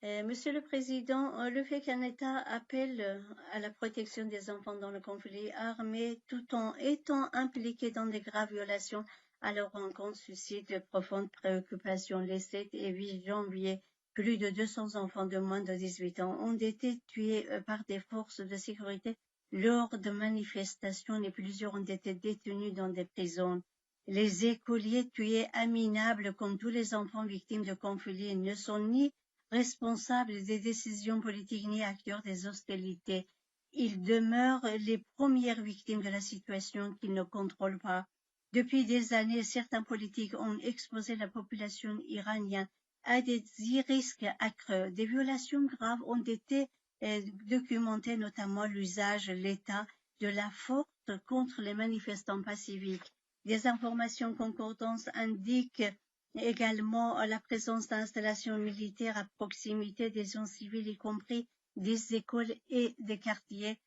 Monsieur le Président, le fait qu'un État appelle à la protection des enfants dans le conflit armé tout en étant impliqué dans de graves violations à leur encontre suscite de profondes préoccupations. Les 7 et 8 janvier, plus de 200 enfants de moins de 18 ans ont été tués par des forces de sécurité lors de manifestations et plusieurs ont été détenus dans des prisons. Les écoliers tués à Minab, comme tous les enfants victimes de conflits, ne sont ni responsables des décisions politiques ni acteurs des hostilités. Ils demeurent les premières victimes de la situation qu'ils ne contrôlent pas. Depuis des années, certains politiques ont exposé la population iranienne à des risques accrus. Des violations graves ont été documentées, notamment l'usage, l'état de la force contre les manifestants pacifiques. Des informations concordantes indiquent également la présence d'installations militaires à proximité des zones civiles, y compris des écoles et des quartiers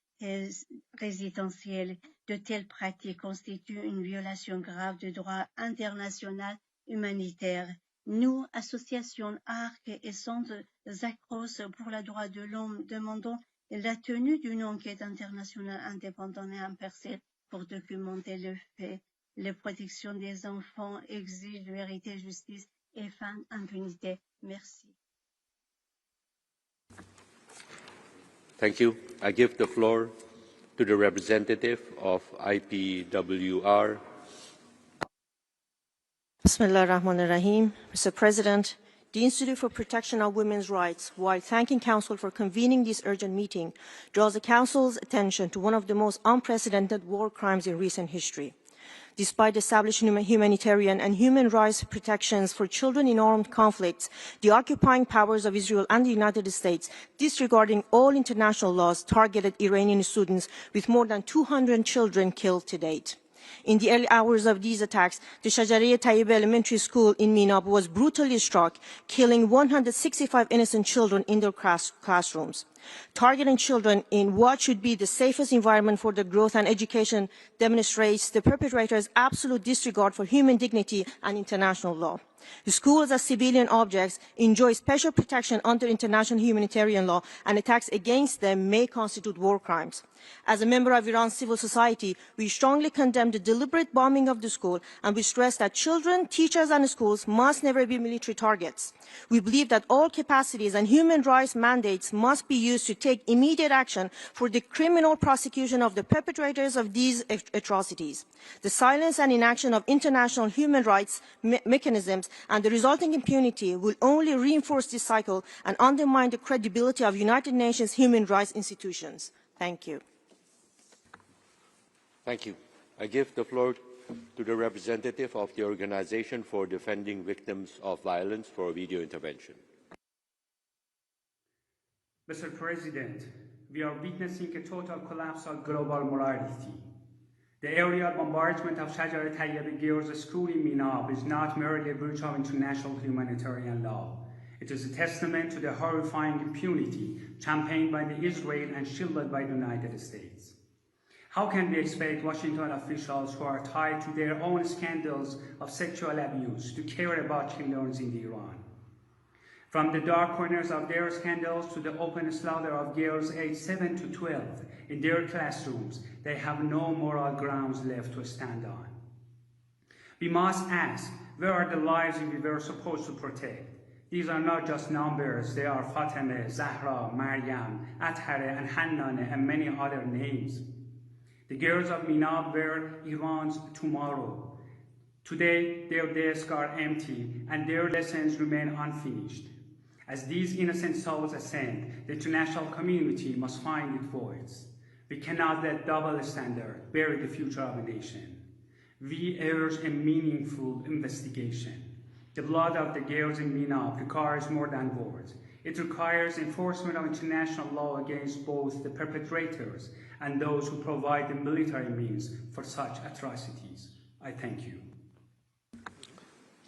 résidentiels. De telles pratiques constituent une violation grave du droit international humanitaire. Nous, associations ARC et Centres Zacros pour les droits de l'homme, demandons la tenue d'une enquête internationale indépendante et impartiale pour documenter le fait. La protection des enfants exige vérité, justice et fin d'impunité. Merci. Thank you. I give the floor to the representative of IPWR. Bismillah ar-Rahman ar-Rahim. Mr. President, the Institute for Protection of Women's Rights, while thanking Council for convening this urgent meeting, draws the Council's attention to one of the most unprecedented war crimes in recent history. Despite establishing humanitarian and human rights protections for children in armed conflicts, the occupying powers of Israel and the United States, disregarding all international laws, targeted Iranian students with more than 200 children killed to date. In the early hours of these attacks, the Shajareh Tayyebeh Elementary School in Minab was brutally struck, killing 165 innocent children in their classrooms. Targeting children in what should be the safest environment for their growth and education demonstrates the perpetrator's absolute disregard for human dignity and international law. The schools as civilian objects enjoy special protection under international humanitarian law, and attacks against them may constitute war crimes. As a member of Iran's civil society, we strongly condemn the deliberate bombing of the school, and we stress that children, teachers, and schools must never be military targets. We believe that all capacities and human rights mandates must be used to take immediate action for the criminal prosecution of the perpetrators of these atrocities. The silence and inaction of international human rights mechanisms and the resulting impunity will only reinforce this cycle and undermine the credibility of United Nations human rights institutions. Thank you. Thank you. I give the floor to the representative of the Organization for Defending Victims of Violence for a video intervention. Mr. President, we are witnessing a total collapse of global morality. The aerial bombardment of Shajareh Tayyebeh Girls School in Minab is not merely a breach of international humanitarian law. It is a testament to the horrifying impunity championed by the Israel and shielded by the United States. How can we expect Washington officials who are tied to their own scandals of sexual abuse to care about children in Iran? From the dark corners of their scandals to the open slaughter of girls aged 7 to 12 in their classrooms, they have no moral grounds left to stand on. We must ask, where are the lives we were supposed to protect? These are not just numbers, they are Fatemeh, Zahra, Maryam, Athare, and Hannaneh, and many other names. The girls of Minab were Iran's tomorrow. Today, their desks are empty, and their lessons remain unfinished. As these innocent souls ascend, the international community must find its voice. We cannot let double standard bury the future of a nation. We urge a meaningful investigation. The blood of the girls in Minab requires more than words. It requires enforcement of international law against both the perpetrators and those who provide the military means for such atrocities. I thank you.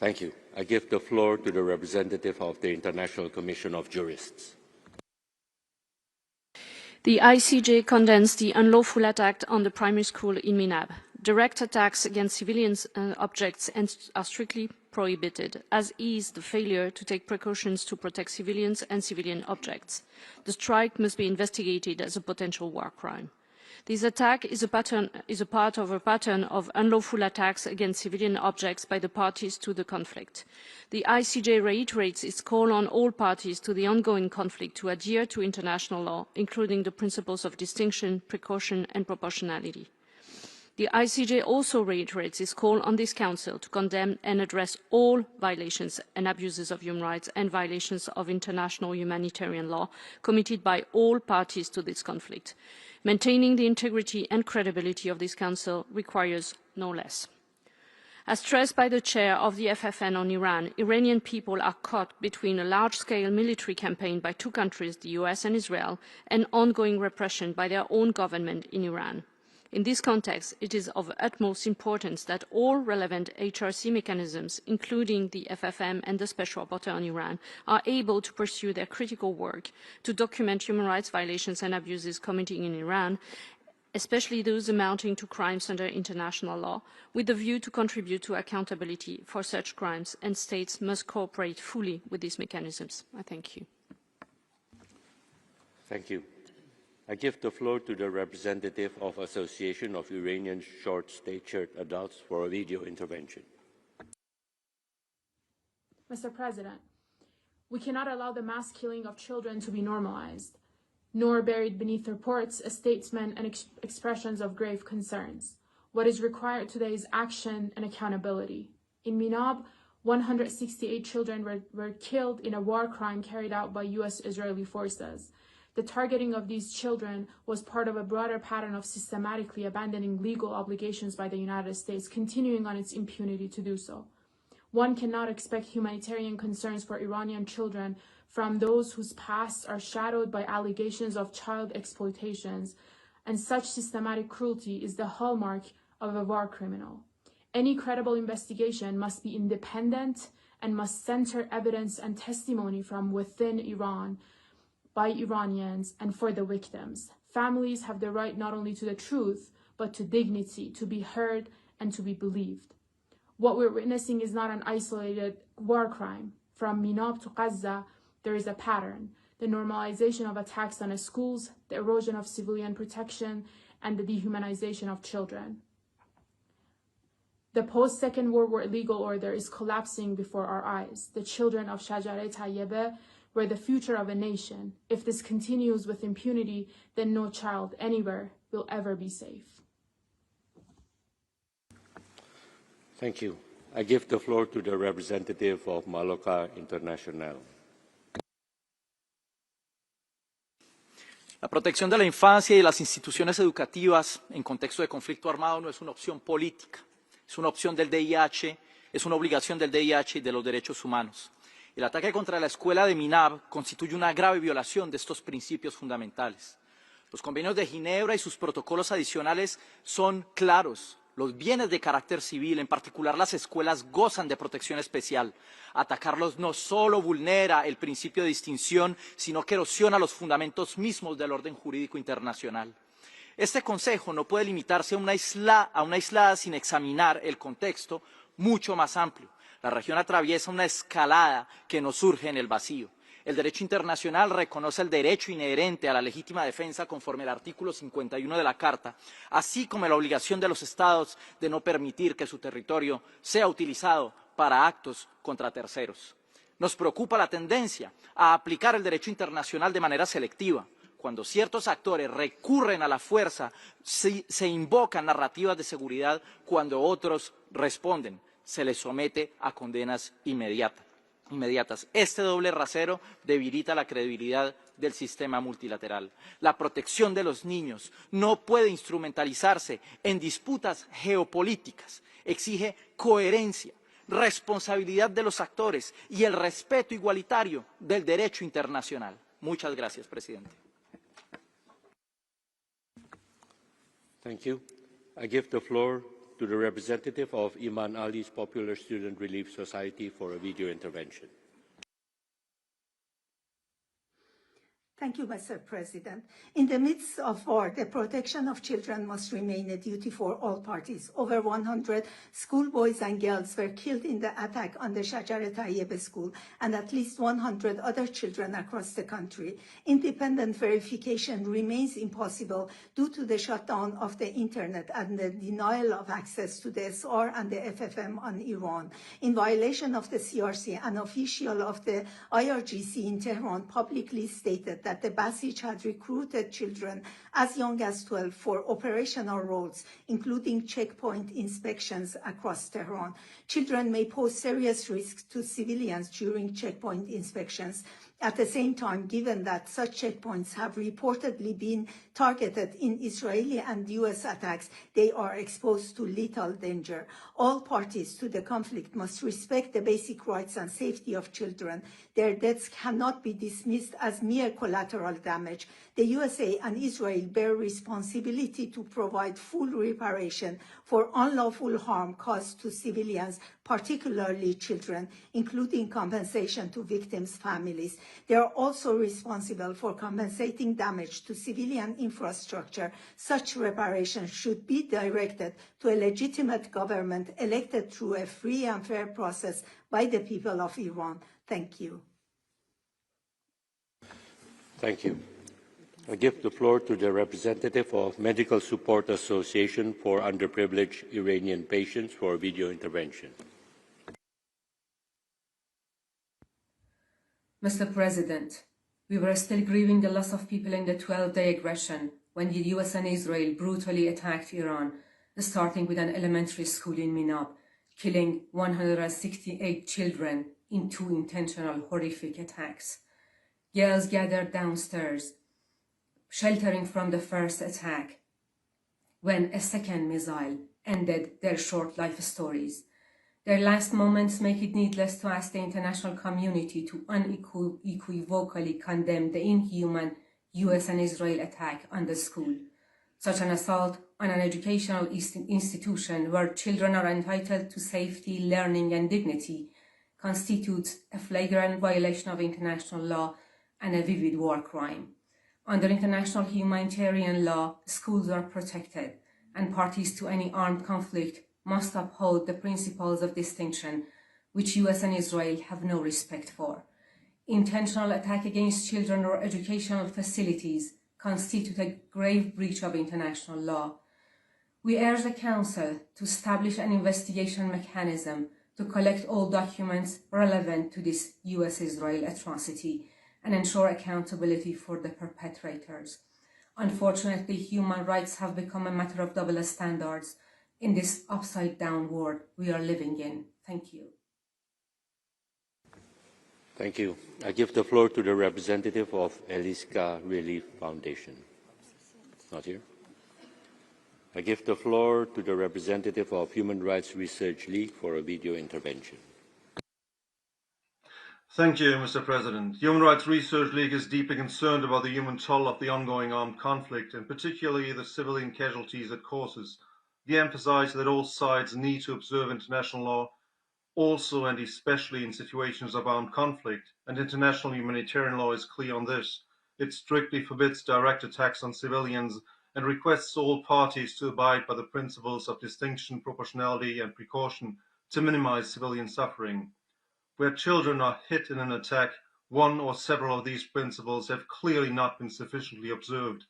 Thank you. I give the floor to the representative of the International Commission of Jurists. The ICJ condemns the unlawful attack on the primary school in Minab. Direct attacks against civilians and objects are strictly prohibited, as is the failure to take precautions to protect civilians and civilian objects. The strike must be investigated as a potential war crime. This attack is a part of a pattern of unlawful attacks against civilian objects by the parties to the conflict. The ICJ reiterates its call on all parties to the ongoing conflict to adhere to international law, including the principles of distinction, precaution, and proportionality. The ICJ also reiterates its call on this Council to condemn and address all violations and abuses of human rights and violations of international humanitarian law committed by all parties to this conflict. Maintaining the integrity and credibility of this Council requires no less. As stressed by the chair of the FFN on Iran, Iranian people are caught between a large-scale military campaign by two countries, the US and Israel, and ongoing repression by their own government in Iran. In this context, it is of utmost importance that all relevant HRC mechanisms, including the FFM and the Special Rapporteur on Iran, are able to pursue their critical work to document human rights violations and abuses committed in Iran, especially those amounting to crimes under international law, with the view to contribute to accountability for such crimes, and states must cooperate fully with these mechanisms. I thank you. Thank you. I give the floor to the representative of Association of Iranian Short-Statured Adults for a video intervention. Mr. President, we cannot allow the mass killing of children to be normalized, nor buried beneath reports, statements, and expressions of grave concerns. What is required today is action and accountability. In Minab, 168 children were killed in a war crime carried out by U.S. Israeli forces. The targeting of these children was part of a broader pattern of systematically abandoning legal obligations by the United States, continuing on its impunity to do so. One cannot expect humanitarian concerns for Iranian children from those whose pasts are shadowed by allegations of child exploitations, and such systematic cruelty is the hallmark of a war criminal. Any credible investigation must be independent and must center evidence and testimony from within Iran, by Iranians, and for the victims. Families have the right not only to the truth, but to dignity, to be heard and to be believed. What we're witnessing is not an isolated war crime. From Minab to Gaza, there is a pattern: the normalization of attacks on schools, the erosion of civilian protection, and the dehumanization of children. The post-Second World War legal order is collapsing before our eyes. The children of Shajareh Tayyebeh were the future of a nation. If this continues with impunity, then no child anywhere will ever be safe. Thank you. I give the floor to the representative of Maloka International. La protección de la infancia y de las instituciones educativas en contexto de conflicto armado no es una opción política, es una opción del DIH, es una obligación del DIH y de los derechos humanos. El ataque contra la escuela de Minab constituye una grave violación de estos principios fundamentales. Los convenios de Ginebra y sus protocolos adicionales son claros. Los bienes de carácter civil, en particular las escuelas, gozan de protección especial. Atacarlos no solo vulnera el principio de distinción, sino que erosiona los fundamentos mismos del orden jurídico internacional. Este Consejo no puede limitarse a una aislada sin examinar el contexto mucho más amplio. La región atraviesa una escalada que no surge en el vacío. El derecho internacional reconoce el derecho inherente a la legítima defensa conforme al artículo 51 de la Carta, así como la obligación de los Estados de no permitir que su territorio sea utilizado para actos contra terceros. Nos preocupa la tendencia a aplicar el derecho internacional de manera selectiva. Cuando ciertos actores recurren a la fuerza, se invocan narrativas de seguridad, cuando otros responden, se les somete a condenas inmediatas. Este doble rasero debilita la credibilidad del sistema multilateral. La protección de los niños no puede instrumentalizarse en disputas geopolíticas. Exige coherencia, responsabilidad de los actores y el respeto igualitario del derecho internacional. Muchas gracias, presidente. Thank you. I give the floor to the representative of Iman Ali's Popular Student Relief Society for a video intervention. Thank you, Mr. President. In the midst of war, the protection of children must remain a duty for all parties. Over 100 schoolboys and girls were killed in the attack on the Shajareh Tayyebeh School, and at least 100 other children across the country. Independent verification remains impossible due to the shutdown of the internet and the denial of access to the SR and the FFM on Iran. In violation of the CRC, an official of the IRGC in Tehran publicly stated that the Basij had recruited children as young as 12 for operational roles, including checkpoint inspections across Tehran. Children may pose serious risks to civilians during checkpoint inspections. At the same time, given that such checkpoints have reportedly been targeted in Israeli and U.S. attacks, they are exposed to lethal danger. All parties to the conflict must respect the basic rights and safety of children. Their deaths cannot be dismissed as mere collateral damage. The USA and Israel bear responsibility to provide full reparation for unlawful harm caused to civilians, particularly children, including compensation to victims' families. They are also responsible for compensating damage to civilian infrastructure. Such reparation should be directed to a legitimate government elected through a free and fair process by the people of Iran. Thank you. Thank you. I give the floor to the representative of Medical Support Association for Underprivileged Iranian Patients for video intervention. Mr. President, we were still grieving the loss of people in the 12-day aggression when the US and Israel brutally attacked Iran, starting with an elementary school in Minab, killing 168 children in 2 intentional horrific attacks. Girls gathered downstairs, sheltering from the first attack, when a second missile ended their short life stories. Their last moments make it needless to ask the international community to unequivocally condemn the inhuman US and Israel attack on the school. Such an assault on an educational institution where children are entitled to safety, learning, and dignity constitutes a flagrant violation of international law and a vivid war crime. Under international humanitarian law, schools are protected, and parties to any armed conflict must uphold the principles of distinction, which US and Israel have no respect for. Intentional attack against children or educational facilities constitute a grave breach of international law. We urge the Council to establish an investigation mechanism to collect all documents relevant to this US-Israel atrocity and ensure accountability for the perpetrators. Unfortunately, human rights have become a matter of double standards in this upside-down world we are living in. Thank you. Thank you. I give the floor to the representative of Eliska Relief Foundation. Not here. I give the floor to the representative of Human Rights Research League for a video intervention. Thank you, Mr. President. Human Rights Research League is deeply concerned about the human toll of the ongoing armed conflict, and particularly the civilian casualties it causes. We emphasize that all sides need to observe international law, also and especially in situations of armed conflict, and international humanitarian law is clear on this. It strictly forbids direct attacks on civilians and requests all parties to abide by the principles of distinction, proportionality, and precaution to minimize civilian suffering. Where children are hit in an attack, one or several of these principles have clearly not been sufficiently observed.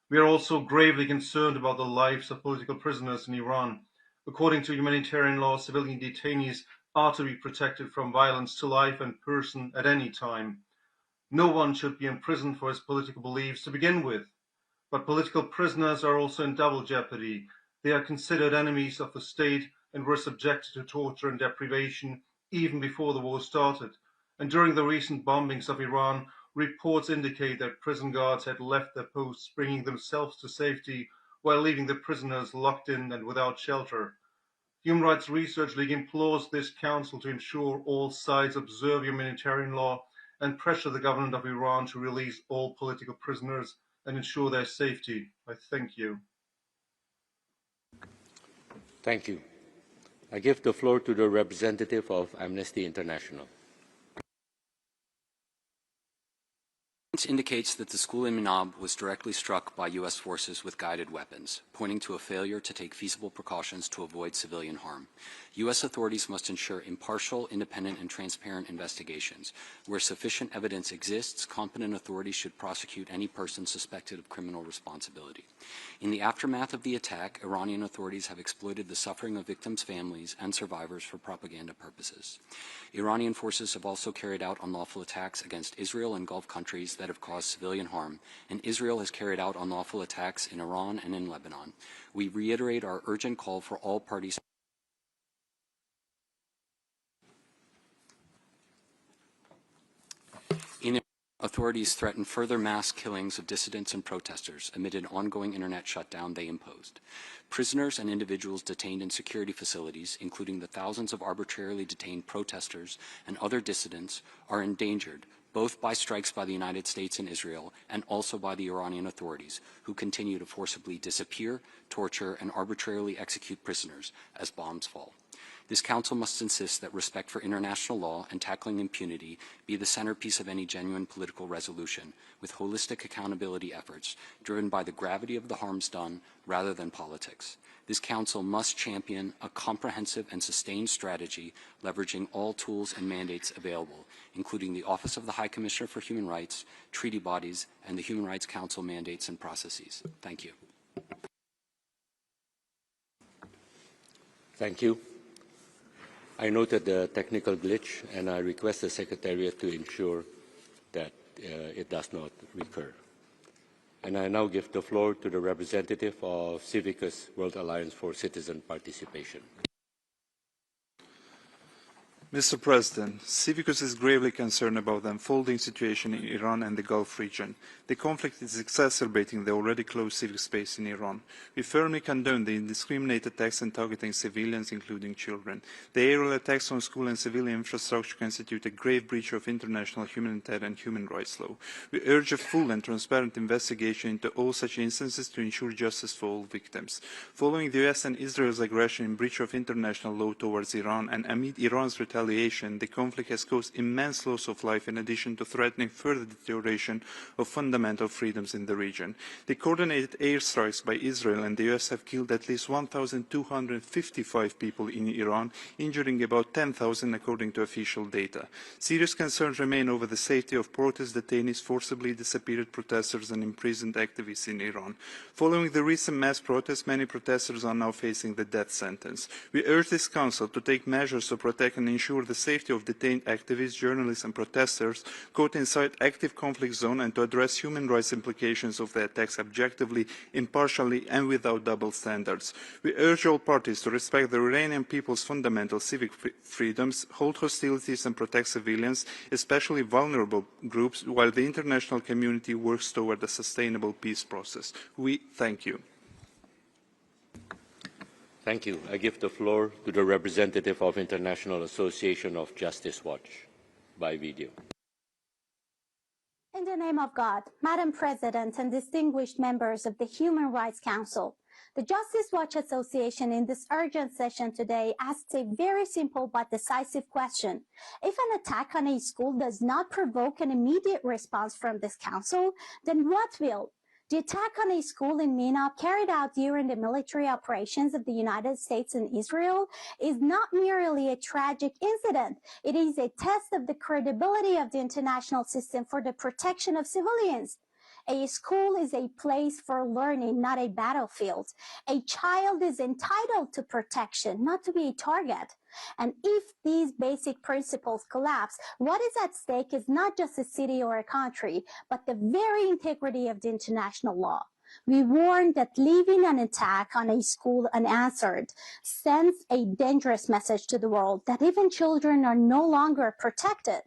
We are also gravely concerned about the lives of political prisoners in Iran. According to humanitarian law, civilian detainees are to be protected from violence to life and person at any time. No one should be imprisoned for his political beliefs to begin with. But political prisoners are also in double jeopardy. They are considered enemies of the state and were subjected to torture and deprivation even before the war started. And during the recent bombings of Iran, reports indicate that prison guards had left their posts, bringing themselves to safety while leaving the prisoners locked in and without shelter. Human Rights Research League implores this council to ensure all sides observe humanitarian law and pressure the government of Iran to release all political prisoners and ensure their safety. I thank you. Thank you. I give the floor to the representative of Amnesty International. Indicates that the school in Minab was directly struck by U.S. forces with guided weapons, pointing to a failure to take feasible precautions to avoid civilian harm. U.S. authorities must ensure impartial, independent, and transparent investigations. Where sufficient evidence exists, competent authorities should prosecute any person suspected of criminal responsibility. In the aftermath of the attack, Iranian authorities have exploited the suffering of victims' families and survivors for propaganda purposes. Iranian forces have also carried out unlawful attacks against Israel and Gulf countries that have caused civilian harm, and Israel has carried out unlawful attacks in Iran and in Lebanon. We reiterate our urgent call for all parties in authorities threatened further mass killings of dissidents and protesters amid an ongoing internet shutdown they imposed. Prisoners and individuals detained in security facilities, including the thousands of arbitrarily detained protesters and other dissidents, are endangered, both by strikes by the United States and Israel and also by the Iranian authorities, who continue to forcibly disappear, torture, and arbitrarily execute prisoners as bombs fall. This Council must insist that respect for international law and tackling impunity be the centerpiece of any genuine political resolution, with holistic accountability efforts driven by the gravity of the harms done rather than politics. This Council must champion a comprehensive and sustained strategy leveraging all tools and mandates available, including the Office of the High Commissioner for Human Rights, treaty bodies, and the Human Rights Council mandates and processes. Thank you. Thank you. I noted the technical glitch, and I request the Secretariat to ensure that it does not recur. And I now give the floor to the representative of Civicus World Alliance for Citizen Participation. Mr. President, Civicus is gravely concerned about the unfolding situation in Iran and the Gulf region. The conflict is exacerbating the already closed civic space in Iran. We firmly condemn the indiscriminate attacks and targeting civilians, including children. The aerial attacks on school and civilian infrastructure constitute a grave breach of international humanitarian and human rights law. We urge a full and transparent investigation into all such instances to ensure justice for all victims. Following the U.S. and Israel's aggression in breach of international law towards Iran and amid Iran's retaliation, the conflict has caused immense loss of life in addition to threatening further deterioration of fundamental freedoms in the region. The coordinated airstrikes by Israel and the US have killed at least 1,255 people in Iran, injuring about 10,000 according to official data. Serious concerns remain over the safety of protest detainees, forcibly disappeared protesters and imprisoned activists in Iran. Following the recent mass protests, many protesters are now facing the death sentence. We urge this Council to take measures to protect and ensure the safety of detained activists, journalists and protesters caught inside active conflict zone, and to address human rights implications of the attacks objectively, impartially and without double standards. We urge all parties to respect the Iranian people's fundamental civic freedoms, hold hostilities and protect civilians, especially vulnerable groups, while the international community works toward a sustainable peace process. We thank you. Thank you. I give the floor to the representative of International Association of Justice Watch by video. In the name of God, Madam President and distinguished members of the Human Rights Council, the Justice Watch Association in this urgent session today asks a very simple but decisive question. If an attack on a school does not provoke an immediate response from this council, then what will? The attack on a school in Minab carried out during the military operations of the United States and Israel is not merely a tragic incident. It is a test of the credibility of the international system for the protection of civilians. A school is a place for learning, not a battlefield. A child is entitled to protection, not to be a target. And if these basic principles collapse, what is at stake is not just a city or a country, but the very integrity of the international law. We warn that leaving an attack on a school unanswered sends a dangerous message to the world that even children are no longer protected.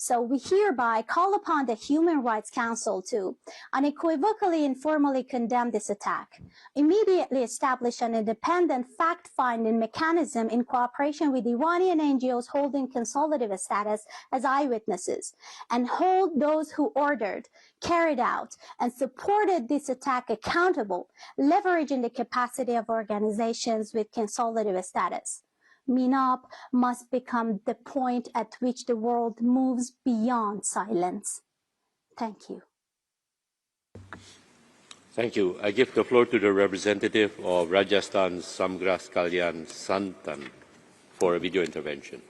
So we hereby call upon the Human Rights Council to unequivocally and formally condemn this attack, immediately establish an independent fact-finding mechanism in cooperation with Iranian NGOs holding consultative status as eyewitnesses, and hold those who ordered, carried out, and supported this attack accountable, leveraging the capacity of organizations with consultative status. Minab must become the point at which the world moves beyond silence. Thank you. Thank you. I give the floor to the representative of Rajasthan, Samgras Kalyan Santan, for a video intervention.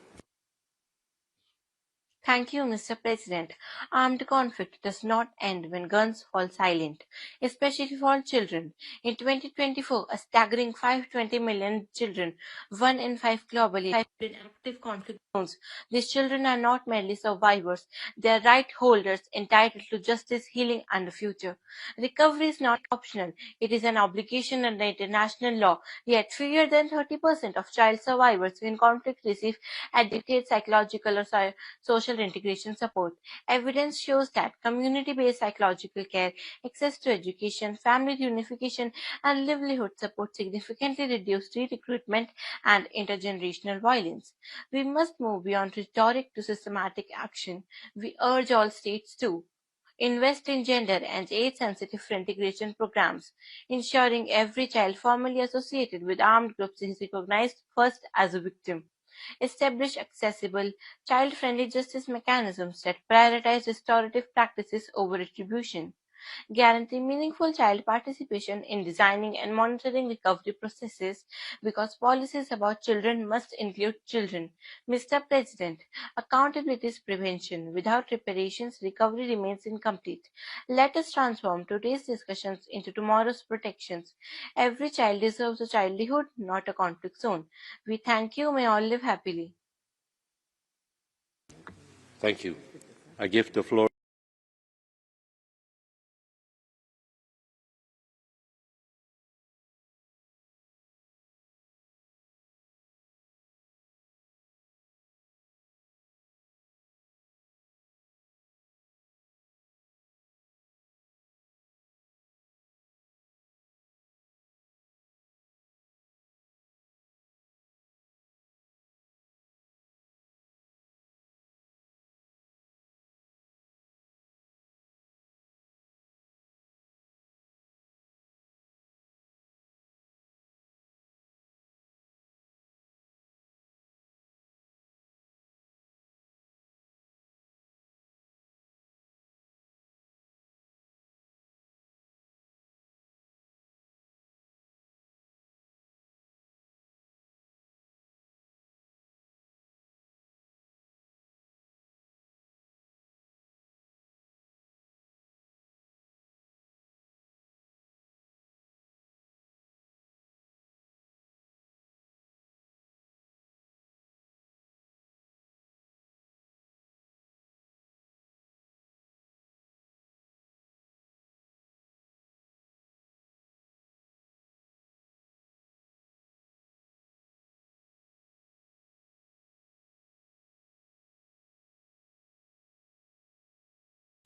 Thank you, Mr. President. Armed conflict does not end when guns fall silent, especially for children. In 2024, a staggering 520 million children, 1 in 5 globally, have been in active conflict zones. These children are not merely survivors. They are right holders entitled to justice, healing, and a future. Recovery is not optional. It is an obligation under international law. Yet, fewer than 30% of child survivors in conflict receive adequate psychological or social social integration support. Evidence shows that community-based psychological care, access to education, family reunification, and livelihood support significantly reduce re-recruitment and intergenerational violence. We must move beyond rhetoric to systematic action. We urge all states to invest in gender and age-sensitive integration programs, ensuring every child formerly associated with armed groups is recognized first as a victim. Establish accessible, child-friendly justice mechanisms that prioritize restorative practices over retribution. Guarantee meaningful child participation in designing and monitoring recovery processes because policies about children must include children. Mr. President, accountability is prevention. Without reparations, recovery remains incomplete. Let us transform today's discussions into tomorrow's protections. Every child deserves a childhood, not a conflict zone. We thank you. May all live happily. Thank you. I give the floor.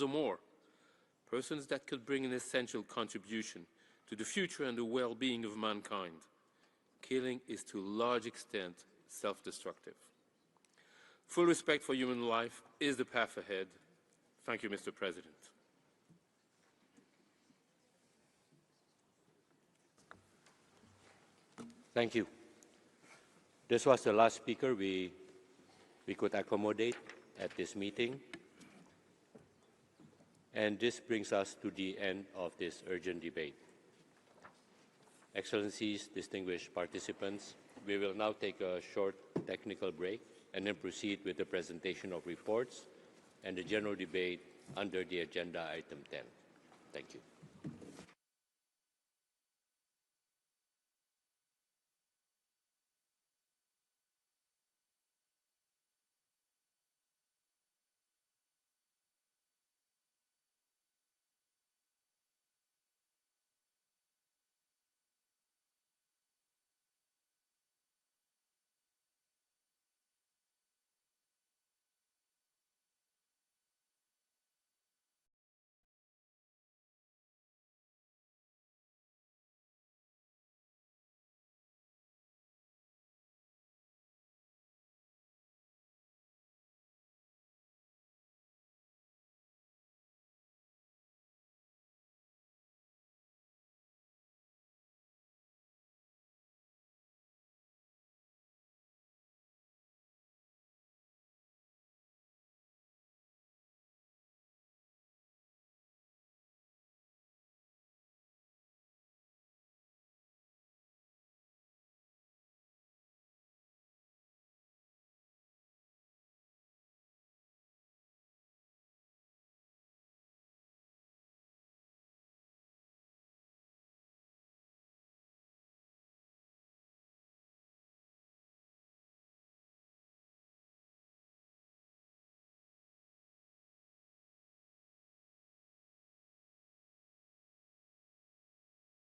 or more, persons that could bring an essential contribution to the future and the well-being of mankind. Killing is to a large extent self-destructive. Full respect for human life is the path ahead. Thank you, Mr. President. Thank you. This was the last speaker we could accommodate at this meeting. And this brings us to the end of this urgent debate. Excellencies, distinguished participants, we will now take a short technical break and then proceed with the presentation of reports and the general debate under the agenda item 10. Thank you.